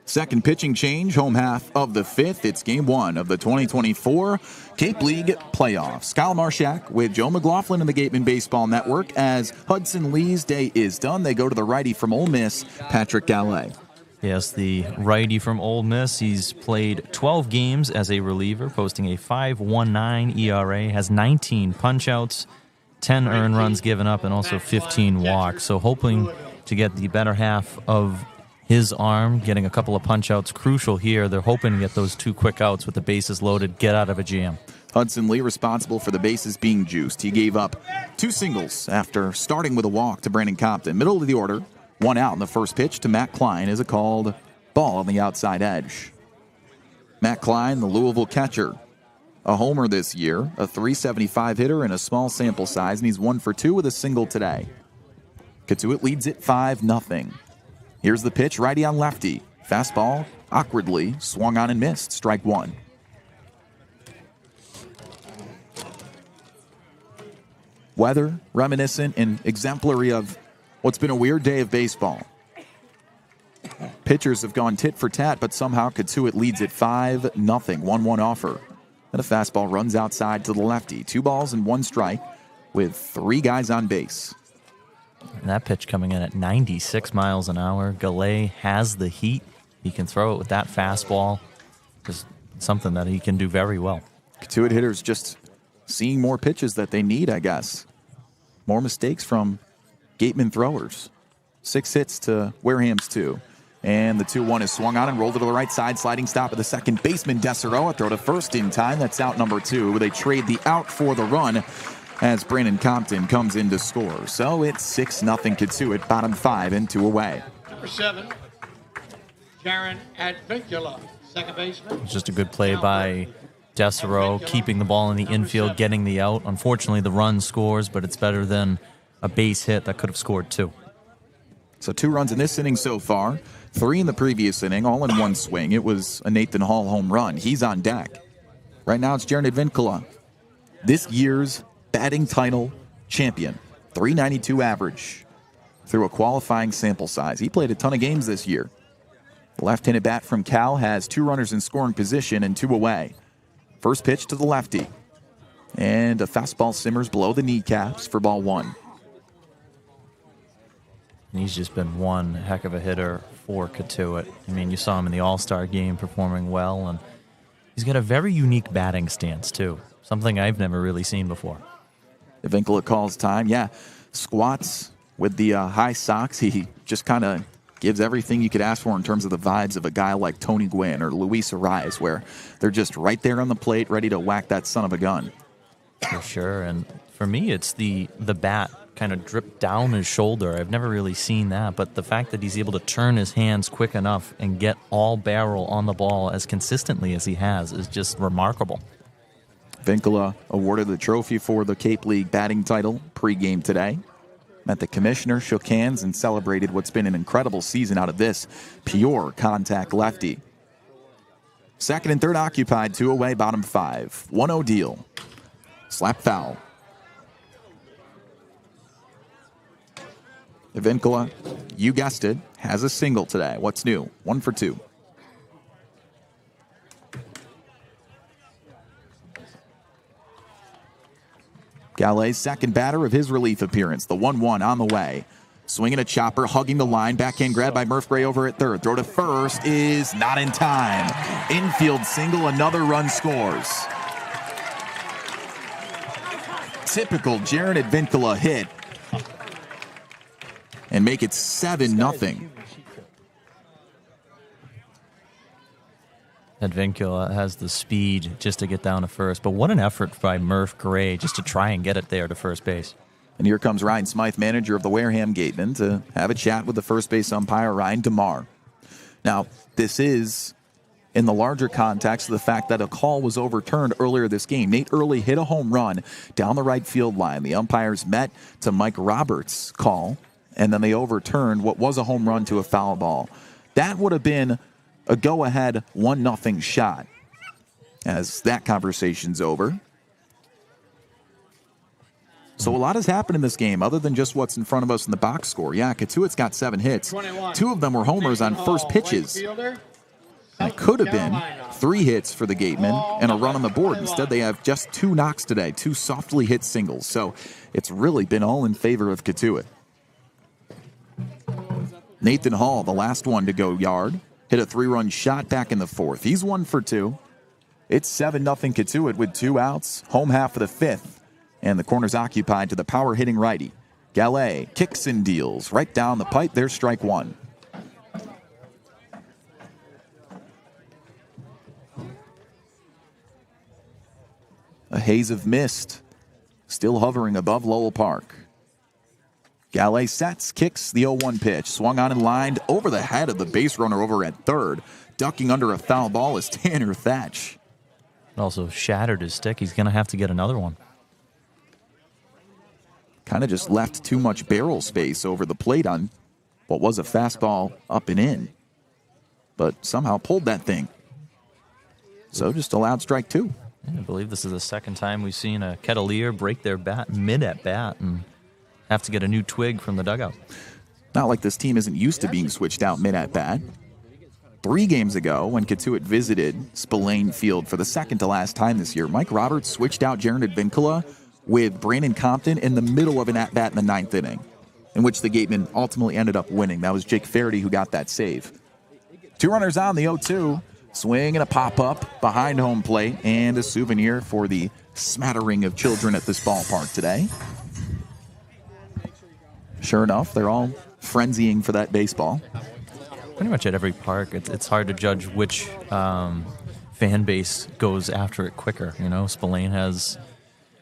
Second pitching change, home half of the 5th. It's Game 1 of the 2024 Cape League playoffs. Kyle Marchak with Joe McLaughlin and the Gatemen Baseball Network. As Hudson Lee's day is done, they go to the righty from Ole Miss, Patrick Gallet. Yes, the righty from Ole Miss. He's played 12 games as a reliever, posting a 5.19 ERA, has 19 punch-outs, 10 earned runs given up, and also 15 walks. So hoping to get the better half of his arm, getting a couple of punch-outs crucial here. They're hoping to get those 2 quick outs with the bases loaded, get out of a jam. Hudson Lee responsible for the bases being juiced. He gave up 2 singles after starting with a walk to Brandon Compton. Middle of the order, 1 out in the first pitch to Matt Klein is a called ball on the outside edge. Matt Klein, the Louisville catcher, a homer this year, a .375 hitter in a small sample size, and he's 1 for 2 with a single today. Cotuit leads it 5-0. Here's the pitch, righty on lefty. Fastball, awkwardly, swung on and missed. Strike 1. Weather, reminiscent and exemplary of what's been a weird day of baseball. Pitchers have gone tit for tat, but somehow Cotuit leads it 5-0. 1-1 offer. And a fastball runs outside to the lefty. 2 balls and 1 strike with 3 guys on base. And that pitch coming in at 96 miles an hour. Gallet has the heat. He can throw it with that fastball. Just something that he can do very well. Cotuit hitters just seeing more pitches that they need, I guess. More mistakes from Gateman throwers. 6 hits to Wareham's 2. And the 2-1 is swung on and rolled to the right side. Sliding stop of the second baseman, Deseroa. Throw to first in time. That's out number 2. They trade the out for the run as Brandon Compton comes in to score. So it's 6-0 Cotuit, bottom 5 and 2 away. Number 7, Jaron Advincula, second baseman. It's just a good play by Deseroa, keeping the ball in the infield, getting the out. Unfortunately, the run scores, but it's better than a base hit that could have scored 2. So 2 runs in this inning so far, 3 in the previous inning, all in one swing. It was a Nathan Hall home run. He's on deck. Right now it's Jaron Advincula, this year's batting title champion. 392 average through a qualifying sample size. He played a ton of games this year. The left-handed bat from Cal has 2 runners in scoring position and 2 away. First pitch to the lefty. And a fastball simmers below the kneecaps for ball 1. And he's just been one heck of a hitter for Cotuit. I mean, you saw him in the All-Star game performing well, and he's got a very unique batting stance, too. Something I've never really seen before. Advincula calls time. Yeah, squats with the high socks. He just kind of gives everything you could ask for in terms of the vibes of a guy like Tony Gwynn or Luis Ariz, where they're just right there on the plate, ready to whack that son of a gun. For sure, and for me, it's the bat kind of dripped down his shoulder. I've never really seen that, but the fact that he's able to turn his hands quick enough and get all barrel on the ball as consistently as he has is just remarkable. Advincula awarded the trophy for the Cape League batting title pregame today. Met the commissioner, shook hands, and celebrated what's been an incredible season out of this pure contact lefty. Second and third occupied, 2 away, bottom 5. 1-0 deal. Slap foul. Advincula, you guessed it, has a single today. What's new? 1 for 2. Gallet's second batter of his relief appearance. The 1-1 on the way. Swinging a chopper, hugging the line. Backhand grab by Murf Gray over at third. Throw to first is not in time. Infield single, another run scores. Typical Jaron Advincula hit. And make it 7-0. Advincula has the speed just to get down to first, but what an effort by Murf Gray just to try and get it there to first base. And here comes Ryan Smit, manager of the Wareham Gatemen, to have a chat with the first base umpire, Ryan DeMar. Now, this is in the larger context of the fact that a call was overturned earlier this game. Nate Early hit a home run down the right field line. The umpires met to Mike Roberts' call, and then they overturned what was a home run to a foul ball. That would have been a go-ahead 1-0 shot. As that conversation's over. So a lot has happened in this game other than just what's in front of us in the box score. Yeah, Cotuit's got 7 hits. 2 of them were homers on first pitches. And it could have been 3 hits for the Gatemen and a run on the board. Instead, they have just 2 knocks today, 2 softly hit singles. So it's really been all in favor of Cotuit. Nathan Hall, the last one to go yard. Hit a 3-run shot back in the 4th. He's 1 for 2. It's 7-0 Cotuit with 2 outs. Home half of the 5th. And the corner's occupied to the power hitting righty. Gallet kicks and deals right down the pipe. There's strike 1. A haze of mist still hovering above Lowell Park. Gallet sets, kicks the 0-1 pitch. Swung on and lined over the head of the base runner over at third. Ducking under a foul ball is Tanner Thatch. Also shattered his stick. He's going to have to get another one. Kind of just left too much barrel space over the plate on what was a fastball up and in. But somehow pulled that thing. So just allowed strike 2. I believe this is the second time we've seen a Kettleer break their bat mid-at-bat and have to get a new twig from the dugout. Not like this team isn't used to being switched out mid-at-bat. 3 games ago, when Cotuit visited Spillane Field for the second to last time this year, Mike Roberts switched out Jaron Advincula with Brandon Compton in the middle of an at-bat in the 9th inning, in which the Gatemen ultimately ended up winning. That was Jake Faraday who got that save. 2 runners on, the 0-2. Swing and a pop-up behind home plate, and a souvenir for the smattering of children at this ballpark today. Sure enough, they're all frenzying for that baseball. pretty much at every park. It's hard to judge which fan base goes after it quicker. Spillane has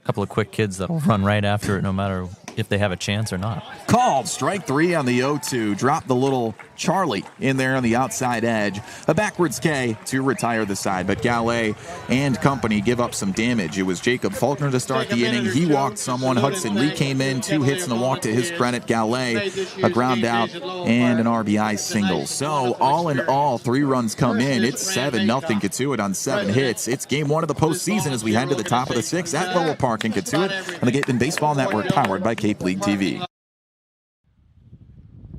a couple of quick kids that'll run right after it no matter if they have a chance or not. Called strike 3 on the 0-2. Drop the little Charlie in there on the outside edge. A backwards K to retire the side, but Gallet and company give up some damage. It was Jacob Faulkner to start the inning. He walked someone. Hudson Lee came in, 2 hits and a walk to his credit. Gallet, a ground out and an RBI single. So all in all, 3 runs come in. It's 7-0 Cotuit on 7 hits. It's game 1 of the postseason as we head to the top of the 6th at Lowell Park in Cotuit on the Gatman Baseball Network, powered by Cape League TV.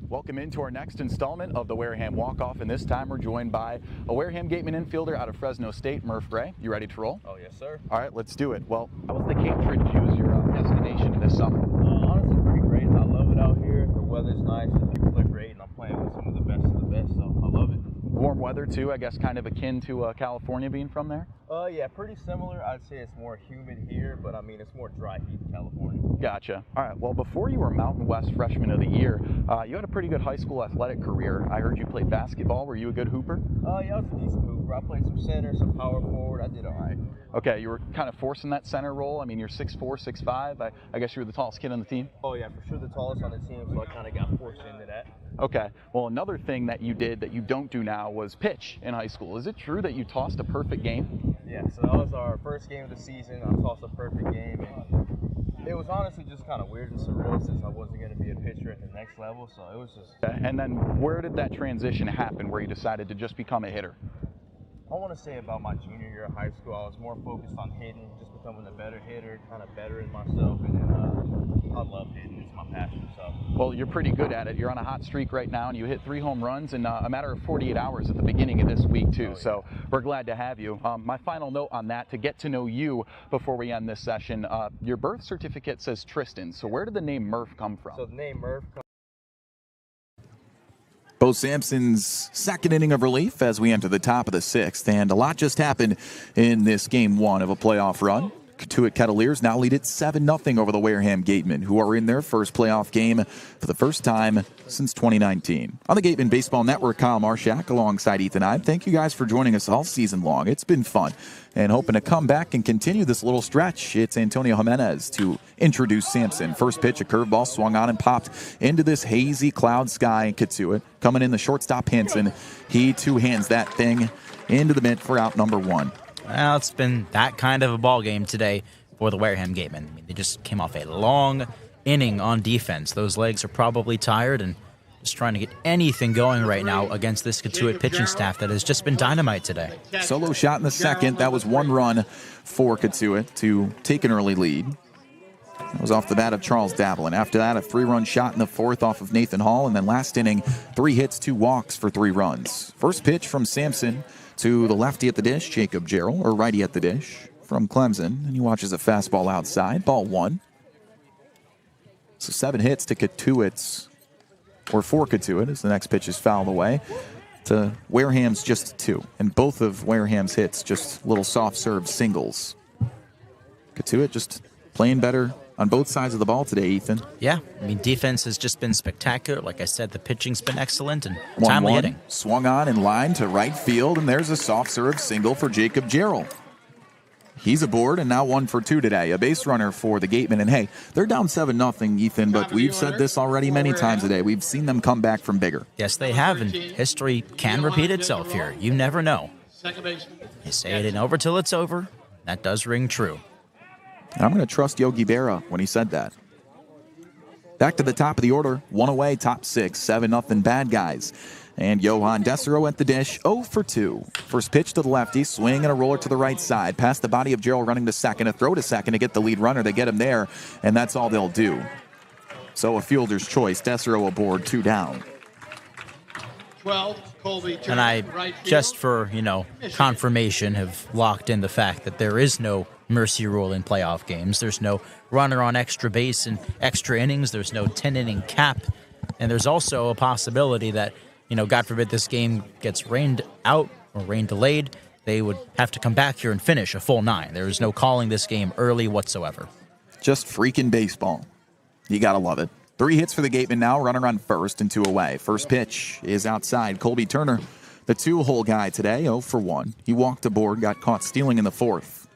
Welcome into our next installment of the Wareham Walk-Off, and this time we're joined by a Wareham Gatemen infielder out of Fresno State, Murf Gray. You ready to roll? Oh, yes, sir. All right, let's do it. Well, how was the Cambridge choose your destination this summer? Honestly, pretty great. I love it out here. The weather's nice, the people are great, and I'm playing with some of the best of the best, so I love it. Warm weather, too, I guess kind of akin to California being from there? Yeah, pretty similar. I'd say it's more humid here, but I mean, it's more dry heat in California. Gotcha. All right, well, before you were Mountain West Freshman of the Year, you had a pretty good high school athletic career. I heard you played basketball. Were you a good hooper? Yeah, I was a decent hooper. I played some center, some power forward. I did all right. Okay, you were kind of forcing that center role. I mean, you're 6'4", 6'5". I guess you were the tallest kid on the team? Oh, yeah, for sure the tallest on the team, so I kind of got forced into that. Okay, well, another thing that you did that you don't do now was pitch in high school. Is it true that you tossed a perfect game? Yeah, so that was our first game of the season. I tossed a perfect game, and it was honestly just kind of weird and surreal since I wasn't going to be a pitcher at the next level, so it was just... And then where did that transition happen where you decided to just become a hitter? I want to say about my junior year of high school, I was more focused on hitting, just becoming a better hitter, kind of bettering myself, and then I love hitting. It's my passion. So. Well, you're pretty good at it. You're on a hot streak right now, and you hit 3 home runs in a matter of 48 hours at the beginning of this week, too. Oh, yeah. So we're glad to have you. My final note on that, to get to know you before we end this session, your birth certificate says Tristan. So where did the name Murf come from? So the name Murf comes Bo Sampson's second inning of relief as we enter the top of the 6th, and a lot just happened in this game 1 of a playoff run. Cotuit Kettleers now lead it 7-0 over the Wareham Gatemen, who are in their first playoff game for the first time since 2019. On the Gatemen Baseball Network, Kyle Marchak alongside Ethan Eibe. Thank you guys for joining us all season long. It's been fun, and hoping to come back and continue this little stretch. It's Antonio Jimenez to introduce Sampson. First pitch, a curveball swung on and popped into this hazy cloud sky in Cotuit. Coming in the shortstop Hansen, he two-hands that thing into the mitt for out number 1. Well, it's been that kind of a ball game today for the Wareham Gatemen. I mean, they just came off a long inning on defense. Those legs are probably tired and just trying to get anything going right now against this Cotuit pitching staff that has just been dynamite today. Solo shot in the second. That was 1 run for Cotuit to take an early lead. That was off the bat of Charles Davlin. After that, a 3-run shot in the 4th off of Nathan Hall. And then last inning, 3 hits, 2 walks for 3 runs. First pitch from Sampson to the lefty at the dish, Jacob Jarrell, or righty at the dish from Clemson. And he watches a fastball outside, ball 1. So 7 hits to Cotuit's, or for Cotuit, as the next pitch is fouled away. To Wareham's just 2. And both of Wareham's hits just little soft serve singles. Cotuit just playing better on both sides of the ball today, Ethan. Yeah, I mean, defense has just been spectacular. Like I said, the pitching's been excellent and timely hitting. Swung on in line to right field, and there's a soft serve single for Jacob Jarrell. He's aboard, and now 1 for 2 today. A base runner for the Gatemen. And hey, they're down 7-0, Ethan, but we've said this already many times today. We've seen them come back from bigger. Yes, they have, and history can repeat itself here. You never know. You say it ain't over till it's over. That does ring true. And I'm going to trust Yogi Berra when he said that. Back to the top of the order. 1 away, top 6, 7-0 bad guys. And Johan Desero at the dish, 0 for 2. First pitch to the lefty, swing and a roller to the right side. Past the body of Gerald running to second, a throw to second to get the lead runner. They get him there, and that's all they'll do. So a fielder's choice. Desero aboard, 2 down. 12, Colby and I, just for, confirmation, have locked in the fact that there is no mercy rule in playoff games. There's no runner on extra base in extra innings. There's no 10-inning cap. And there's also a possibility that, God forbid this game gets rained out or rain delayed, they would have to come back here and finish a full 9. There is no calling this game early whatsoever. Just freaking baseball. You got to love it. 3 hits for the Gatemen now, runner on first and 2 away. First pitch is outside. Colby Turner, the 2-hole guy today, 0 for 1. He walked aboard, got caught stealing in the 4th.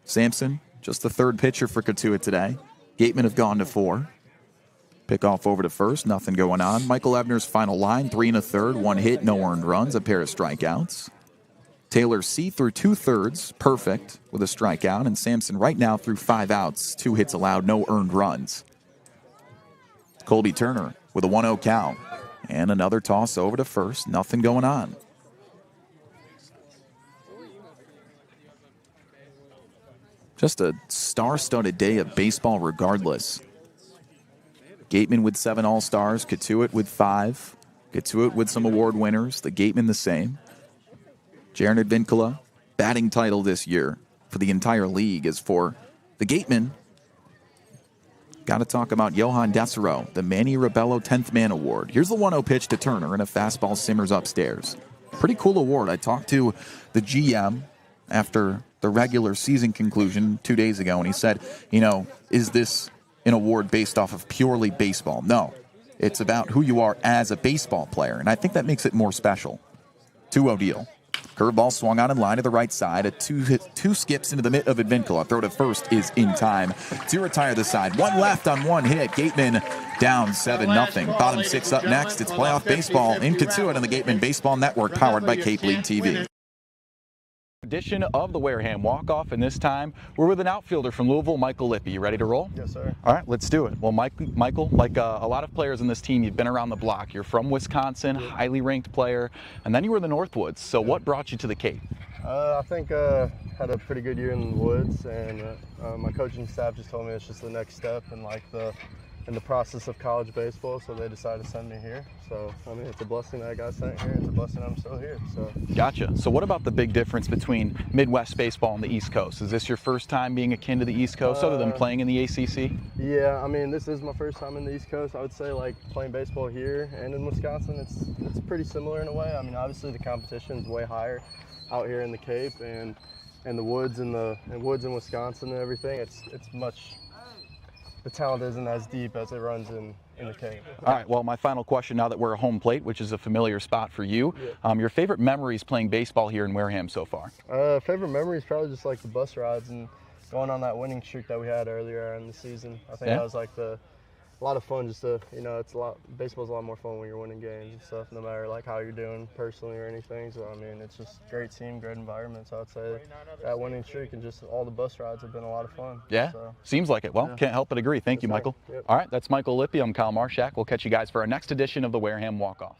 Sampson, just the 3rd pitcher for Cotuit today. Gatemen have gone to 4. Pick off over to first, nothing going on. Michael Ebner's final line, 3 1/3, 1 hit, no earned runs, a pair of strikeouts. Taylor C through 2/3, perfect with a strikeout. And Sampson right now through 5 outs, 2 hits allowed, no earned runs. Colby Turner with a 1-0 count. And another toss over to first, nothing going on. Just a star-studded day of baseball regardless. Gatemen with 7 All-Stars, Cotuit with 5. Cotuit with some award winners, the Gatemen the same. Jared Vincula, batting title this year for the entire league is for the Gatemen. Got to talk about Johan Desero, the Manny Ribello 10th Man Award. Here's the 1-0 pitch to Turner, and a fastball simmers upstairs. Pretty cool award. I talked to the GM after the regular season conclusion 2 days ago, and he said, is this an award based off of purely baseball? No. It's about who you are as a baseball player, and I think that makes it more special. 2-0 deal. Curveball swung on in line to the right side. A two skips into the mitt of Advincula. Throw to first is in time to retire the side. 1 left on 1 hit. Gatemen down 7-0. Bottom 6 up next. It's playoff baseball in Cotuit on the Gatemen Baseball Network, powered by Cape League TV. Edition of the Wareham Walk-Off, and this time we're with an outfielder from Louisville, Michael Lippy. You ready to roll? Yes, sir. All right, let's do it. Well, Michael, like a lot of players in this team, you've been around the block. You're from Wisconsin, highly ranked player, and then you were in the Northwoods. So what brought you to the Cape? I think had a pretty good year in the woods, and my coaching staff just told me it's just the next step in the process of college baseball, so they decided to send me here. So, I mean, it's a blessing that I got sent here. It's a blessing I'm still here. So. Gotcha. So what about the big difference between Midwest baseball and the East Coast? Is this your first time being akin to the East Coast, other than playing in the ACC? Yeah, I mean, this is my first time in the East Coast. I would say, like, playing baseball here and in Wisconsin, it's pretty similar in a way. I mean, obviously the competition is way higher out here in the Cape and the woods and woods in Wisconsin and everything. It's much. The talent isn't as deep as it runs in the Cape. All right, well, my final question now that we're a home plate, which is a familiar spot for you. Yeah. Your favorite memories playing baseball here in Wareham so far? Favorite memories probably just like the bus rides and going on that winning streak that we had earlier in the season. I think that was like a lot of fun. Just to, baseball's a lot more fun when you're winning games and stuff, no matter like how you're doing personally or anything. So I mean, it's just great team, great environment. So I'd say that winning streak and just all the bus rides have been a lot of fun. Yeah, so, seems like it. Well, can't help but agree. Thank you, Michael. Yep. All right, that's Michael Lippy. I'm Kyle Marchak. We'll catch you guys for our next edition of the Wareham Walk-Off.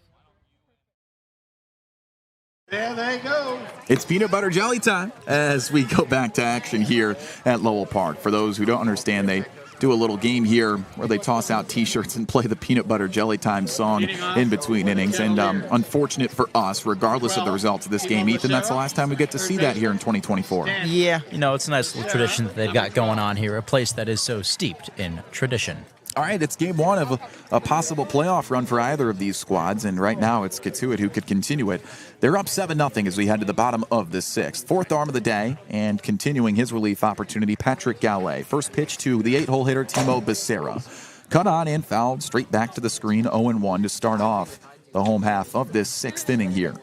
There they go. It's peanut butter jelly time as we go back to action here at Lowell Park. For those who don't understand, they do a little game here where they toss out T-shirts and play the peanut butter jelly time song in between innings. And unfortunate for us, regardless of the results of this game, Ethan, that's the last time we get to see that here in 2024. Yeah, it's a nice little tradition that they've got going on here, a place that is so steeped in tradition. All right, it's game 1 of a possible playoff run for either of these squads, and right now it's Cotuit who could continue it. They're up 7-0 as we head to the bottom of the 6th. 4th arm of the day, and continuing his relief opportunity, Patrick Gallet. First pitch to the 8-hole hitter, Timo Becerra. Cut on and fouled, straight back to the screen, 0-1 to start off the home half of this 6th inning here.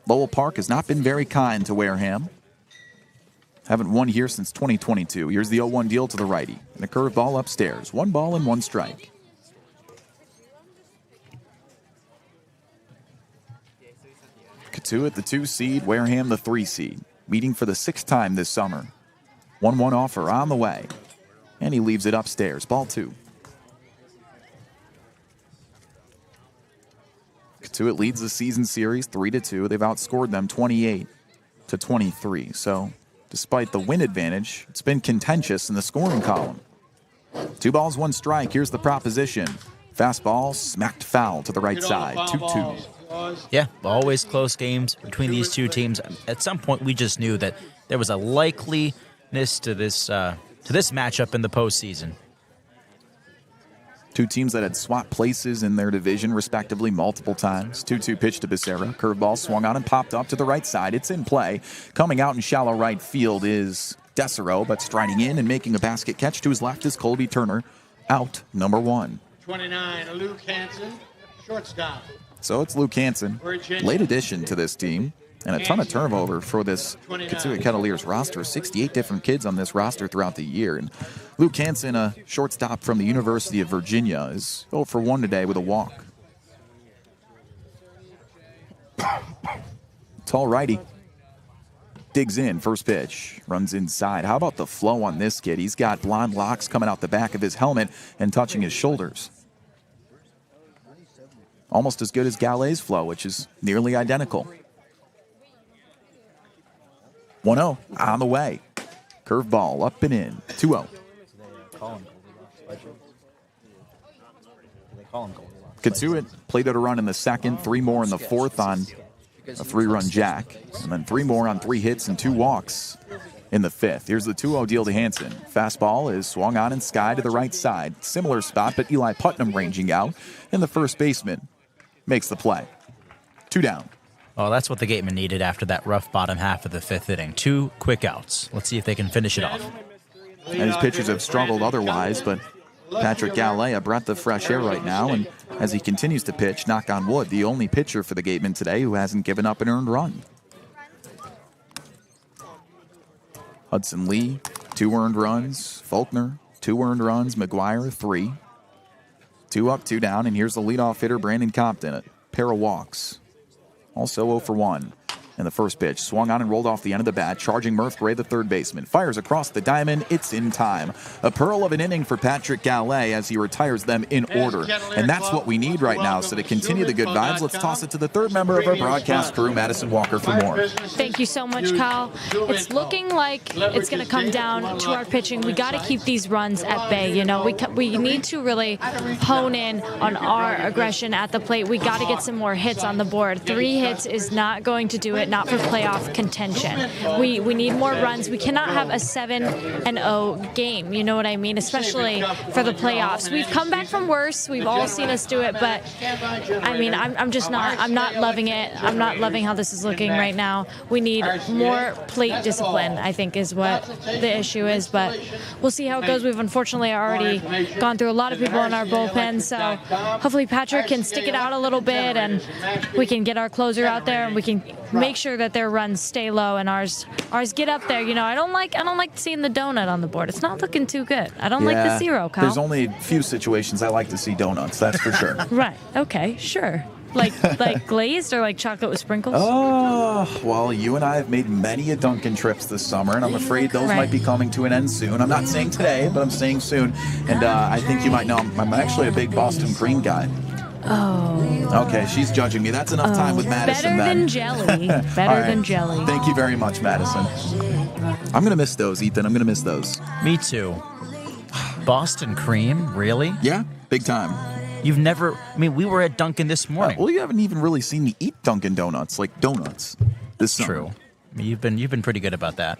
Lowell Park has not been very kind to Wareham. Haven't won here since 2022. Here's the 0-1 deal to the righty. And a curveball upstairs. 1 ball and 1 strike. Cotuit the 2 seed, Wareham the 3 seed. Meeting for the 6th time this summer. 1-1 offer on the way. And he leaves it upstairs. Ball 2. Cotuit leads the season series 3-2. They've outscored them 28-23. So despite the win advantage, it's been contentious in the scoring column. 2 balls, 1 strike. Here's the proposition. Fastball smacked foul to the right side. 2-2. Yeah, always close games between these two teams. At some point, we just knew that there was a likeliness to this matchup in the postseason. 2 teams that had swapped places in their division, respectively, multiple times. 2-2 pitch to Becerra. Curveball swung on and popped up to the right side. It's in play. Coming out in shallow right field is Desero, but striding in and making a basket catch to his left is Colby Turner, out number 1. 29, Luke Hansen, shortstop. So it's Luke Hansen, late addition to this team, and a ton of turnover for this Cotuit Kettleers roster. 68 different kids on this roster throughout the year. And Luke Hansen, a shortstop from the University of Virginia, is 0 for 1 today with a walk. Tall righty. Digs in, first pitch, runs inside. How about the flow on this kid? He's got blonde locks coming out the back of his helmet and touching his shoulders. Almost as good as Gallet's flow, which is nearly identical. 1-0 on the way. Curveball up and in, 2-0. Cotuit played out a run in the second, 3 more in the fourth on a 3-run jack, and then 3 more on 3 hits and 2 walks in the fifth. Here's the 2-0 deal to Hansen. Fastball is swung on and sky to the right side. Similar spot, but Eli Putnam ranging out, and the first baseman makes the play. 2 down. Well, that's what the Gatemen needed after that rough bottom half of the 5th inning. 2 quick outs. Let's see if they can finish it off. And his pitchers have struggled otherwise, but Patrick Gallet, a breath of fresh air right now, and as he continues to pitch, knock on wood, the only pitcher for the Gatemen today who hasn't given up an earned run. Hudson Lee, 2 earned runs. Faulkner, 2 earned runs. McGuire, 3. 2 up, 2 down, and here's the leadoff hitter, Brandon Compton, a pair of walks. Also 0 for 1. And the first pitch swung on and rolled off the end of the bat, charging Murf Gray, the third baseman. Fires across the diamond. It's in time. A pearl of an inning for Patrick Gallet as he retires them in order. And that's what we need right now. So to continue the good vibes, let's toss it to the third member of our broadcast crew, Madison Walker, for more. Thank you so much, Kyle. It's looking like it's going to come down to our pitching. We got to keep these runs at bay. You know, we need to really hone in on our aggression at the plate. We got to get some more hits on the board. 3 hits is not going to do it. Not for playoff contention. We need more runs. We cannot have a 7-0 game. You know what I mean? Especially for the playoffs. We've come back from worse. We've all seen us do it, but I mean, I'm not loving it. I'm not loving how this is looking right now. We need more plate discipline, I think, is what the issue is, but we'll see how it goes. We've unfortunately already gone through a lot of people in our bullpen, so hopefully Patrick can stick it out a little bit and we can get our closer out there and we can make sure that their runs stay low and ours get up there. You know, I don't like seeing the donut on the board. It's not looking too good. I don't like the 0, Kyle. There's only a few situations I like to see donuts, that's for sure. Right. Okay, sure. Like glazed or like chocolate with sprinkles? Oh, well, you and I have made many a Dunkin' trips this summer, and I'm afraid those might be coming to an end soon. I'm not saying today, but I'm saying soon. And I think you might know I'm actually a big Boston cream guy. Oh. Okay, she's judging me. That's enough time with Madison. Better than jelly. Better than jelly. Thank you very much, Madison. I'm going to miss those, Ethan. I'm going to miss those. Me too. Boston cream? Really? Yeah, big time. You've never... I mean, we were at Dunkin' this morning. Well, you haven't even really seen me eat Dunkin' Donuts, like donuts. This summer. True. I mean, you've been pretty good about that.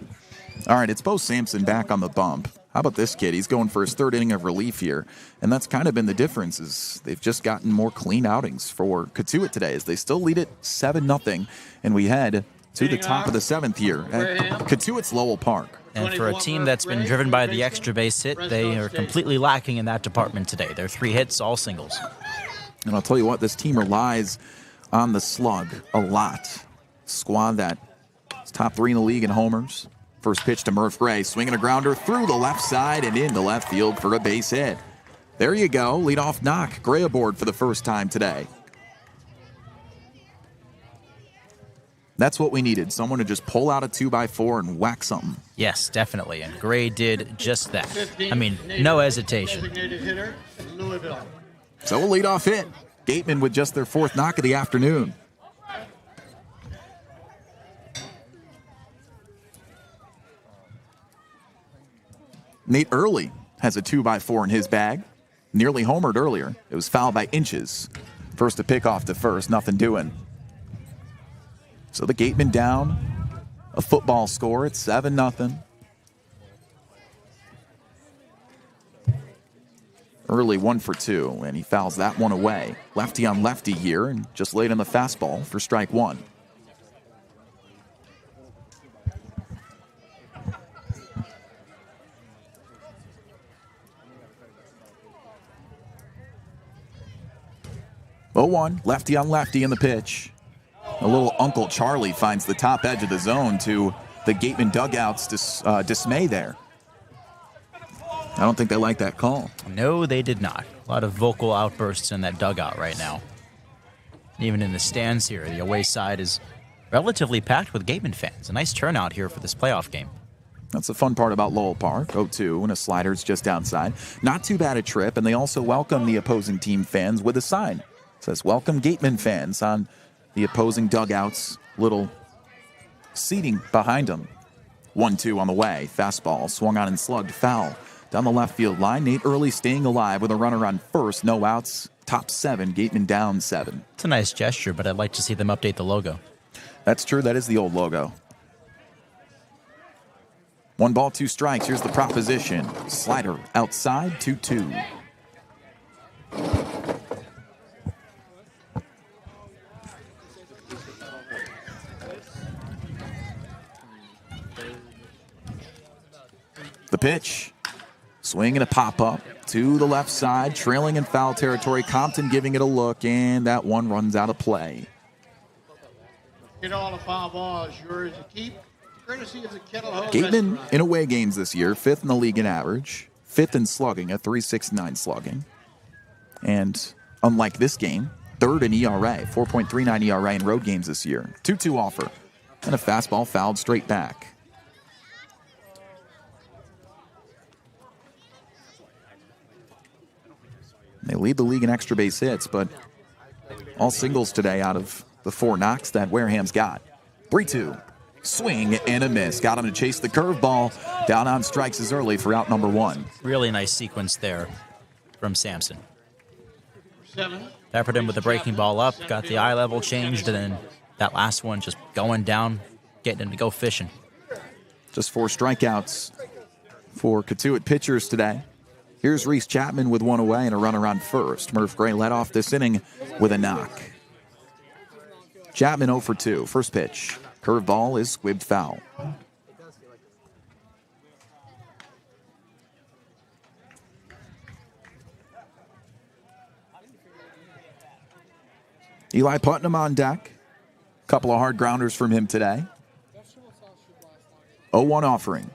All right, it's Bo Sampson back on the bump. How about this kid? He's going for his 3rd inning of relief here, and that's kind of been the difference. Is they've just gotten more clean outings for Cotuit today, as they still lead it 7-0, and we head to the top of the 7th here at Cotuit's Lowell Park. And for a team that's been driven by the extra base hit, they are completely lacking in that department today. They're 3 hits, all singles. And I'll tell you what, this team relies on the slug a lot. Squad that is top 3 in the league in homers. First pitch to Murf Gray, swinging a grounder through the left side and into left field for a base hit. There you go, leadoff knock. Gray aboard for the first time today. That's what we needed, someone to just pull out a 2x4 and whack something. Yes, definitely, and Gray did just that. I mean, no hesitation. So a leadoff hit. Gatemen with just their 4th knock of the afternoon. Nate Early has a 2x4 in his bag. Nearly homered earlier. It was fouled by inches. First to pick off to first, nothing doing. So the Gatemen down a football score at 7-0. Early 1 for 2, and he fouls that one away. Lefty on lefty here, and just laid on the fastball for strike 1. 0-1, lefty on lefty in the pitch. A little Uncle Charlie finds the top edge of the zone to the Gatemen dugout's dismay there. I don't think they like that call. No, they did not. A lot of vocal outbursts in that dugout right now. Even in the stands here, the away side is relatively packed with Gatemen fans. A nice turnout here for this playoff game. That's the fun part about Lowell Park. 0-2, and a slider's just outside. Not too bad a trip, and they also welcome the opposing team fans with a sign. It says, "Welcome Gatemen fans," on the opposing dugout's little seating behind them. 1-2 on the way. Fastball swung on and slugged foul. Down the left field line, Nate Early staying alive with a runner on first. No outs. Top 7. Gatemen down 7. It's a nice gesture, but I'd like to see them update the logo. That's true. That is the old logo. 1 ball, 2 strikes. Here's the proposition. Slider outside, 2-2. The pitch. Swing and a pop-up to the left side, trailing in foul territory. Compton giving it a look, and that one runs out of play. Get all the foul balls, yours to keep. Courtesy of the Kettleers. Gatemen in away games this year, 5th in the league in average, 5th in slugging, a 3.69 slugging. And unlike this game, 3rd in ERA, 4.39 ERA in road games this year. 2-2 offer, and a fastball fouled straight back. They lead the league in extra base hits, but all singles today out of the 4 knocks that Wareham's got. 3-2. Swing and a miss. Got him to chase the curveball. Down on strikes is early for out number 1. Really nice sequence there from Sampson. Peppered him with the breaking ball up, got the eye level changed, and then that last one just going down, getting him to go fishing. Just 4 strikeouts for Cotuit pitchers today. Here's Reese Chapman with 1 away and a runner on first. Murf Gray led off this inning with a knock. Chapman 0 for 2. First pitch. Curveball is squibbed foul. Eli Putnam on deck. Couple of hard grounders from him today. 0-1 offering.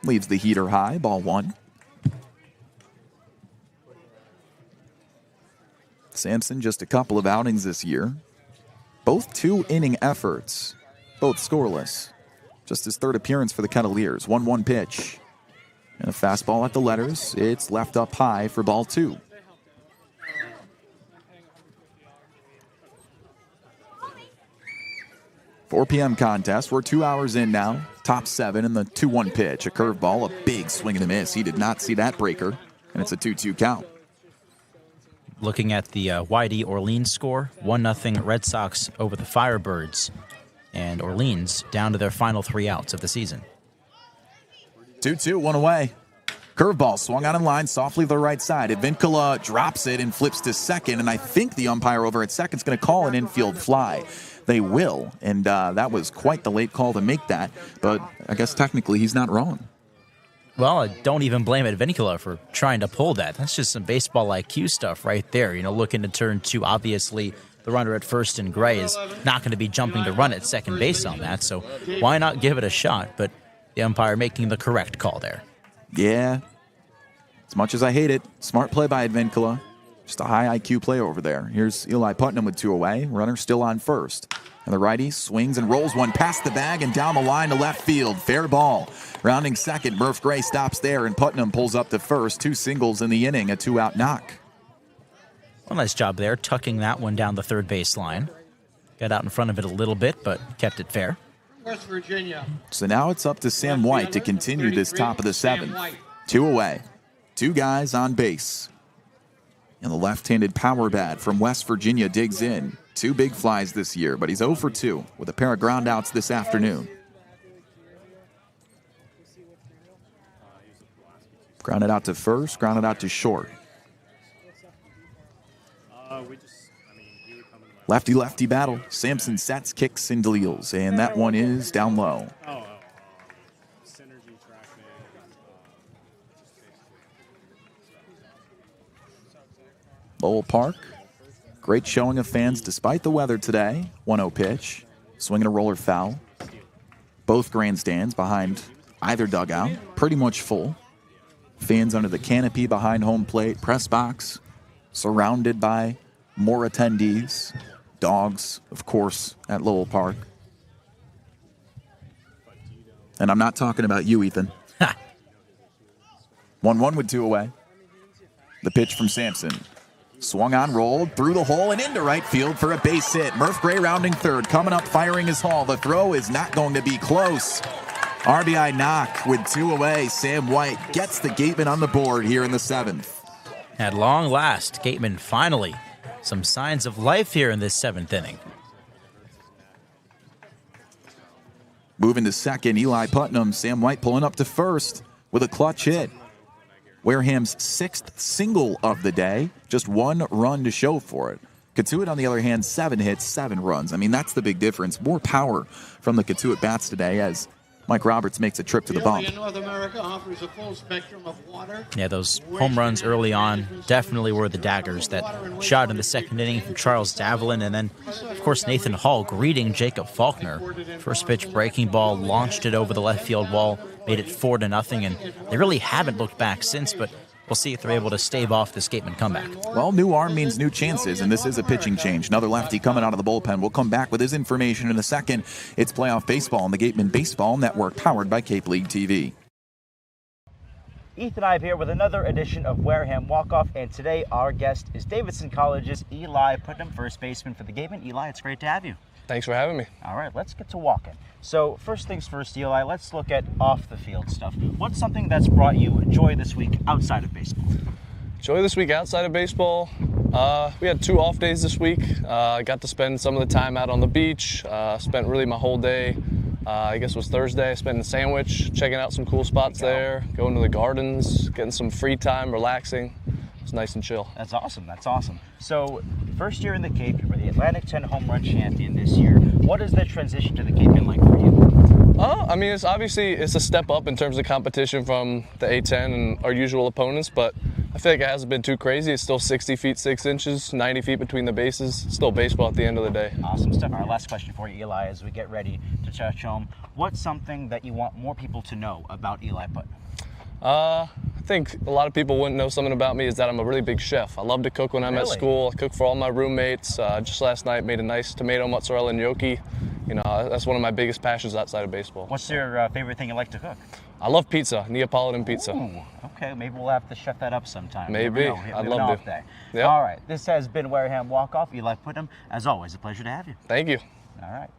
Leaves the heater high. Ball 1. Sampson just a couple of outings this year. Both 2-inning efforts. Both scoreless. Just his 3rd appearance for the Kettleers. 1-1 pitch. And a fastball at the letters. It's left up high for ball 2. .4 p.m. contest. We're 2 hours in now. Top 7 in the 2-1 pitch. A curveball, a big swing and a miss. He did not see that breaker. And it's a 2-2 count. Looking at the YD Orleans score, 1-0 Red Sox over the Firebirds. And Orleans down to their final 3 outs of the season. 2-2, 1 away. Curveball swung out in line, softly to the right side. Advincula drops it and flips to second, and I think the umpire over at second is going to call an infield fly. They will, and that was quite the late call to make that, but I guess technically he's not wrong. Well, I don't even blame Advincula for trying to pull that. That's just some baseball IQ stuff right there. You know, looking to turn 2, obviously the runner at first and Gray is not going to be jumping to run at second base on that, so why not give it a shot? But the umpire making the correct call there. Yeah, as much as I hate it, smart play by Advincula. Just a high IQ play over there. Here's Eli Putnam with 2 away. Runner still on first. And the righty swings and rolls one past the bag and down the line to left field. Fair ball. Rounding second, Murf Gray stops there, and Putnam pulls up to first. 2 singles in the inning, a 2-out knock. Well, nice job there, tucking that one down the third baseline. Got out in front of it a little bit, but kept it fair. West Virginia. So now it's up to Sam White to continue this top of the 7th. 2 away. 2 guys on base. And the left-handed power bat from West Virginia digs in. 2 big flies this year, but he's 0 for 2 with a pair of groundouts this afternoon. Grounded out to first, grounded out to short. Lefty-lefty battle. Sampson sets, kicks, and deals, and that one is down low. Lowell Park, Great showing of fans despite the weather today. 1-0 pitch. Swinging a roller foul. Both grandstands behind either dugout, pretty much full. Fans under the canopy behind home plate. Press box surrounded by more attendees. Dogs, of course, at Lowell Park. And I'm not talking about you, Ethan. 1-1 with 2 away. The pitch from Sampson. Swung on, rolled through the hole and into right field for a base hit. Murf Gray rounding third, coming up, firing his haul. The throw is not going to be close. RBI knock with 2 away. Sam White gets the Gatemen on the board here in the 7th. At long last, Gatemen finally some signs of life here in this 7th inning. Moving to second, Eli Putnam. Sam White pulling up to first with a clutch hit. Wareham's 6th single of the day. Just 1 run to show for it. Cotuit, on the other hand, 7 hits, 7 runs. I mean, that's the big difference. More power from the Cotuit bats today as Mike Roberts makes a trip to the bump. In North America offers a full spectrum of water. Yeah, those home runs early on definitely were the daggers that shot in the 2nd inning from Charles Davelin. And then, of course, Nathan Hall greeting Jacob Faulkner. First pitch breaking ball, launched it over the left field wall, made it 4-0. And they really haven't looked back since, but we'll see if they're able to stave off this Gateman comeback. Well, new arm means new chances, and this is a pitching change. Another lefty coming out of the bullpen. We'll come back with his information in a second. It's playoff baseball on the Gateman Baseball Network, powered by Cape League TV. Ethan Eibe here with another edition of Wareham Walk-Off, and today our guest is Davidson College's Eli Putnam, first baseman for the Gatemen. Eli, it's great to have you. Thanks for having me. All right, let's get to walking. So first things first, Eli, let's look at off-the-field stuff. What's something that's brought you joy this week outside of baseball? Joy this week outside of baseball? We had 2 off days this week. I got to spend some of the time out on the beach. Spent really my whole day, I guess it was Thursday, spent in Sandwich, checking out some cool spots there, going to the gardens, getting some free time, relaxing. It's nice and chill. That's awesome. That's awesome. So, first year in the Cape, you were the Atlantic 10 home run champion this year. What is the transition to the Cape been like for you? I mean, it's a step up in terms of competition from the A10 and our usual opponents, but I feel like it hasn't been too crazy. It's still 60 feet 6 inches, 90 feet between the bases. It's still baseball at the end of the day. Awesome stuff. Our last question for you, Eli, as we get ready to touch home. What's something that you want more people to know about Eli Putnam? I think a lot of people wouldn't know something about me is that I'm a really big chef. I love to cook when I'm at school. I cook for all my roommates. Just last night made a nice tomato mozzarella gnocchi. You know, that's one of my biggest passions outside of baseball. What's your favorite thing you like to cook? I love pizza, Neapolitan pizza. Ooh, okay, maybe we'll have to chef that up sometime. Maybe. I'd love to. Yep. All right, this has been Wareham Walk-Off. Eli Putnam, as always, a pleasure to have you. Thank you. All right.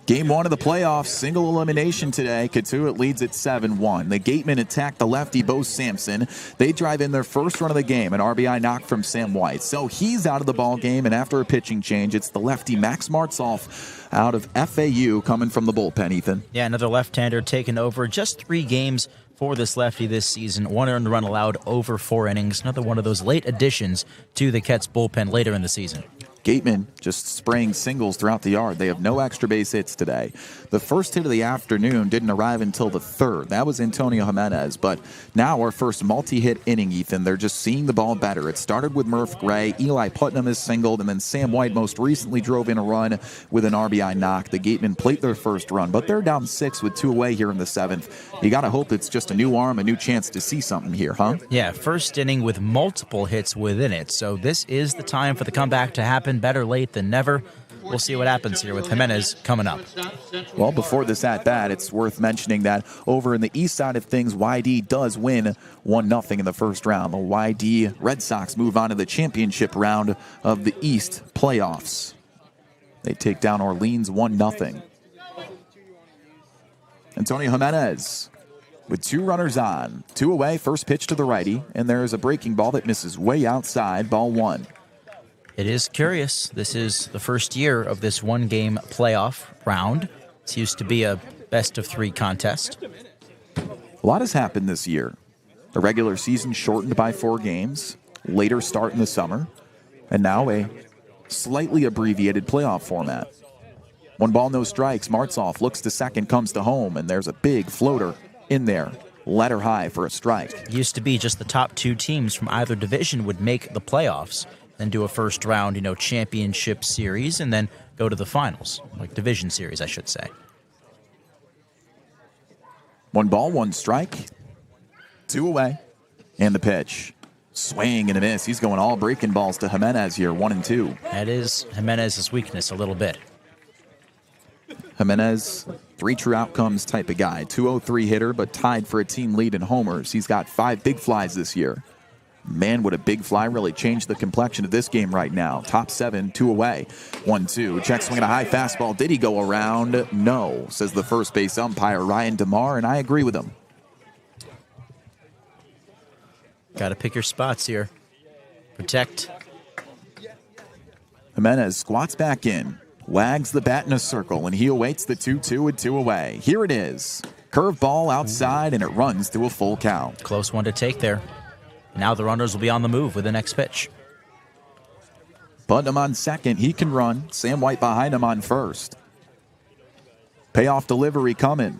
Game 1 of the playoffs, single elimination today. Cotuit leads at 7-1. The Gatemen attack the lefty, Bo Sampson. They drive in their first run of the game, an RBI knock from Sam White. So he's out of the ball game, and after a pitching change, it's the lefty, Max Martzoff, out of FAU, coming from the bullpen, Ethan. Yeah, another left-hander taking over. Just 3 games for this lefty this season. 1 earned run allowed over 4 innings. Another one of those late additions to the Ket's bullpen later in the season. Gatemen just spraying singles throughout the yard. They have no extra base hits today. The first hit of the afternoon didn't arrive until the 3rd. That was Antonio Hyannis. But now our first multi-hit inning, Ethan. They're just seeing the ball better. It started with Murf Gray. Eli Putnam is singled, and then Sam White most recently drove in a run with an RBI knock. The Gatemen plate their first run, but they're down 6 with 2 away here in the 7th. You got to hope it's just a new arm, a new chance to see something here, huh? Yeah, first inning with multiple hits within it. So this is the time for the comeback to happen. Better late than never. We'll see what happens here with Hyannis coming up. Well, before this at-bat, it's worth mentioning that over in the east side of things, YD does win 1-0 in the first round. The YD Red Sox move on to the championship round of the East playoffs. They take down Orleans 1-0. Antonio Hyannis with 2 runners on, 2 away, first pitch to the righty, and there's a breaking ball that misses way outside, ball 1. It is curious. This is the first year of this 1-game playoff round. It used to be a best-of-3 contest. A lot has happened this year. The regular season shortened by 4 games, later start in the summer, and now a slightly abbreviated playoff format. 1 ball, no strikes. Martzoff looks to second, comes to home, and there's a big floater in there letter high for a strike. Used to be just the top 2 teams from either division would make the playoffs, then do a first round, championship series, and then go to the finals, like division series, I should say. 1 ball, 1 strike, 2 away, and the pitch. Swing and a miss. He's going all breaking balls to Hyannis here, 1-2. That is Hyannis' weakness a little bit. Hyannis, 3 true outcomes type of guy. 203 hitter, but tied for a team lead in homers. He's got 5 big flies this year. Man, would a big fly really change the complexion of this game right now. Top 7, 2 away. 1-2. Check swing and a high fastball. Did he go around? No, says the first base umpire, Ryan DeMar, and I agree with him. Got to pick your spots here. Protect. Hyannis squats back in, wags the bat in a circle, and he awaits the 2-2 with 2 away. Here it is. Curveball outside, and it runs to a full count. Close one to take there. Now the runners will be on the move with the next pitch. Putnam on second. He can run. Sam White behind him on first. Payoff delivery coming.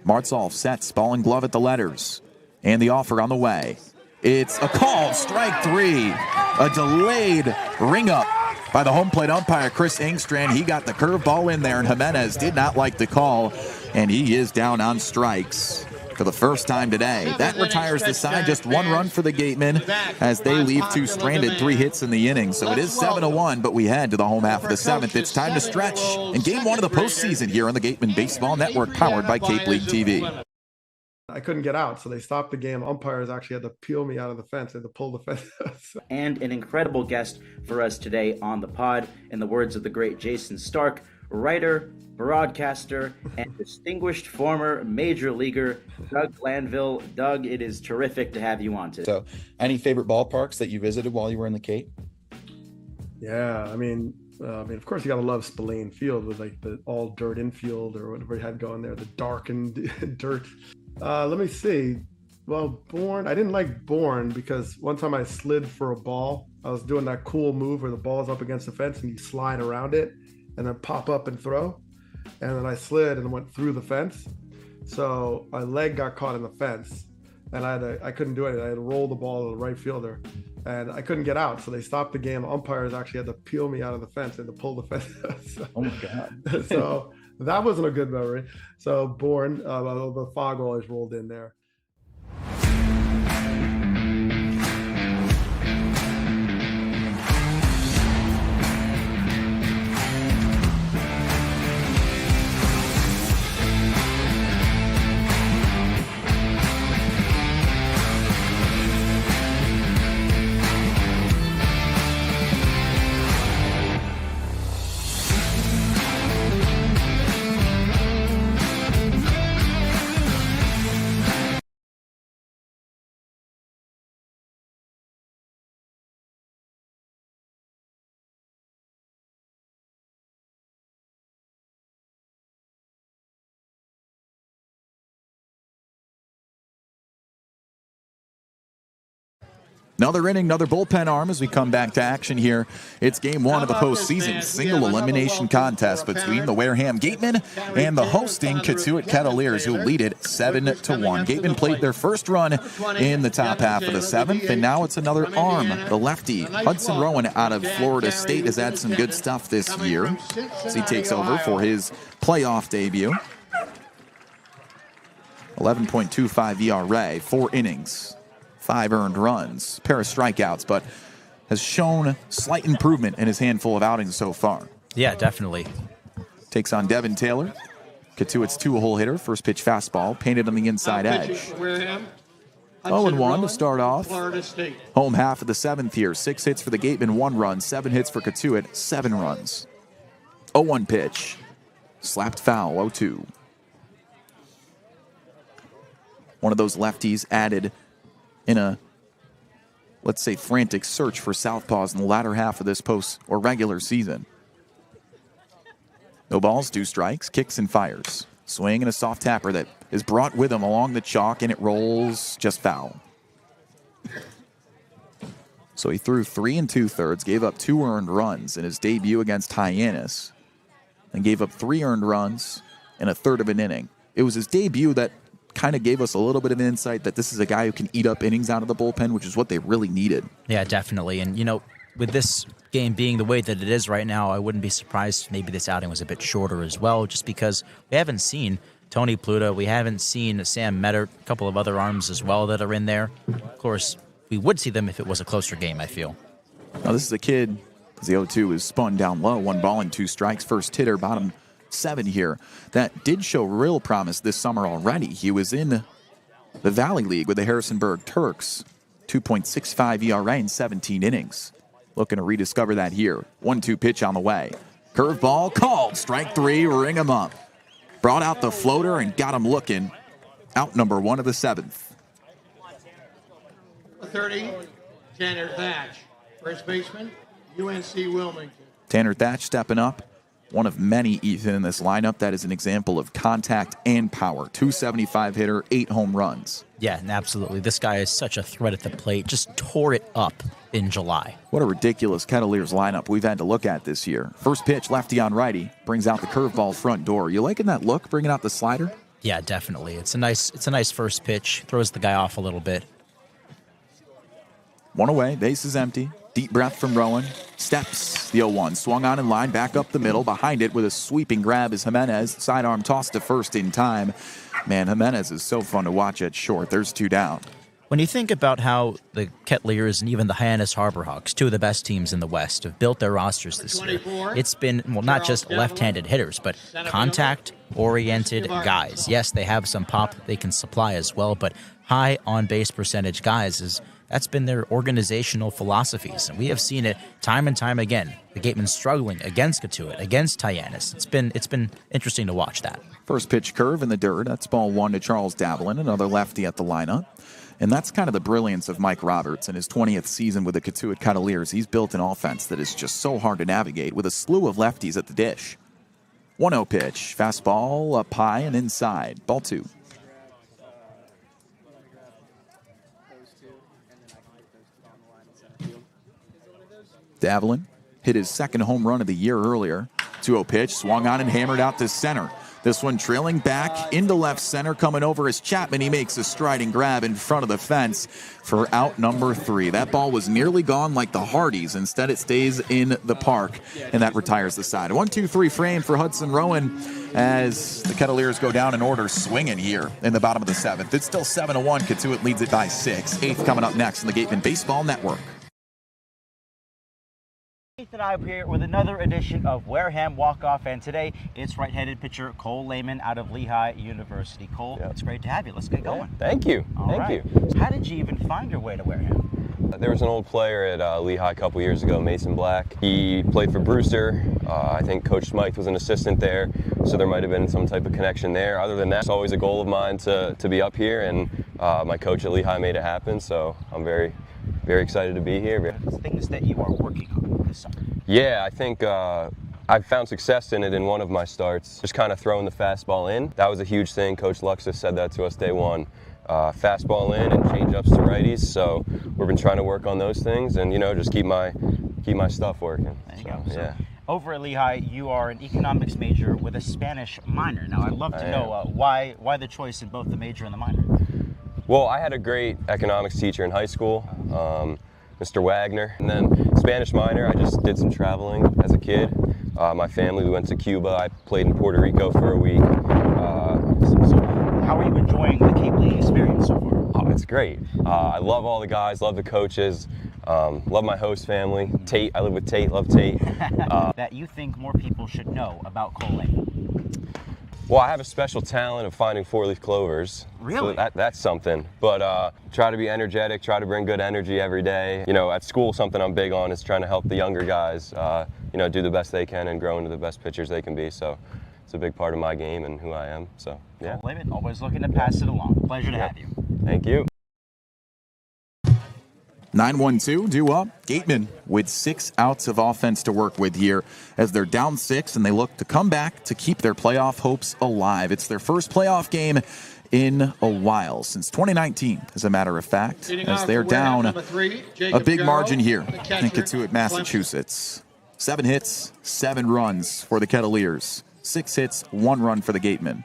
Martzolf sets, ball and glove at the letters. And the offer on the way. It's a call, strike 3. A delayed ring up by the home plate umpire, Chris Engstrand. He got the curveball in there, and Hyannis did not like the call, and he is down on strikes for the first time today. That retires the side. Just 1 run for the Gatemen as they leave 2 stranded, 3 hits in the inning. So it is 7-1, but we head to the home half of the 7th. It's time to stretch in game 1 of the postseason here on the Gatemen Baseball Network, powered by Cape League TV. I couldn't get out, so they stopped the game. Umpires actually had to peel me out of the fence. They had to pull the fence. And an incredible guest for us today on the pod, in the words of the great Jason Stark, writer, broadcaster, and distinguished former major leaguer, Doug Glanville. Doug, it is terrific to have you on today. So, any favorite ballparks that you visited while you were in the Cape? Yeah, I mean, of course, you got to love Spillane Field with like the all dirt infield or whatever you had going there, the darkened dirt. Let me see. Well, Bourne, I didn't like Bourne because one time I slid for a ball. I was doing that cool move where the ball's up against the fence and you slide around it and then pop up and throw. And then I slid and went through the fence. So my leg got caught in the fence and I couldn't do it. I had to roll the ball to the right fielder and I couldn't get out. So they stopped the game. Umpires actually had to peel me out of the fence and to pull the fence. Oh my God. So that wasn't a good memory. So Bourne, the fog always rolled in there. Another inning, another bullpen arm as we come back to action here. It's game 1 of the postseason single elimination contest between the Wareham Gatemen and the hosting Cotuit Kettleers, who lead it 7-1. Gatemen played their first run in the top half of the 7th, and now it's another arm. The lefty, Hudson Rowan, out of Florida State, has had some good stuff this year as he takes over for his playoff debut. 11.25 ERA, 4 innings. 5 earned runs, pair of strikeouts, but has shown slight improvement in his handful of outings so far. Yeah, definitely. Takes on Devin Taylor. Cotuit's 2-hole hitter. First pitch fastball, painted on the inside edge. 0-1 to start off. Home half of the 7th here. 6 hits for the Gatemen, 1 run. 7 hits for Cotuit, 7 runs. 0-1 pitch. Slapped foul, 0-2. One of those lefties added in a, let's say, frantic search for southpaws in the latter half of this post or regular season. No balls, 2 strikes, kicks and fires. Swing and a soft tapper that is brought with him along the chalk, and it rolls just foul. So he threw 3 2/3, gave up 2 earned runs in his debut against Hyannis, and gave up 3 earned runs in a third of an inning. It was his debut that kind of gave us a little bit of insight that this is a guy who can eat up innings out of the bullpen, which is what they really needed. Yeah, definitely. And, with this game being the way that it is right now, I wouldn't be surprised if maybe this outing was a bit shorter as well, just because we haven't seen Tony Pluta, we haven't seen Sam Metter, a couple of other arms as well that are in there. Of course, we would see them if it was a closer game, I feel. Now, this is a kid, as the 0-2 is spun down low, 1 ball and 2 strikes, first hitter, bottom 7 here. That did show real promise this summer already. He was in the Valley League with the Harrisonburg Turks, 2.65 ERA in 17 innings. Looking to rediscover that here. 1-2 pitch on the way. Curveball called. Strike 3, ring him up. Brought out the floater and got him looking. Out number 1 of the 7th. 30, Tanner Thatch, first baseman, UNC Wilmington. Tanner Thatch stepping up. One of many, Ethan, in this lineup that is an example of contact and power. 275 hitter, 8 home runs. Yeah, absolutely. This guy is such a threat at the plate. Just tore it up in July. What a ridiculous Kettleers lineup we've had to look at this year. First pitch, lefty on righty, brings out the curveball front door. You liking that look, bringing out the slider? Yeah, definitely. It's a nice first pitch. Throws the guy off a little bit. 1 away, base is empty. Deep breath from Rowan. Steps the 0-1. Swung on in line, back up the middle. Behind it with a sweeping grab is Hyannis. Sidearm tossed to first in time. Man, Hyannis is so fun to watch at short. There's 2 down. When you think about how the Kettleers and even the Hyannis Harbor Hawks, 2 of the best teams in the West, have built their rosters this year, it's been, not just left-handed hitters, but contact-oriented guys. Yes, they have some pop that they can supply as well, but high on-base percentage guys that's been their organizational philosophies, and we have seen it time and time again. The Gatemen struggling against Cotuit, against Hyannis. It's been interesting to watch that. First pitch curve in the dirt. That's ball 1 to Charles Davlin, another lefty at the lineup. And that's kind of the brilliance of Mike Roberts in his 20th season with the Cotuit Kettleers. He's built an offense that is just so hard to navigate with a slew of lefties at the dish. 1-0 pitch. Fastball up high and inside. Ball 2. Davlin hit his second home run of the year earlier. 2-0 pitch, swung on and hammered out to center. This one trailing back into left center, coming over is Chapman. He makes a striding grab in front of the fence for out number 3. That ball was nearly gone like the Hardys. Instead, it stays in the park, and that retires the side. A 1-2-3 frame for Hudson Rowan as the Kettleers go down in order, swinging here in the bottom of the 7th. It's still 7-1. Cotuit leads it by 6. 8th coming up next on the Gatemen Baseball Network. Ethan Eibe here with another edition of Wareham Walk-Off, and today it's right-handed pitcher Cole Layman out of Lehigh University. Cole, It's great to have you. Let's get going. Thank you. Thank you. So how did you even find your way to Wareham? There was an old player at Lehigh a couple years ago, Mason Black. He played for Brewster. I think Coach Smit was an assistant there, so there might have been some type of connection there. Other than that, it's always a goal of mine to be up here, and my coach at Lehigh made it happen, so I'm very excited to be here. Things that you are working on this summer. Yeah, I think I've found success in it in one of my starts, just kind of throwing the fastball in. That was a huge thing. Coach Luxus said that to us day one. Fastball in and change-ups to righties, so we've been trying to work on those things and, just keep my stuff working. There you go. So, over at Lehigh, you are an economics major with a Spanish minor. Now, I'd love to know why the choice in both the major and the minor? Well, I had a great economics teacher in high school, Mr. Wagner, and then Spanish minor, I just did some traveling as a kid. My family, we went to Cuba. I played in Puerto Rico for a week. So how are you enjoying the Cape League experience so far? Oh, it's great. I love all the guys, love the coaches, love my host family. Tate, I live with Tate, love Tate. That you think more people should know about Cole Layman? Well, I have a special talent of finding 4-leaf clovers. Really? So that's something. But try to be energetic, try to bring good energy every day. At school, something I'm big on is trying to help the younger guys, do the best they can and grow into the best pitchers they can be. So it's a big part of my game and who I am. So, yeah. Cole Layman, always looking to pass it along. Pleasure to have you. Thank you. 9-1-2, due up. Gatemen with 6 outs of offense to work with here as they're down 6 and they look to come back to keep their playoff hopes alive. It's their first playoff game in a while, since 2019, as a matter of fact, as they're down a big margin here in Cotuit, Massachusetts. 7 hits, 7 runs for the Kettleers. 6 hits, 1 run for the Gatemen.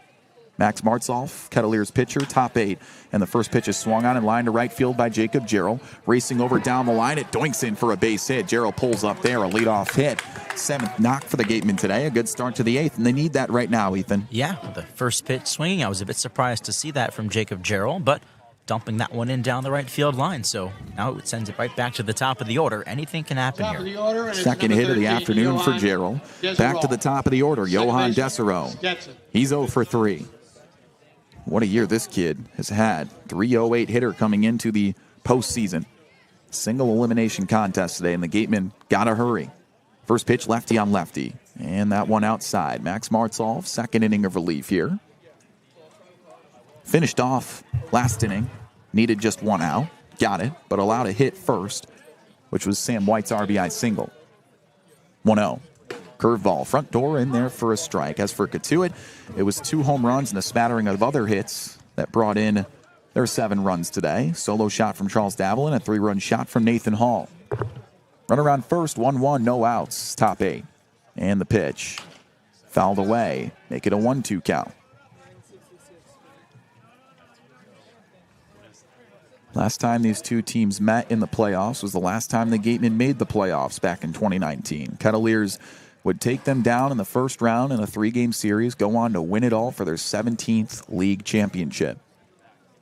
Max Martsolf, Kettleers pitcher, top 8. And the first pitch is swung on and lined to right field by Jacob Jarrell. Racing over down the line, it doinks in for a base hit. Jarrell pulls up there, a leadoff hit. 7th knock for the Gatemen today. A good start to the 8th, and they need that right now, Ethan. Yeah, the first pitch swinging. I was a bit surprised to see that from Jacob Jarrell, but dumping that one in down the right field line. So now it sends it right back to the top of the order. Anything can happen here. Second hit of the afternoon for Jarrell. Back to the top of the order, Johan Desero. He's 0 for 3. What a year this kid has had. 308 hitter coming into the postseason. Single elimination contest today, and the Gatemen got to hurry. First pitch, lefty on lefty. And that one outside. Max Martsolf, second inning of relief here. Finished off last inning. Needed just one out. Got it, but allowed a hit first, which was Sam White's RBI single. 1-0. Curveball, front door in there for a strike. As for Cotuit, it was 2 home runs and a smattering of other hits that brought in their 7 runs today. Solo shot from Charles Davelin, a 3-run shot from Nathan Hall. Run around first, 1-1, no outs, top 8. And the pitch, fouled away, make it a 1-2 count. Last time these two teams met in the playoffs was the last time the Gatemen made the playoffs back in 2019. Kettleers would take them down in the first round in a 3-game series, go on to win it all for their 17th league championship.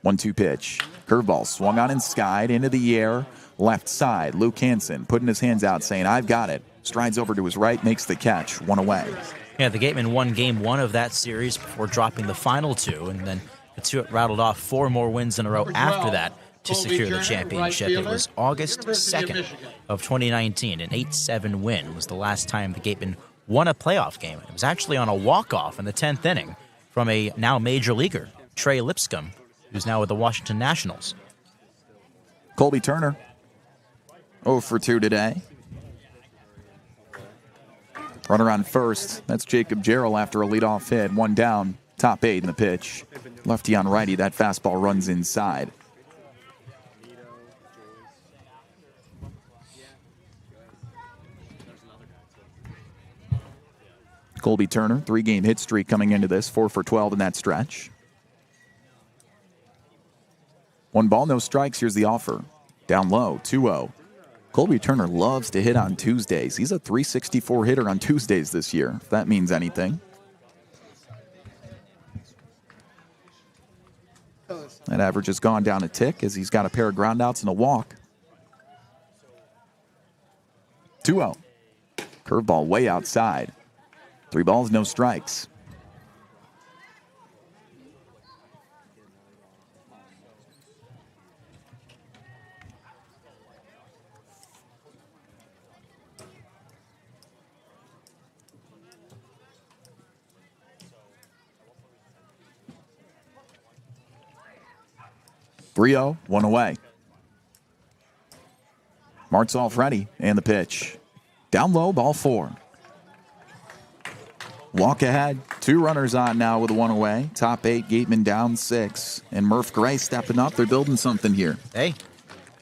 1-2 pitch. Curveball swung on and skied into the air. Left side, Luke Hansen putting his hands out saying, I've got it. Strides over to his right, makes the catch, 1 away. Yeah, the Gatemen won game 1 of that series before dropping the final 2, and then Cotuit rattled off 4 more wins in a row after that to secure the championship. It was August 2nd of 2019. An 8-7 win was the last time the Gatemen won a playoff game. It was actually on a walk-off in the 10th inning from a now major leaguer, Trey Lipscomb, who's now with the Washington Nationals. Colby Turner, 0 for 2 today. Runner on first. That's Jacob Jarrell after a leadoff hit. 1 down, top 8 in the pitch. Lefty on righty, that fastball runs inside. Colby Turner, 3-game hit streak coming into this, 4 for 12 in that stretch. 1 ball, no strikes. Here's the offer. Down low, 2-0. Colby Turner loves to hit on Tuesdays. He's a .364 hitter on Tuesdays this year, if that means anything. That average has gone down a tick as he's got a pair of groundouts and a walk. 2-0. Curveball way outside. 3 balls, no strikes. .3-0, 1 away. Martsolf ready, and the pitch. Down low, ball 4. Walk ahead, 2 runners on now with 1 away. Top 8, Gatemen down 6. And Murf Gray stepping up. They're building something here. Hey,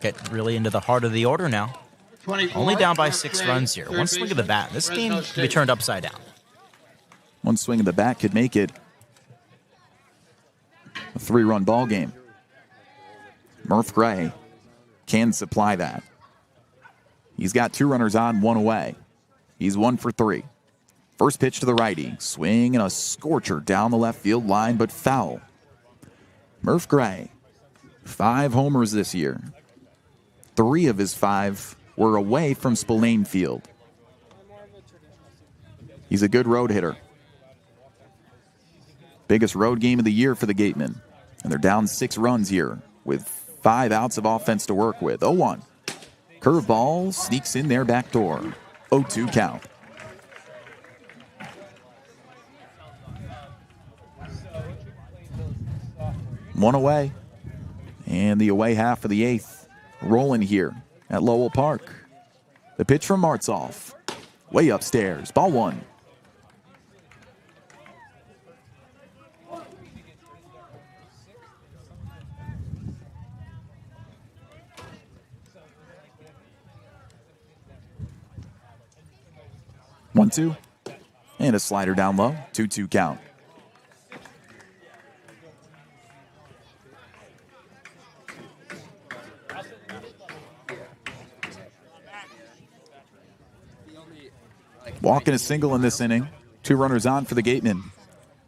get really into the heart of the order now. Only down by 6 runs here. 1 swing of the bat. This game can be turned upside down. 1 swing of the bat could make it a 3-run ball game. Murf Gray can supply that. He's got 2 runners on, 1 away. He's 1 for 3. First pitch to the righty. Swing and a scorcher down the left field line, but foul. Murf Gray, 5 homers this year. 3 of his 5 were away from Spillane Field. He's a good road hitter. Biggest road game of the year for the Gatemen. And they're down 6 runs here with 5 outs of offense to work with. 0-1. Curveball sneaks in there back door. 0-2 count. One away. And the away half of the 8th. Rolling here at Lowell Park. The pitch from Martsolf. Way upstairs. Ball 1. One, 2. And a slider down low. 2-2 count. Walking a single in this inning. 2 runners on for the Gatemen.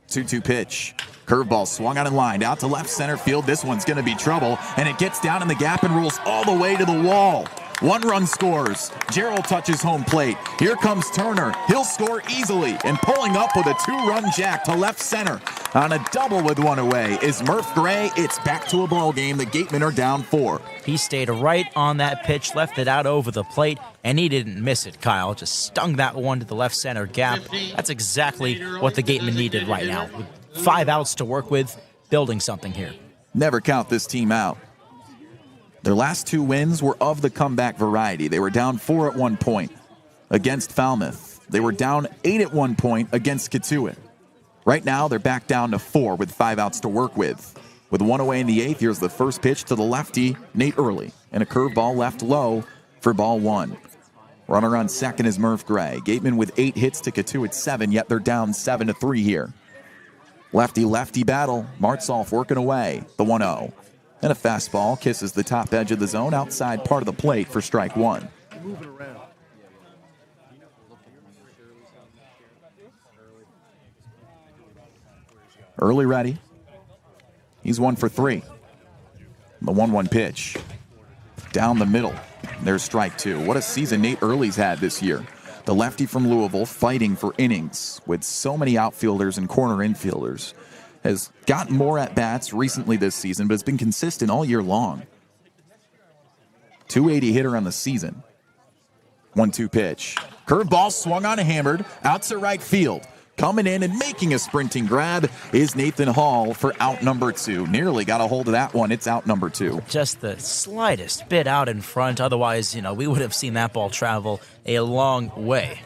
2-2 pitch. Curveball swung on and lined out to left center field. This one's going to be trouble, and it gets down in the gap and rolls all the way to the wall. 1 run scores. Gerald touches home plate. Here comes Turner. He'll score easily, and pulling up with a 2-run jack to left center on a double with 1 away is Murf Gray. It's back to a ball game. The Gatemen are down 4. He stayed right on that pitch, left it out over the plate, and he didn't miss it, Kyle. Just stung that one to the left center gap. That's exactly what the Gatemen needed right now. With 5 outs to work with, building something here. Never count this team out. Their last 2 wins were of the comeback variety. They were down 4 at one point against Falmouth. They were down 8 at one point against Cotuit. Right now, they're back down to 4 with 5 outs to work with. With 1 away in the 8th, here's the first pitch to the lefty, Nate Early, and a curveball left low for ball 1. Runner on second is Murf Gray. Gatemen with 8 hits to Cotuit 7, yet they're down 7-3 here. Lefty-lefty battle. Martzolf working away, the 1-0. And a fastball kisses the top edge of the zone outside part of the plate for strike 1. Early ready. He's 1 for 3. The 1-1 pitch. Down the middle. There's strike 2. What a season Nate Early's had this year. The lefty from Louisville fighting for innings with so many outfielders and corner infielders. Has gotten more at-bats recently this season, but has been consistent all year long. 280 hitter on the season. 1-2 pitch. Curveball swung on and hammered. Out to right field. Coming in and making a sprinting grab is Nathan Hall for out number 2. Nearly got a hold of that one. It's out number 2. Just the slightest bit out in front. Otherwise, we would have seen that ball travel a long way.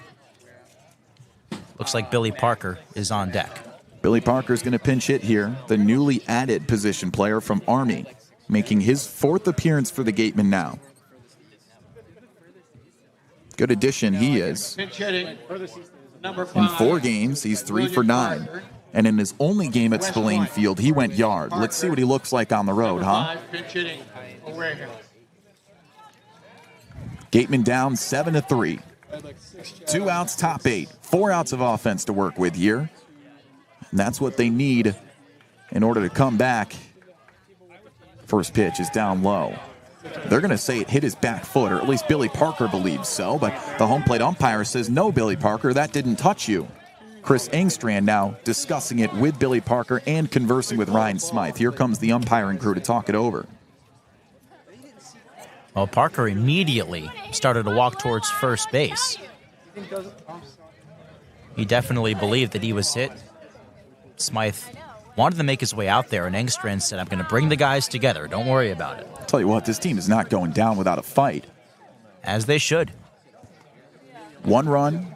Looks like Billy Parker is on deck. Billy Parker's going to pinch hit here. The newly added position player from Army, making his 4th appearance for the Gatemen now. Good addition he is. In 4 games, he's 3 for 9. And in his only game at Spillane Field, he went yard. Let's see what he looks like on the road, huh? Gatemen down 7-3. 2 outs, top 8. 4 outs of offense to work with here. And that's what they need in order to come back. First pitch is down low. They're going to say it hit his back foot, or at least Billy Parker believes so, but the home plate umpire says, no, Billy Parker, that didn't touch you. Chris Engstrand now discussing it with Billy Parker and conversing with Ryan Smit. Here comes the umpiring crew to talk it over. Well, Parker immediately started to walk towards first base. He definitely believed that he was hit. Smythe wanted to make his way out there, and Engstrand said, I'm going to bring the guys together. Don't worry about it. I'll tell you what, this team is not going down without a fight. As they should. 1 run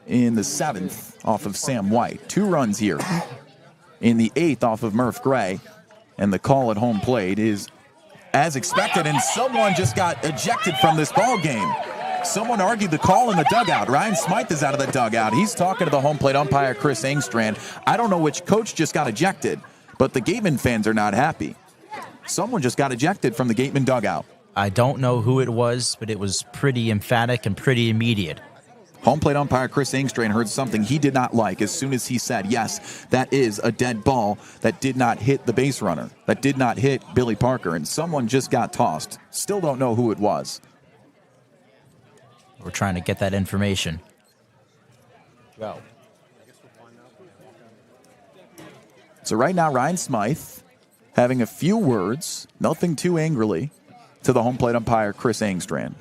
in the 7th off of Sam White. 2 runs here in the 8th off of Murf Gray. And the call at home plate is as expected, and someone just got ejected from this ball game. Someone argued the call in the dugout. Ryan Smit is out of the dugout. He's talking to the home plate umpire, Chris Engstrand. I don't know which coach just got ejected, but the Gatemen fans are not happy. Someone just got ejected from the Gatemen dugout. I don't know who it was, but it was pretty emphatic and pretty immediate. Home plate umpire Chris Engstrand heard something he did not like as soon as he said, yes, that is a dead ball that did not hit the base runner, that did not hit Billy Parker, and someone just got tossed. Still don't know who it was. We're trying to get that information. Go. So right now, Ryan Smythe having a few words, nothing too angrily, to the home plate umpire, Chris Engstrand.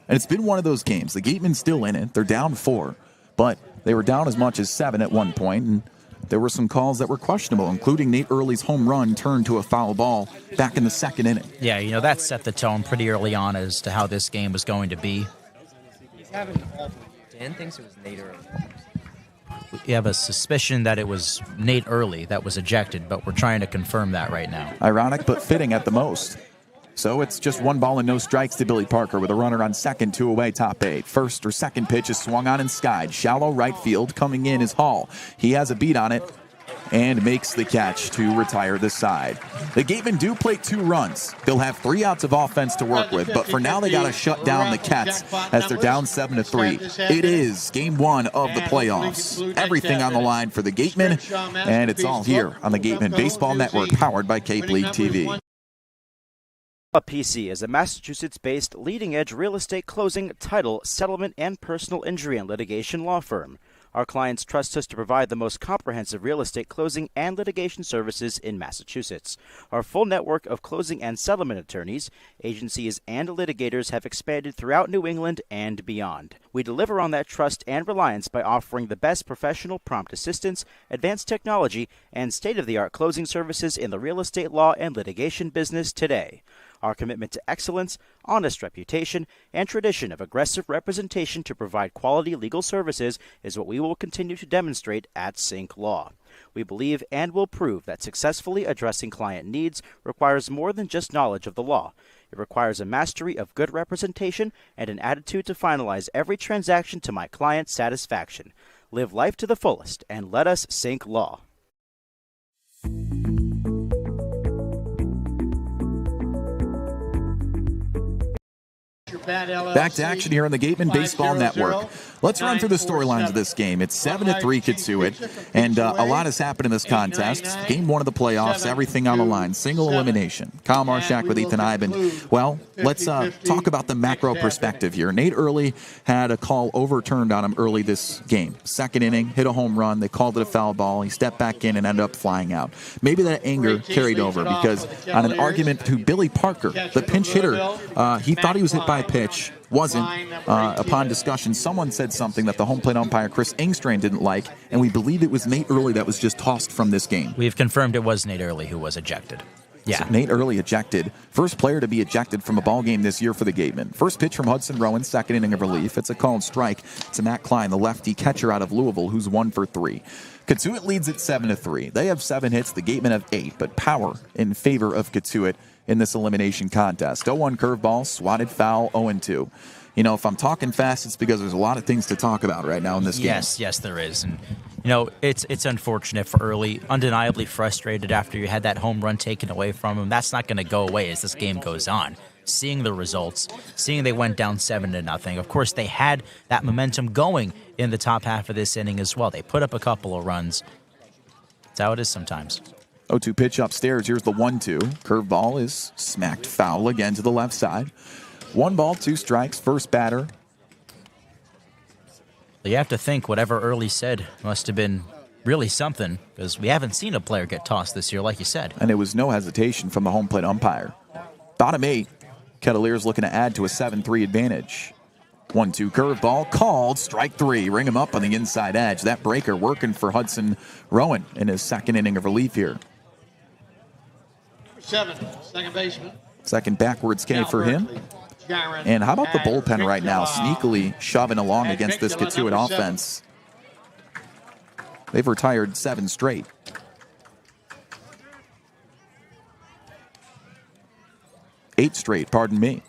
And it's been one of those games. The Gatemen still in it. They're down 4, but they were down as much as 7 at one point, and there were some calls that were questionable, including Nate Early's home run turned to a foul ball back in the 2nd inning. Yeah, that set the tone pretty early on as to how this game was going to be. Dan thinks it was Nate Early. We have a suspicion that it was Nate Early that was ejected, but we're trying to confirm that right now. Ironic, but fitting at the most. So it's just 1 ball and no strikes to Billy Parker with a runner on second, 2 away, top 8. First or second pitch is swung on and skied. Shallow right field. Coming in is Hall. He has a beat on it. and makes the catch to retire the side. The Gatemen do play 2 runs. They'll have 3 outs of offense to work with, but for now they got to shut down the Cats as they're down 7-3. It is game 1 of the playoffs. Everything on the line for the Gatemen, and it's all here on the Gatemen Baseball Network, powered by Cape League TV. PC is a Massachusetts-based leading-edge real estate closing, title, settlement, and personal injury and litigation law firm. Our clients trust us to provide the most comprehensive real estate closing and litigation services in Massachusetts. Our full network of closing and settlement attorneys, agencies, and litigators have expanded throughout New England and beyond. We deliver on that trust and reliance by offering the best professional prompt assistance, advanced technology, and state-of-the-art closing services in the real estate law and litigation business today. Our commitment to excellence, honest reputation, and tradition of aggressive representation to provide quality legal services is what we will continue to demonstrate at Sync Law. We believe and will prove that successfully addressing client needs requires more than just knowledge of the law. It requires a mastery of good representation and an attitude to finalize every transaction to my client's satisfaction. Live life to the fullest and let us Sync Law. Back to action here on the Gatemen Baseball Network. Let's run through the storylines of this game. It's 7-3 Cotuit, and a lot has happened in this contest. Game 1 of the playoffs, everything on the line. Single elimination. Kyle Marchak with Ethan Eibe. Well, let's talk about the macro perspective here. Nate Early had a call overturned on him early this game. Second inning, hit a home run. They called it a foul ball. He stepped back in and ended up flying out. Maybe that anger carried over because on an argument to Billy Parker, the pinch hitter, he thought he was hit by a pitch. Wasn't. Upon discussion, someone said something that the home plate umpire, Chris Engstrand, didn't like, and we believe it was Nate Early that was just tossed from this game. We've confirmed it was Nate Early who was ejected. Yeah. So Nate Early ejected. First player to be ejected from a ball game this year for the Gatemen. First pitch from Hudson Rowan, second inning of relief. It's a called strike to Matt Klein, the lefty catcher out of Louisville, who's 1 for 3. Cotuit leads at 7-3. They have 7 hits. The Gatemen have 8, but power in favor of Cotuit in this elimination contest. 0-1 curveball, swatted foul, 0-2. You know, if I'm talking fast, it's because there's a lot of things to talk about right now in this game. Yes, there is. And, you know, it's unfortunate for Early. Undeniably frustrated after you had that home run taken away from him. That's not going to go away as this game goes on. Seeing the results, seeing they went down 7-0. Of course, they had that momentum going in the top half of this inning as well. They put up a couple of runs. That's how it is sometimes. 0-2 pitch upstairs. Here's the 1-2. Curveball is smacked foul again to the left side. 1 ball, 2 strikes, first batter. You have to think whatever Early said must have been really something, because we haven't seen a player get tossed this year, like you said. And it was no hesitation from the home plate umpire. Bottom 8, Kettleers looking to add to a 7-3 advantage. 1-2 curveball, called, strike 3. Ring him up on the inside edge. That breaker working for Hudson Rowan in his second inning of relief here. 7, second baseman. Second backwards K for him. And how about the bullpen right now, sneakily shoving along against this Cotuit offense? They've retired 7 straight. Eight straight, pardon me.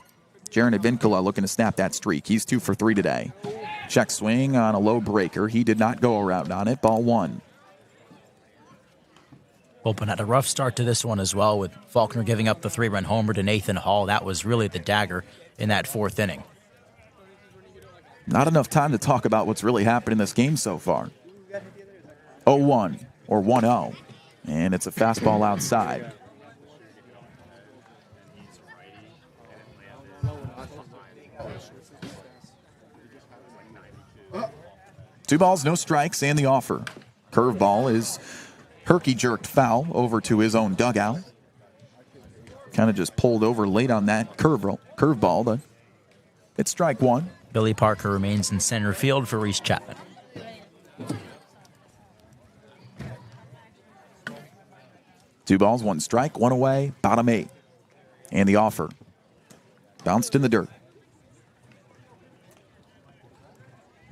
Jaron Advincula looking to snap that streak. He's 2 for 3 today. Check swing on a low breaker. He did not go around on it. Ball 1. Bullpen had a rough start to this one as well, with Faulkner giving up the 3-run homer to Nathan Hall. That was really the dagger in that 4th inning. Not enough time to talk about what's really happened in this game so far. 0-1 or 1-0, and it's a fastball outside. Two balls, no strikes, and the offer. Curveball is herky-jerked foul over to his own dugout. Kind of just pulled over late on that curveball, but it's strike 1. Billy Parker remains in center field for Reese Chapman. Two balls, 1 strike, 1 away, bottom 8. And the offer. Bounced in the dirt.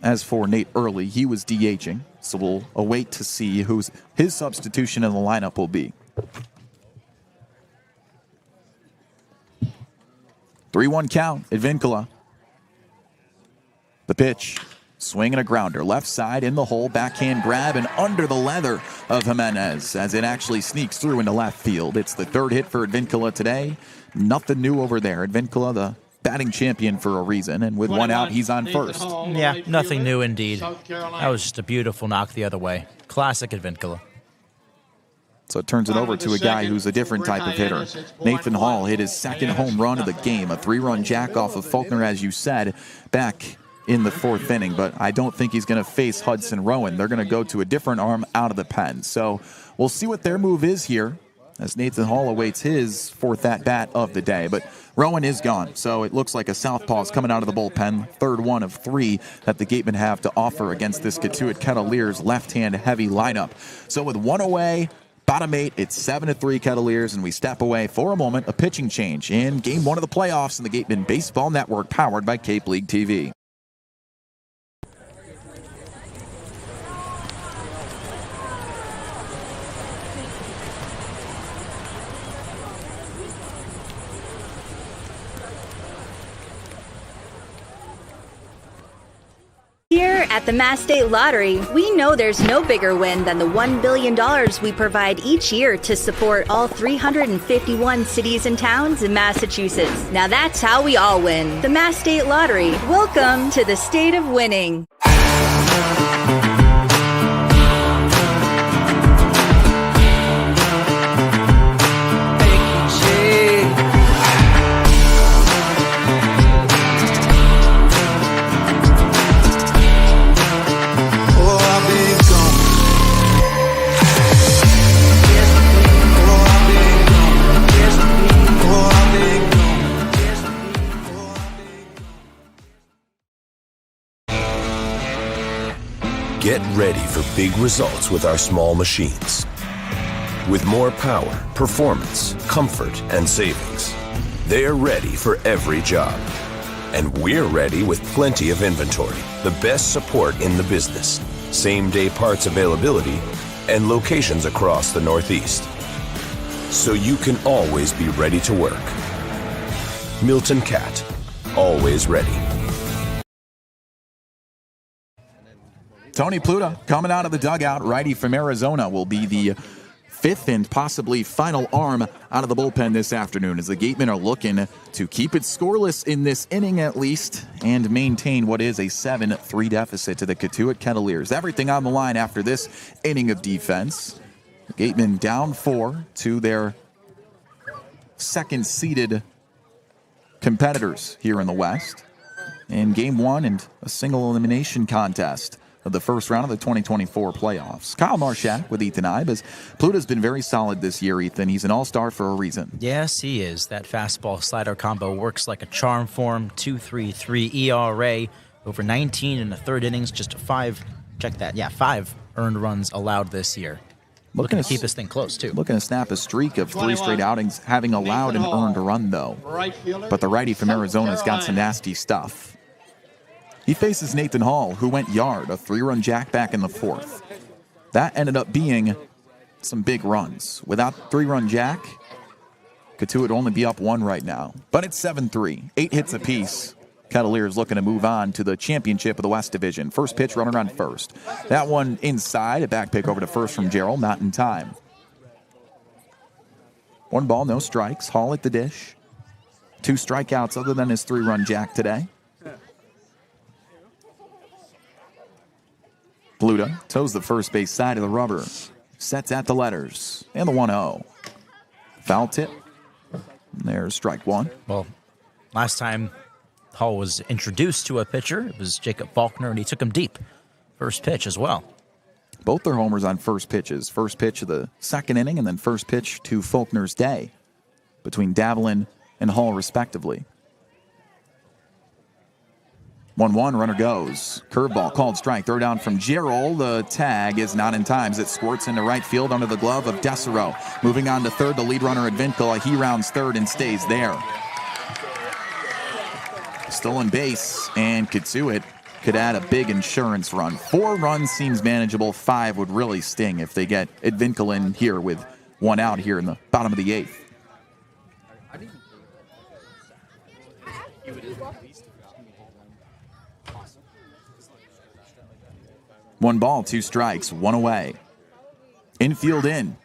As for Nate Early, he was DHing, so we'll await to see who's his substitution in the lineup will be. 3-1 count, Advincula. The pitch, swing and a grounder. Left side in the hole, backhand grab, and under the leather. of Hyannis as it actually sneaks through into left field. It's the third hit for Advincula today. Nothing new over there. Advincula, the batting champion for a reason, and with one out, he's on first. Yeah, nothing new indeed. That was just a beautiful knock the other way. Classic Advincula. So it turns it over to a guy who's a different type of hitter. Nathan Hall hit his second home run of the game, a 3-run jack off of Faulkner, as you said, back in the fourth inning. But I don't think he's going to face Hudson Rowan. They're going to go to a different arm out of the pen. So we'll see what their move is here as Nathan Hall awaits his fourth at-bat of the day. But Rowan is gone, so it looks like a southpaw is coming out of the bullpen. Third one of three that the Gatemen have to offer against this Cotuit Kettleers left-hand heavy lineup. So with one away, bottom 8, it's 7-3 Kettleers, and we step away for a moment, a pitching change in Game 1 of the playoffs in the Gatemen Baseball Network, powered by Cape League TV. Here at the Mass State Lottery, we know there's no bigger win than the $1 billion we provide each year to support all 351 cities and towns in Massachusetts. Now that's how we all win. The Mass State Lottery. Welcome to the state of winning. Get ready for big results with our small machines. With more power, performance, comfort, and savings, they're ready for every job. And we're ready with plenty of inventory, the best support in the business, same-day parts availability, and locations across the Northeast. So you can always be ready to work. Milton Cat, always ready. Tony Pluta coming out of the dugout, righty from Arizona, will be the fifth and possibly final arm out of the bullpen this afternoon as the Gatemen are looking to keep it scoreless in this inning at least and maintain what is a 7-3 deficit to the Cotuit Kettleers. Everything on the line after this inning of defense. The Gatemen down 4 to their second-seeded competitors here in the West in Game 1 and a single elimination contest of the first round of the 2024 playoffs. Kyle Marchak with Ethan Eibe, as Pluta's been very solid this year, Ethan. He's an all-star for a reason. Yes, he is. That fastball-slider combo works like a charm for him. 2.33 ERA, over 19 in the third innings, just 5 earned runs allowed this year. Looking to keep this thing close, too. Looking to snap a streak of 3 straight outings, having allowed an earned run, though. But the righty from Arizona's got some nasty stuff. He faces Nathan Hall, who went yard, a 3-run jack back in the fourth. That ended up being some big runs. Without 3-run jack, Cotuit would only be up 1 right now. But it's 7-3, 8 hits apiece. Kettleers looking to move on to the championship of the West Division. First pitch, runner on first. That one inside, a back pick over to first from Gerald, not in time. 1 ball, no strikes. Hall at the dish. 2 strikeouts other than his 3-run jack today. Pluta toes the first base side of the rubber. Sets at the letters. And the 1-0. Foul tip. There's strike 1. Well, last time Hall was introduced to a pitcher, it was Jacob Faulkner, and he took him deep. First pitch as well. Both their homers on first pitches. First pitch of the second inning, and then first pitch to Faulkner's day between Davlin and Hall, respectively. 1-1, runner goes. Curveball called strike. Throw down from Gerald. The tag is not in time as it squirts into right field under the glove of Desero. Moving on to third, the lead runner Advincula. He rounds third and stays there. Stolen base, and Cotuit could add a big insurance run. 4 runs seems manageable. 5 would really sting if they get Advincula in here with 1 out here in the bottom of the 8th. 1 ball, 2 strikes, 1 away. Infield in.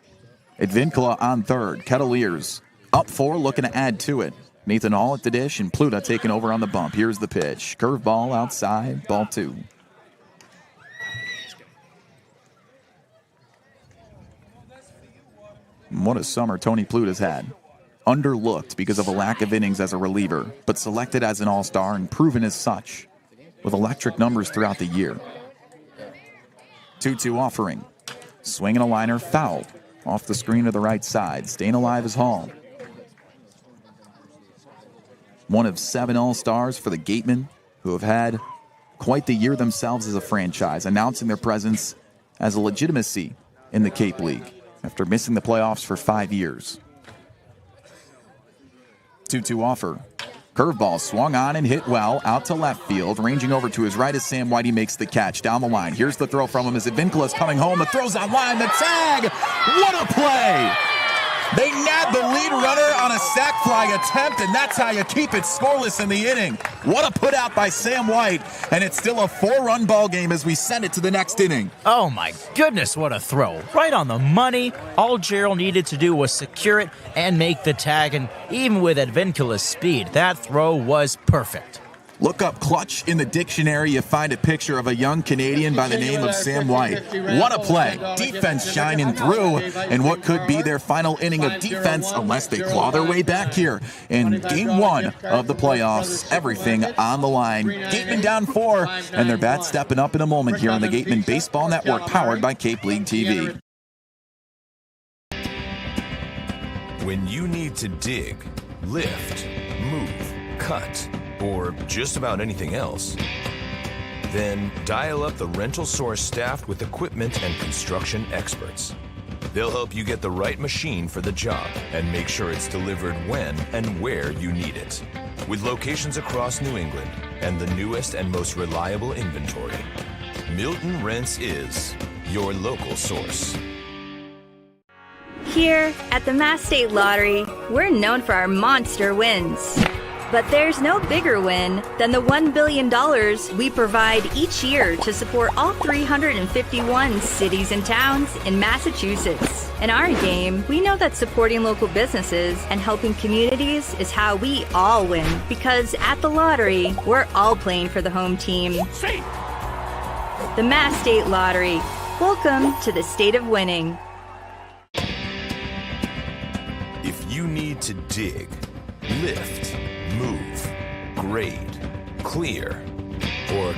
Advincula on third. Kettleers up 4, looking to add to it. Nathan Hall at the dish, and Pluta taking over on the bump. Here's the pitch. Curveball outside, ball 2. What a summer Tony Pluta's had. Underlooked because of a lack of innings as a reliever, but selected as an all-star and proven as such, with electric numbers throughout the year. 2-2 offering. Swinging a liner, fouled. Off the screen to the right side. Staying alive is Hall. One of 7 all-stars for the Gatemen, who have had quite the year themselves as a franchise, announcing their presence as a legitimacy in the Cape League after missing the playoffs for 5 years. 2-2 offer. Curveball swung on and hit well out to left field. Ranging over to his right as Sam Whitey makes the catch down the line. Here's the throw from him as Advincula's coming home. The throw's on line. The tag. What a play. They nabbed the lead runner on a sac fly attempt, and that's how you keep it scoreless in the inning. What a put out by Sam White, and it's still a 4-run ball game as we send it to the next inning. Oh my goodness, what a throw. Right on the money. All Gerald needed to do was secure it and make the tag, and even with Advincula's speed, that throw was perfect. Look up clutch in the dictionary. You find a picture of a young Canadian by the name of Sam White. What a play. Defense shining through, and what could be their final inning of defense unless they claw their way back here in Game 1 of the playoffs. Everything on the line. Gatemen down 4, and their bats stepping up in a moment here on the Gatemen Baseball Network, powered by Cape League TV. When you need to dig, lift, move, cut, or just about anything else, then dial up the Rental Source staff with equipment and construction experts. They'll help you get the right machine for the job and make sure it's delivered when and where you need it. With locations across New England and the newest and most reliable inventory, Milton Rents is your local source. Here at the Mass State Lottery, we're known for our monster wins. But there's no bigger win than the $1 billion we provide each year to support all 351 cities and towns in Massachusetts. In our game, we know that supporting local businesses and helping communities is how we all win. Because at the lottery, we're all playing for the home team. The Mass State Lottery. Welcome to the state of winning. If you need to dig, lift, move, grade, clear, or...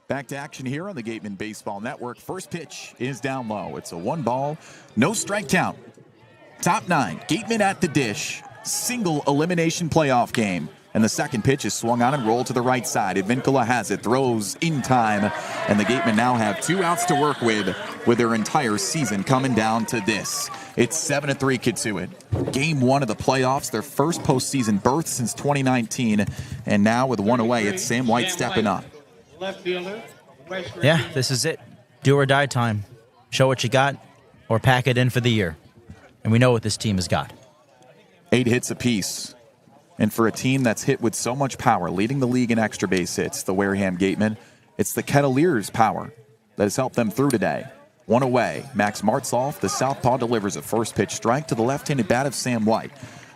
Back to action here on the Gatemen Baseball Network. First pitch is down low. It's a 1-ball, no strike count. Top 9, Gatemen at the dish. Single elimination playoff game. And the second pitch is swung on and rolled to the right side. Advincula has it, throws in time. And the Gatemen now have 2 outs to work with their entire season coming down to this. It's 7-3 Cotuit. Game 1 of the playoffs, their first postseason berth since 2019. And now with 1 away, it's Sam White stepping up. Yeah, this is it. Do or die time. Show what you got or pack it in for the year. And we know what this team has got. 8 hits apiece. And for a team that's hit with so much power, leading the league in extra base hits, the Wareham Gatemen, it's the Kettleers' power that has helped them through today. 1 away. Max Martzoff, the southpaw, delivers a first pitch strike to the left-handed bat of Sam White,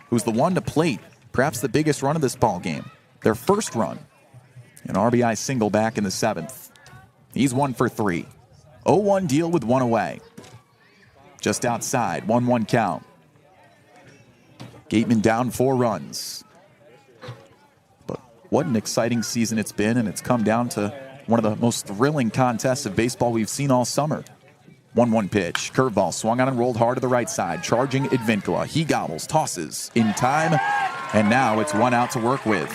who's the one to plate perhaps the biggest run of this ball game. Their first run, an RBI single back in the 7th. He's 1 for 3. 0-1 deal with 1 away. Just outside, 1-1 count. Gatemen down 4 runs. But what an exciting season it's been, and it's come down to one of the most thrilling contests of baseball we've seen all summer. 1-1 pitch. Curveball swung on and rolled hard to the right side. Charging Advincula. He gobbles, tosses in time, and now it's 1 out to work with.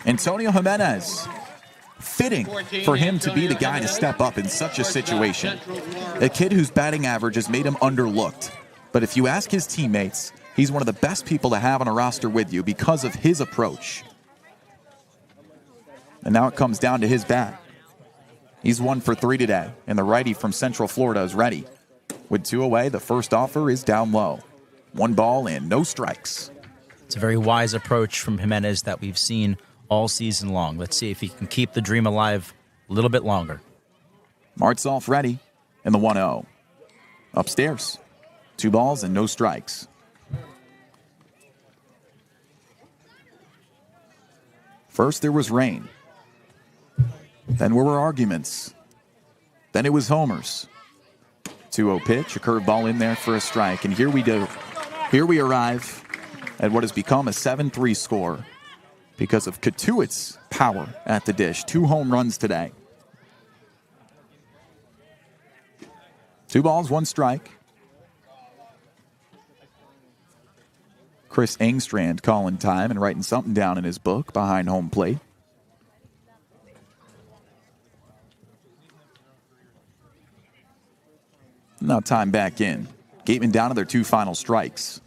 Antonio Hyannis. Fitting for him to be the guy to step up in such a situation. A kid whose batting average has made him underlooked. But if you ask his teammates, he's one of the best people to have on a roster with you because of his approach. And now it comes down to his bat. He's 1 for 3 today, and the righty from Central Florida is ready. With 2 away, the first offer is down low. 1 ball and no strikes. It's a very wise approach from Hyannis that we've seen all season long. Let's see if he can keep the dream alive a little bit longer. Martsolf ready in the 1-0. Upstairs. 2 balls and no strikes. First there was rain. Then there were arguments. Then it was homers. 2-0 pitch, a curveball in there for a strike. And here we do. Here we arrive at what has become a 7-3 score because of Cotuit's power at the dish. 2 home runs today. 2 balls, 1 strike. Chris Engstrand calling time and writing something down in his book behind home plate. Now time back in. Gatemen down to their 2 final strikes.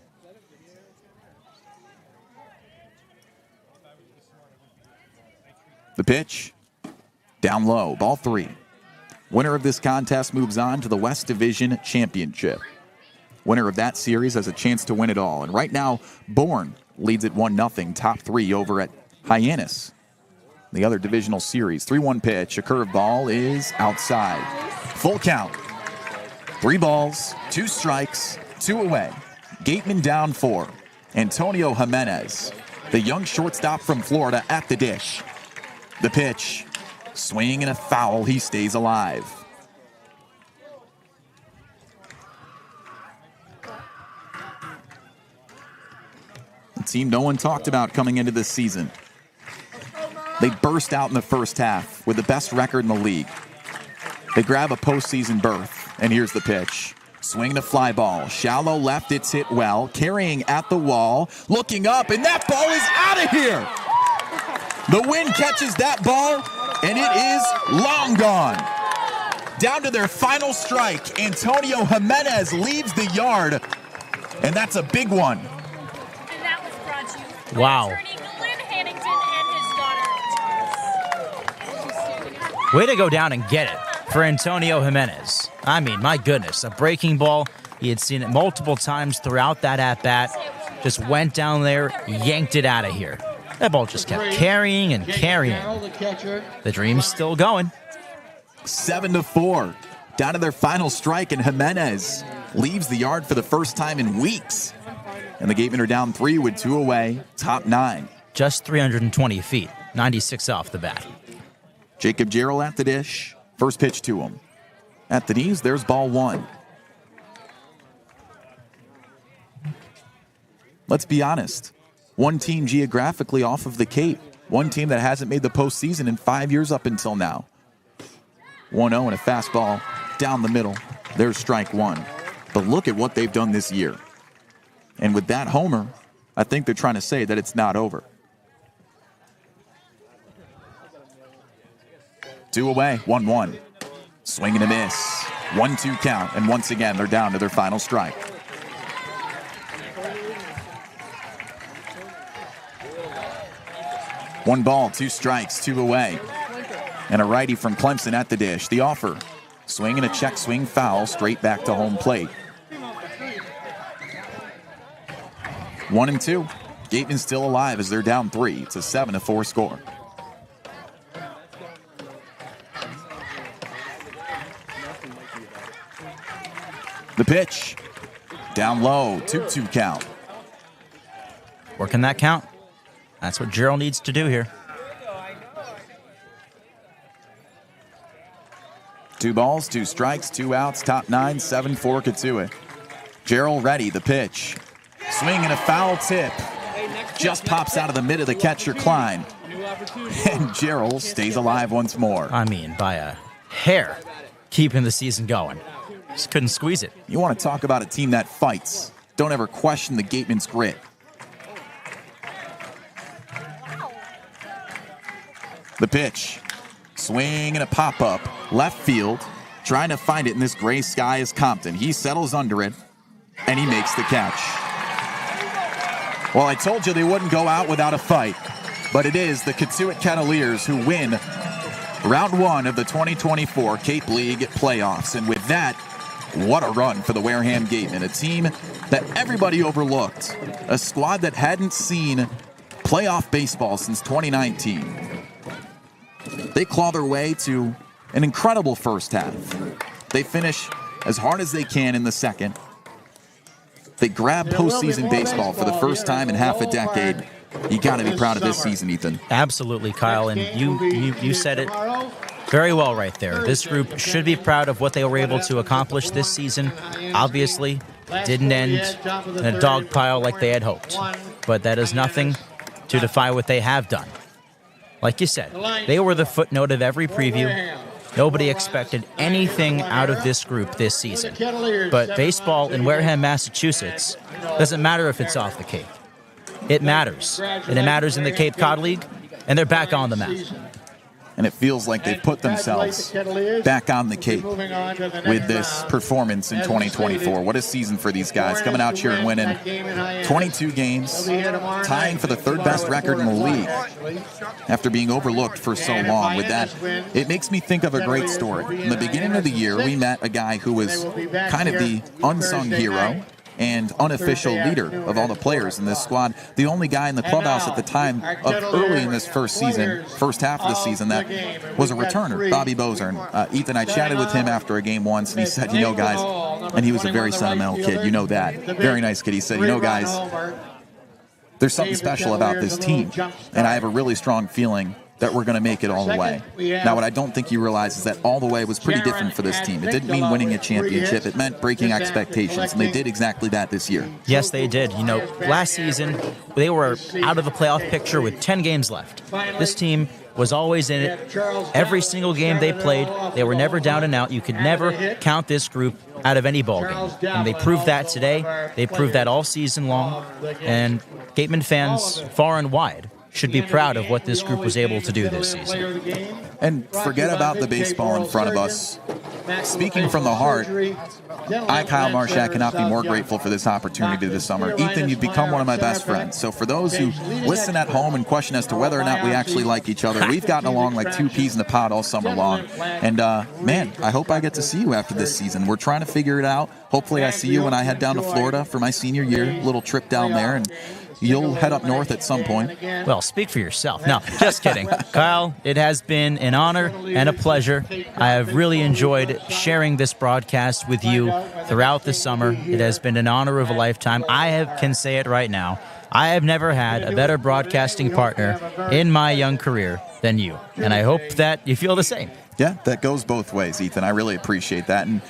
The pitch. Down low. Ball 3. Winner of this contest moves on to the West Division Championship. Winner of that series has a chance to win it all. And right now, Bourne leads at 1-0, top 3 over at Hyannis. The other divisional series. 3-1 pitch. A curveball is outside. Full count. 3 balls, 2 strikes, 2 away. Gatemen down 4. Antonio Hyannis, the young shortstop from Florida, at the dish. The pitch. Swing and a foul. He stays alive. A team no one talked about coming into this season. They burst out in the first half with the best record in the league. They grab a postseason berth, and here's the pitch. Swing the fly ball. Shallow left, it's hit well. Carrying at the wall, looking up, and that ball is out of here. The wind catches that ball, and it is long gone. Down to their final strike, Antonio Hyannis leaves the yard, and that's a big one. And that was brought to you by Wow. attorney Glenn Hannington and his daughter. Way to go down and get it for Antonio Hyannis. I mean, my goodness, a breaking ball. He had seen it multiple times throughout that at-bat. Just went down there, yanked it out of here. That ball just kept carrying and carrying. The dream's still going. 7-4. Down to their final strike, and Hyannis leaves the yard for the first time in weeks. And the Gatemen are down 3 with 2 away, top 9. Just 320 feet, 96 off the bat. Jacob Gerald at the dish. First pitch to him. At the knees, there's ball 1. Let's be honest. One team geographically off of the Cape. One team that hasn't made the postseason in 5 years up until now. 1-0 and a fastball down the middle. There's strike 1. But look at what they've done this year. And with that homer, I think they're trying to say that it's not over. 2 away, 1-1. Swing and a miss. 1-2 count, and once again, they're down to their final strike. One ball, 2 strikes, 2 away. And a righty from Clemson at the dish. The offer. Swing and a check swing foul straight back to home plate. 1-2. Gateman still alive as they're down 3. It's a 7-4 score. The pitch. Down low, 2-2 count. Working that count. That's what Gerald needs to do here. 2 balls, 2 strikes, 2 outs, top 9, 7-4 Cotuit. Gerald ready, the pitch. Swing and a foul tip. Just pops out of the mid of the catcher, Klein. And Gerald stays alive once more. I mean, by a hair, keeping the season going. Just couldn't squeeze it. You want to talk about a team that fights. Don't ever question the Gatemen's grit. The pitch. Swing and a pop-up. Left field. Trying to find it in this gray sky is Compton. He settles under it, and he makes the catch. Well, I told you they wouldn't go out without a fight, but it is the Cotuit Kettleers who win round 1 of the 2024 Cape League playoffs. And with that, what a run for the Wareham Gatemen, a team that everybody overlooked, a squad that hadn't seen playoff baseball since 2019. They claw their way to an incredible first half. They finish as hard as they can in the second. They grab postseason baseball for the first time in half a decade. You got to be proud of this season, Ethan. Absolutely, Kyle, and you said it very well right there. This group should be proud of what they were able to accomplish this season. Obviously, didn't end in a dog pile like they had hoped, but that is nothing to defy what they have done. Like you said, they were the footnote of every preview. Nobody expected anything out of this group this season. But baseball in Wareham, Massachusetts, doesn't matter if it's off the Cape. It matters. And it matters in the Cape Cod League, and they're back on the map. And it feels like they've put themselves back on the Cape with this performance in 2024. What a season for these guys, coming out here and winning 22 games, tying for the third best record in the league after being overlooked for so long. With that, it makes me think of a great story. In the beginning of the year, we met a guy who was kind of the unsung hero and unofficial leader of all the players in this squad. The only guy in the clubhouse at the time of early in this first half of the season, that was a returner, Bobby Bozern. Ethan, I chatted with him after a game once, and he said, guys, and he was a very sentimental kid, that. Very nice kid. He said, guys, there's something special about this team, and I have a really strong feeling that we're going to make it all the way. Now, what I don't think you realize is that all the way was pretty different for this team. It didn't mean winning a championship. It meant breaking expectations, and they did exactly that this year. Yes, they did. Last season, they were out of the playoff picture with 10 games left. This team was always in it. Every single game they played, they were never down and out. You could never count this group out of any ball game. And they proved that today. They proved that all season long. And Gateman fans far and wide should be proud of what this group was able to do this season. And forget about the baseball in front of us. Speaking from the heart, I, Kyle Marchak, cannot be more grateful for this opportunity this summer. Ethan, you've become one of my best friends. So for those who listen at home and question as to whether or not we actually like each other, we've gotten along like two peas in a pod all summer long. And, man, I hope I get to see you after this season. We're trying to figure it out. Hopefully I see you when I head down to Florida for my senior year, little trip down there, and you'll head up north at some point. Well, speak for yourself. No, just kidding. Kyle, it has been an honor and a pleasure. I have really enjoyed sharing this broadcast with you throughout the summer. It has been an honor of a lifetime. Can say it right now. I have never had a better broadcasting partner in my young career than you. And I hope that you feel the same. Yeah, that goes both ways, Ethan. I really appreciate that. And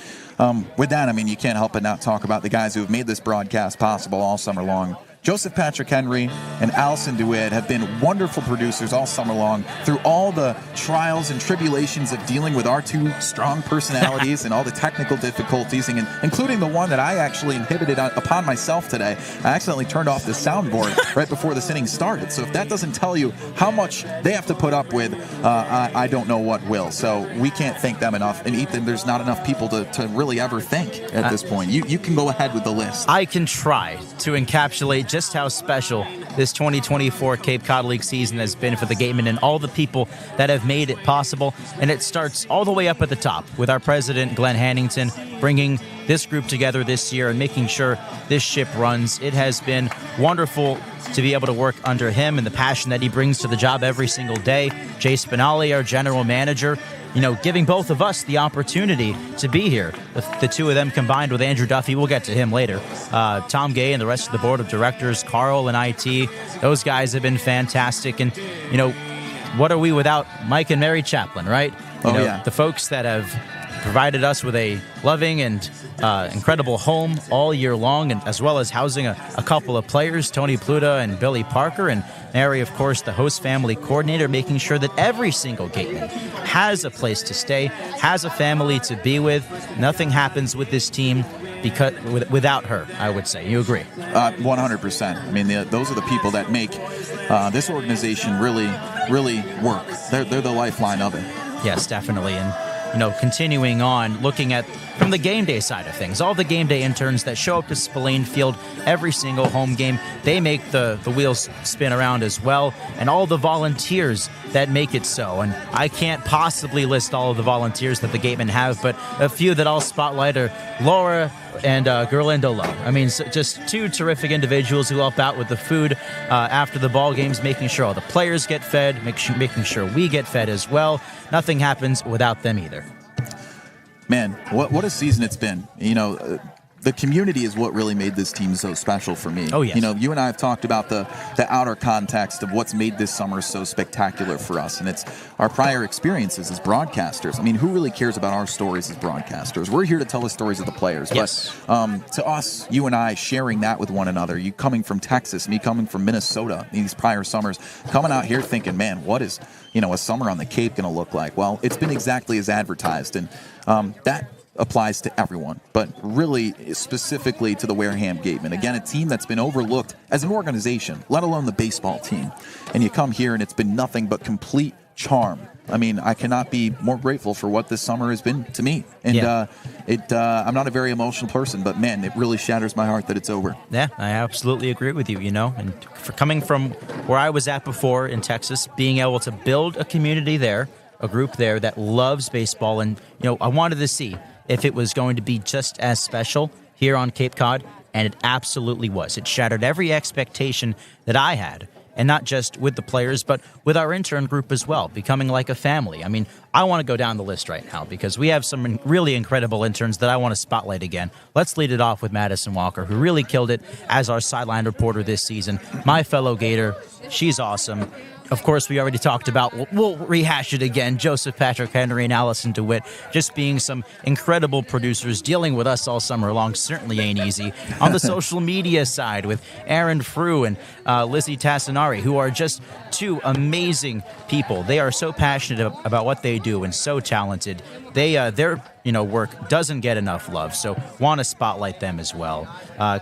with that, you can't help but not talk about the guys who have made this broadcast possible all summer long. Joseph Patrick Henry and Allison DeWitt have been wonderful producers all summer long through all the trials and tribulations of dealing with our two strong personalities and all the technical difficulties, including the one that I actually inhibited upon myself today. I accidentally turned off the soundboard right before this inning started. So if that doesn't tell you how much they have to put up with, I don't know what will. So we can't thank them enough. And Ethan, there's not enough people to really ever thank at this point. You can go ahead with the list. I can try to encapsulate just how special this 2024 Cape Cod League season has been for the Gatemen and all the people that have made it possible. And it starts all the way up at the top with our president, Glenn Hannington, bringing this group together this year and making sure this ship runs. It has been wonderful to be able to work under him and the passion that he brings to the job every single day. Jay Spinelli, our general manager, giving both of us the opportunity to be here. The two of them combined with Andrew Duffy, we'll get to him later. Tom Gay and the rest of the board of directors, Carl and IT, those guys have been fantastic. And, what are we without Mike and Mary Chaplin, right? The folks that have provided us with a loving and incredible home all year long, and as well as housing a couple of players, Tony Pluta and Billy Parker, and Mary, of course, the host family coordinator, making sure that every single Gateman has a place to stay, has a family to be with. Nothing happens with this team without her, I would say. You agree? 100%. Those are the people that make this organization really, really work. They're the lifeline of it. Yes, definitely. And continuing on, looking at from the game day side of things, all the game day interns that show up to Spillane Field every single home game, they make the wheels spin around as well. And all the volunteers that make it so. And I can't possibly list all of the volunteers that the Gatemen have, but a few that I'll spotlight are Laura and Gerlindo Lowe. I mean, just two terrific individuals who help out with the food after the ball games, making sure all the players get fed, making sure we get fed as well. Nothing happens without them either. Man, what a season it's been. The community is what really made this team so special for me. Oh, yes. You and I have talked about the outer context of what's made this summer so spectacular for us, and it's our prior experiences as broadcasters. I mean, who really cares about our stories as broadcasters? We're here to tell the stories of the players. Yes. But to us, you and I sharing that with one another, you coming from Texas, me coming from Minnesota these prior summers, coming out here thinking, man, what is a summer on the Cape going to look like? Well, it's been exactly as advertised, and that applies to everyone, but really specifically to the Wareham Gatemen. Again, a team that's been overlooked as an organization, let alone the baseball team. And you come here and it's been nothing but complete charm. I mean, I cannot be more grateful for what this summer has been to me. And I'm not a very emotional person, but man, it really shatters my heart that it's over. Yeah, I absolutely agree with you, and for coming from where I was at before in Texas, being able to build a community there, a group there that loves baseball, and I wanted to see if it was going to be just as special here on Cape Cod, and it absolutely was. It shattered every expectation that I had, and not just with the players, but with our intern group as well, becoming like a family. I mean, I want to go down the list right now because we have some really incredible interns that I want to spotlight again. Let's lead it off with Madison Walker, who really killed it as our sideline reporter this season. My fellow Gator, she's awesome. Of course, we already talked about, we'll rehash it again, Joseph Patrick Henry and Allison DeWitt just being some incredible producers, dealing with us all summer long certainly ain't easy. On the social media side with Aaron Frew and Lizzie Tassinari, who are just two amazing people. They are so passionate about what they do and so talented. Their work doesn't get enough love, so want to spotlight them as well.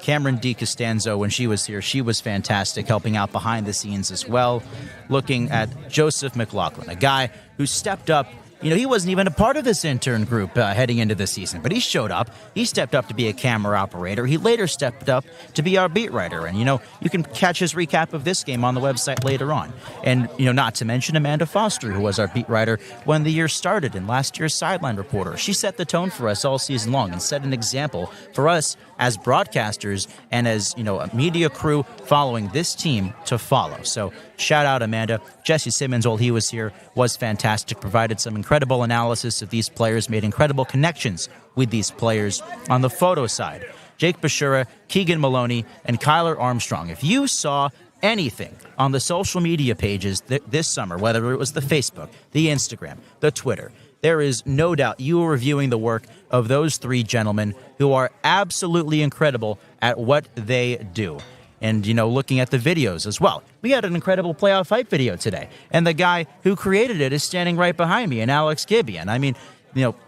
Cameron D. Costanzo, when she was here, she was fantastic, helping out behind the scenes as well. Looking at Joseph McLaughlin, a guy who stepped up. He wasn't even a part of this intern group heading into the season, but he showed up. He stepped up to be a camera operator. He later stepped up to be our beat writer. And, you can catch his recap of this game on the website later on. And, not to mention Amanda Foster, who was our beat writer when the year started and last year's sideline reporter. She set the tone for us all season long and set an example for us as broadcasters and as, a media crew following this team to follow. So shout out Amanda. Jesse Simmons, while he was here, was fantastic, provided some incredible analysis of these players, made incredible connections with these players. On the photo side, Jake Bashura, Keegan Maloney, and Kyler Armstrong. If you saw anything on the social media pages this summer, whether it was the Facebook, the Instagram, the Twitter, there is no doubt you are reviewing the work of those three gentlemen who are absolutely incredible at what they do. And, looking at the videos as well. We had an incredible playoff fight video today. And the guy who created it is standing right behind me, and Alex Gibbian. I mean,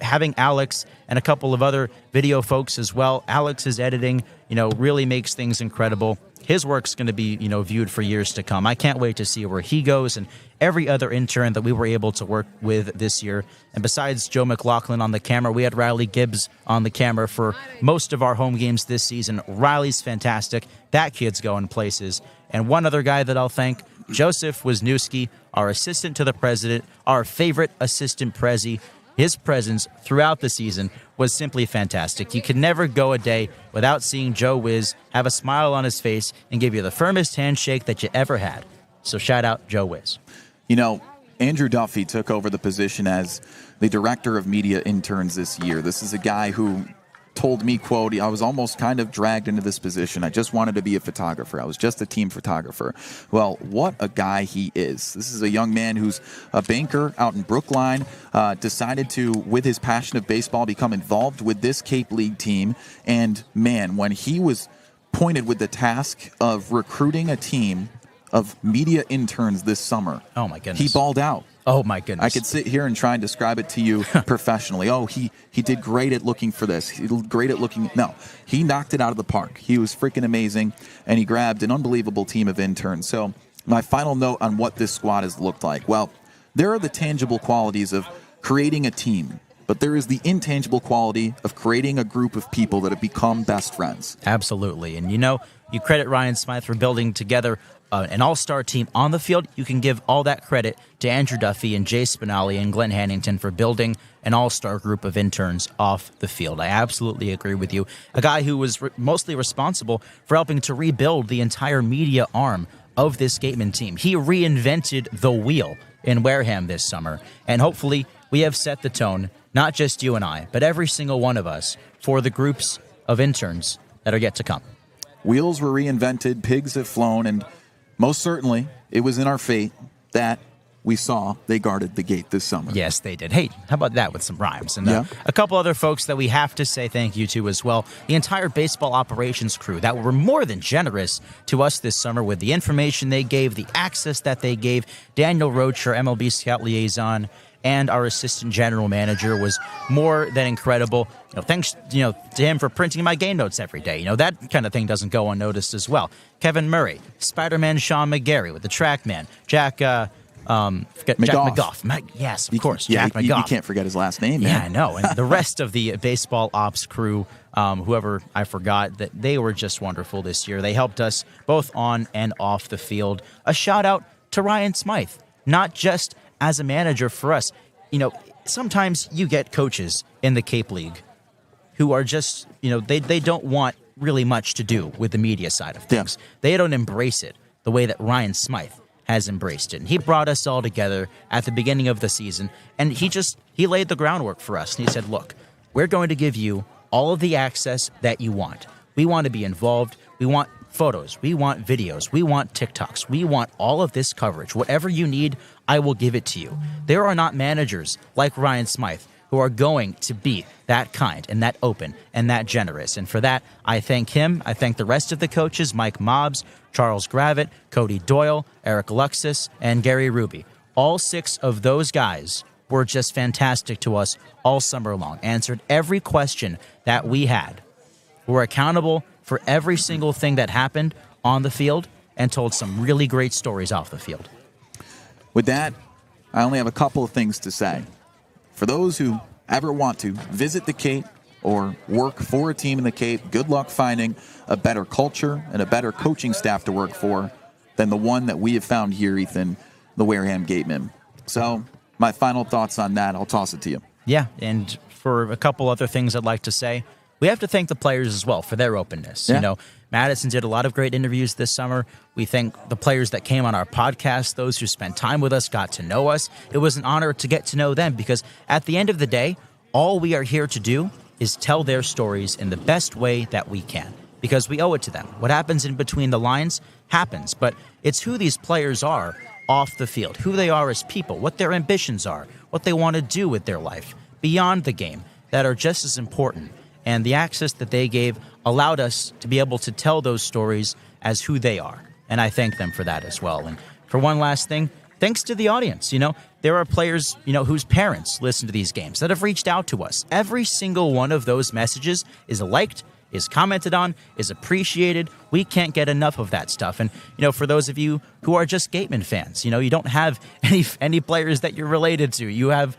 having Alex and a couple of other video folks as well. Alex's editing, really makes things incredible. His work's going to be, viewed for years to come. I can't wait to see where he goes and every other intern that we were able to work with this year. And besides Joe McLaughlin on the camera, we had Riley Gibbs on the camera for most of our home games this season. Riley's fantastic. That kid's going places. And one other guy that I'll thank, Joseph Wisniewski, our assistant to the president, our favorite assistant prezi. His presence throughout the season was simply fantastic. You could never go a day without seeing Joe Wiz have a smile on his face and give you the firmest handshake that you ever had. So shout out Joe Wiz. Andrew Duffy took over the position as the director of media interns this year. This is a guy who told me, quote, I was almost kind of dragged into this position. I just wanted to be a photographer. I was just a team photographer. Well, what a guy he is. This is a young man who's a banker out in Brookline, decided to, with his passion of baseball, become involved with this Cape League team. And man, when he was pointed with the task of recruiting a team of media interns this summer, oh my goodness, he balled out. Oh, my goodness. I could sit here and try and describe it to you professionally. Oh, he did great at looking for this. He did great at looking. No, he knocked it out of the park. He was freaking amazing, and he grabbed an unbelievable team of interns. So my final note on what this squad has looked like. Well, there are the tangible qualities of creating a team, but there is the intangible quality of creating a group of people that have become best friends. Absolutely. And, you credit Ryan Smit for building together an all-star team on the field. You can give all that credit to Andrew Duffy and Jay Spinelli and Glenn Hannington for building an all-star group of interns off the field. I absolutely agree with you. A guy who was mostly responsible for helping to rebuild the entire media arm of this Gatemen team. He reinvented the wheel in Wareham this summer, and hopefully we have set the tone, not just you and I, but every single one of us, for the groups of interns that are yet to come. Wheels were reinvented, pigs have flown, and most certainly it was in our fate that we saw they guarded the gate this summer. Yes, they did. Hey, how about that with some rhymes? And Yeah. a couple other folks that we have to say thank you to as well. The entire baseball operations crew that were more than generous to us this summer with the information they gave, the access that they gave. Daniel Roach, our MLB scout liaison, and our assistant general manager was more than incredible. Thanks, to him for printing my game notes every day. That kind of thing doesn't go unnoticed as well. Kevin Murray, Spider-Man Sean McGarry with the TrackMan, Jack McGough. Yes, of course, Jack McGough. You can't forget his last name, man. Yeah, I know. And the rest of the baseball ops crew, whoever I forgot, that they were just wonderful this year. They helped us both on and off the field. A shout out to Ryan Smit, not just as a manager for us. Sometimes you get coaches in the Cape League who are just, they don't want really much to do with the media side of things. Yeah. They don't embrace it the way that Ryan Smit has embraced it. And he brought us all together at the beginning of the season, and he laid the groundwork for us. And he said, look, we're going to give you all of the access that you want. We want to be involved. We want photos. We want videos. We want TikToks. We want all of this coverage. Whatever you need, I will give it to you. There are not managers like Ryan Smit who are going to be that kind and that open and that generous. And for that, I thank him. I thank the rest of the coaches, Mike Mobbs, Charles Gravitt, Cody Doyle, Eric Luxus, and Gary Ruby. All 6 of those guys were just fantastic to us all summer long, answered every question that we had, were accountable for every single thing that happened on the field, and told some really great stories off the field. With that, I only have a couple of things to say. For those who ever want to visit the Cape or work for a team in the Cape, good luck finding a better culture and a better coaching staff to work for than the one that we have found here, Ethan, the Wareham Gatemen. So my final thoughts on that, I'll toss it to you. Yeah, and for a couple other things I'd like to say, we have to thank the players as well for their openness. Yeah. Madison did a lot of great interviews this summer. We thank the players that came on our podcast, those who spent time with us, got to know us. It was an honor to get to know them because at the end of the day, all we are here to do is tell their stories in the best way that we can because we owe it to them. What happens in between the lines happens, but it's who these players are off the field, who they are as people, what their ambitions are, what they want to do with their life beyond the game that are just as important. And the access that they gave allowed us to be able to tell those stories as who they are. And I thank them for that as well. And for one last thing, thanks to the audience. There are players, whose parents listen to these games that have reached out to us. Every single one of those messages is liked, is commented on, is appreciated. We can't get enough of that stuff. And, for those of you who are just Gatemen fans, you don't have any players that you're related to. You have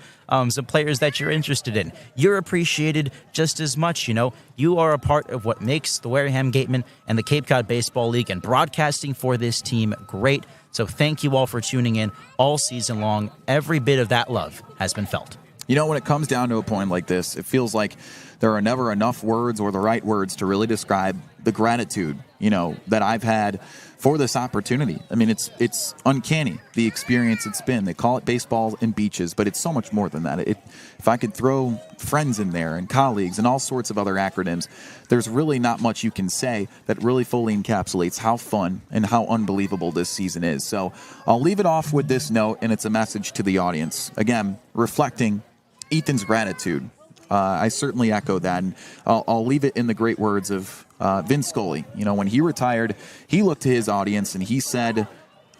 some players that you're interested in. You're appreciated just as much. You are a part of what makes the Wareham Gatemen and the Cape Cod Baseball League and broadcasting for this team great. So thank you all for tuning in all season long. Every bit of that love has been felt. When it comes down to a point like this, it feels like there are never enough words or the right words to really describe the gratitude, that I've had for this opportunity. I mean, it's uncanny, the experience it's been. They call it baseball and beaches, but it's so much more than that. If I could throw friends in there and colleagues and all sorts of other acronyms, there's really not much you can say that really fully encapsulates how fun and how unbelievable this season is. So I'll leave it off with this note, and it's a message to the audience. Again, reflecting Ethan's gratitude. I certainly echo that, and I'll leave it in the great words of Vince Scully. When he retired, he looked to his audience and he said,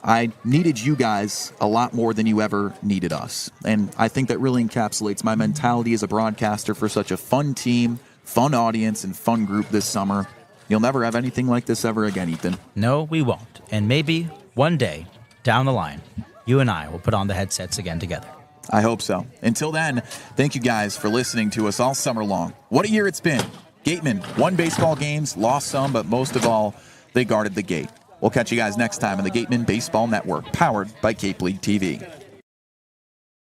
I needed you guys a lot more than you ever needed us. And I think that really encapsulates my mentality as a broadcaster for such a fun team, fun audience, and fun group this summer. You'll never have anything like this ever again, Ethan. No, we won't. And maybe one day down the line, you and I will put on the headsets again together. I hope so. Until then, thank you guys for listening to us all summer long. What a year it's been. Gatemen won baseball games, lost some, but most of all, they guarded the gate. We'll catch you guys next time on the Gatemen Baseball Network, powered by Cape League TV.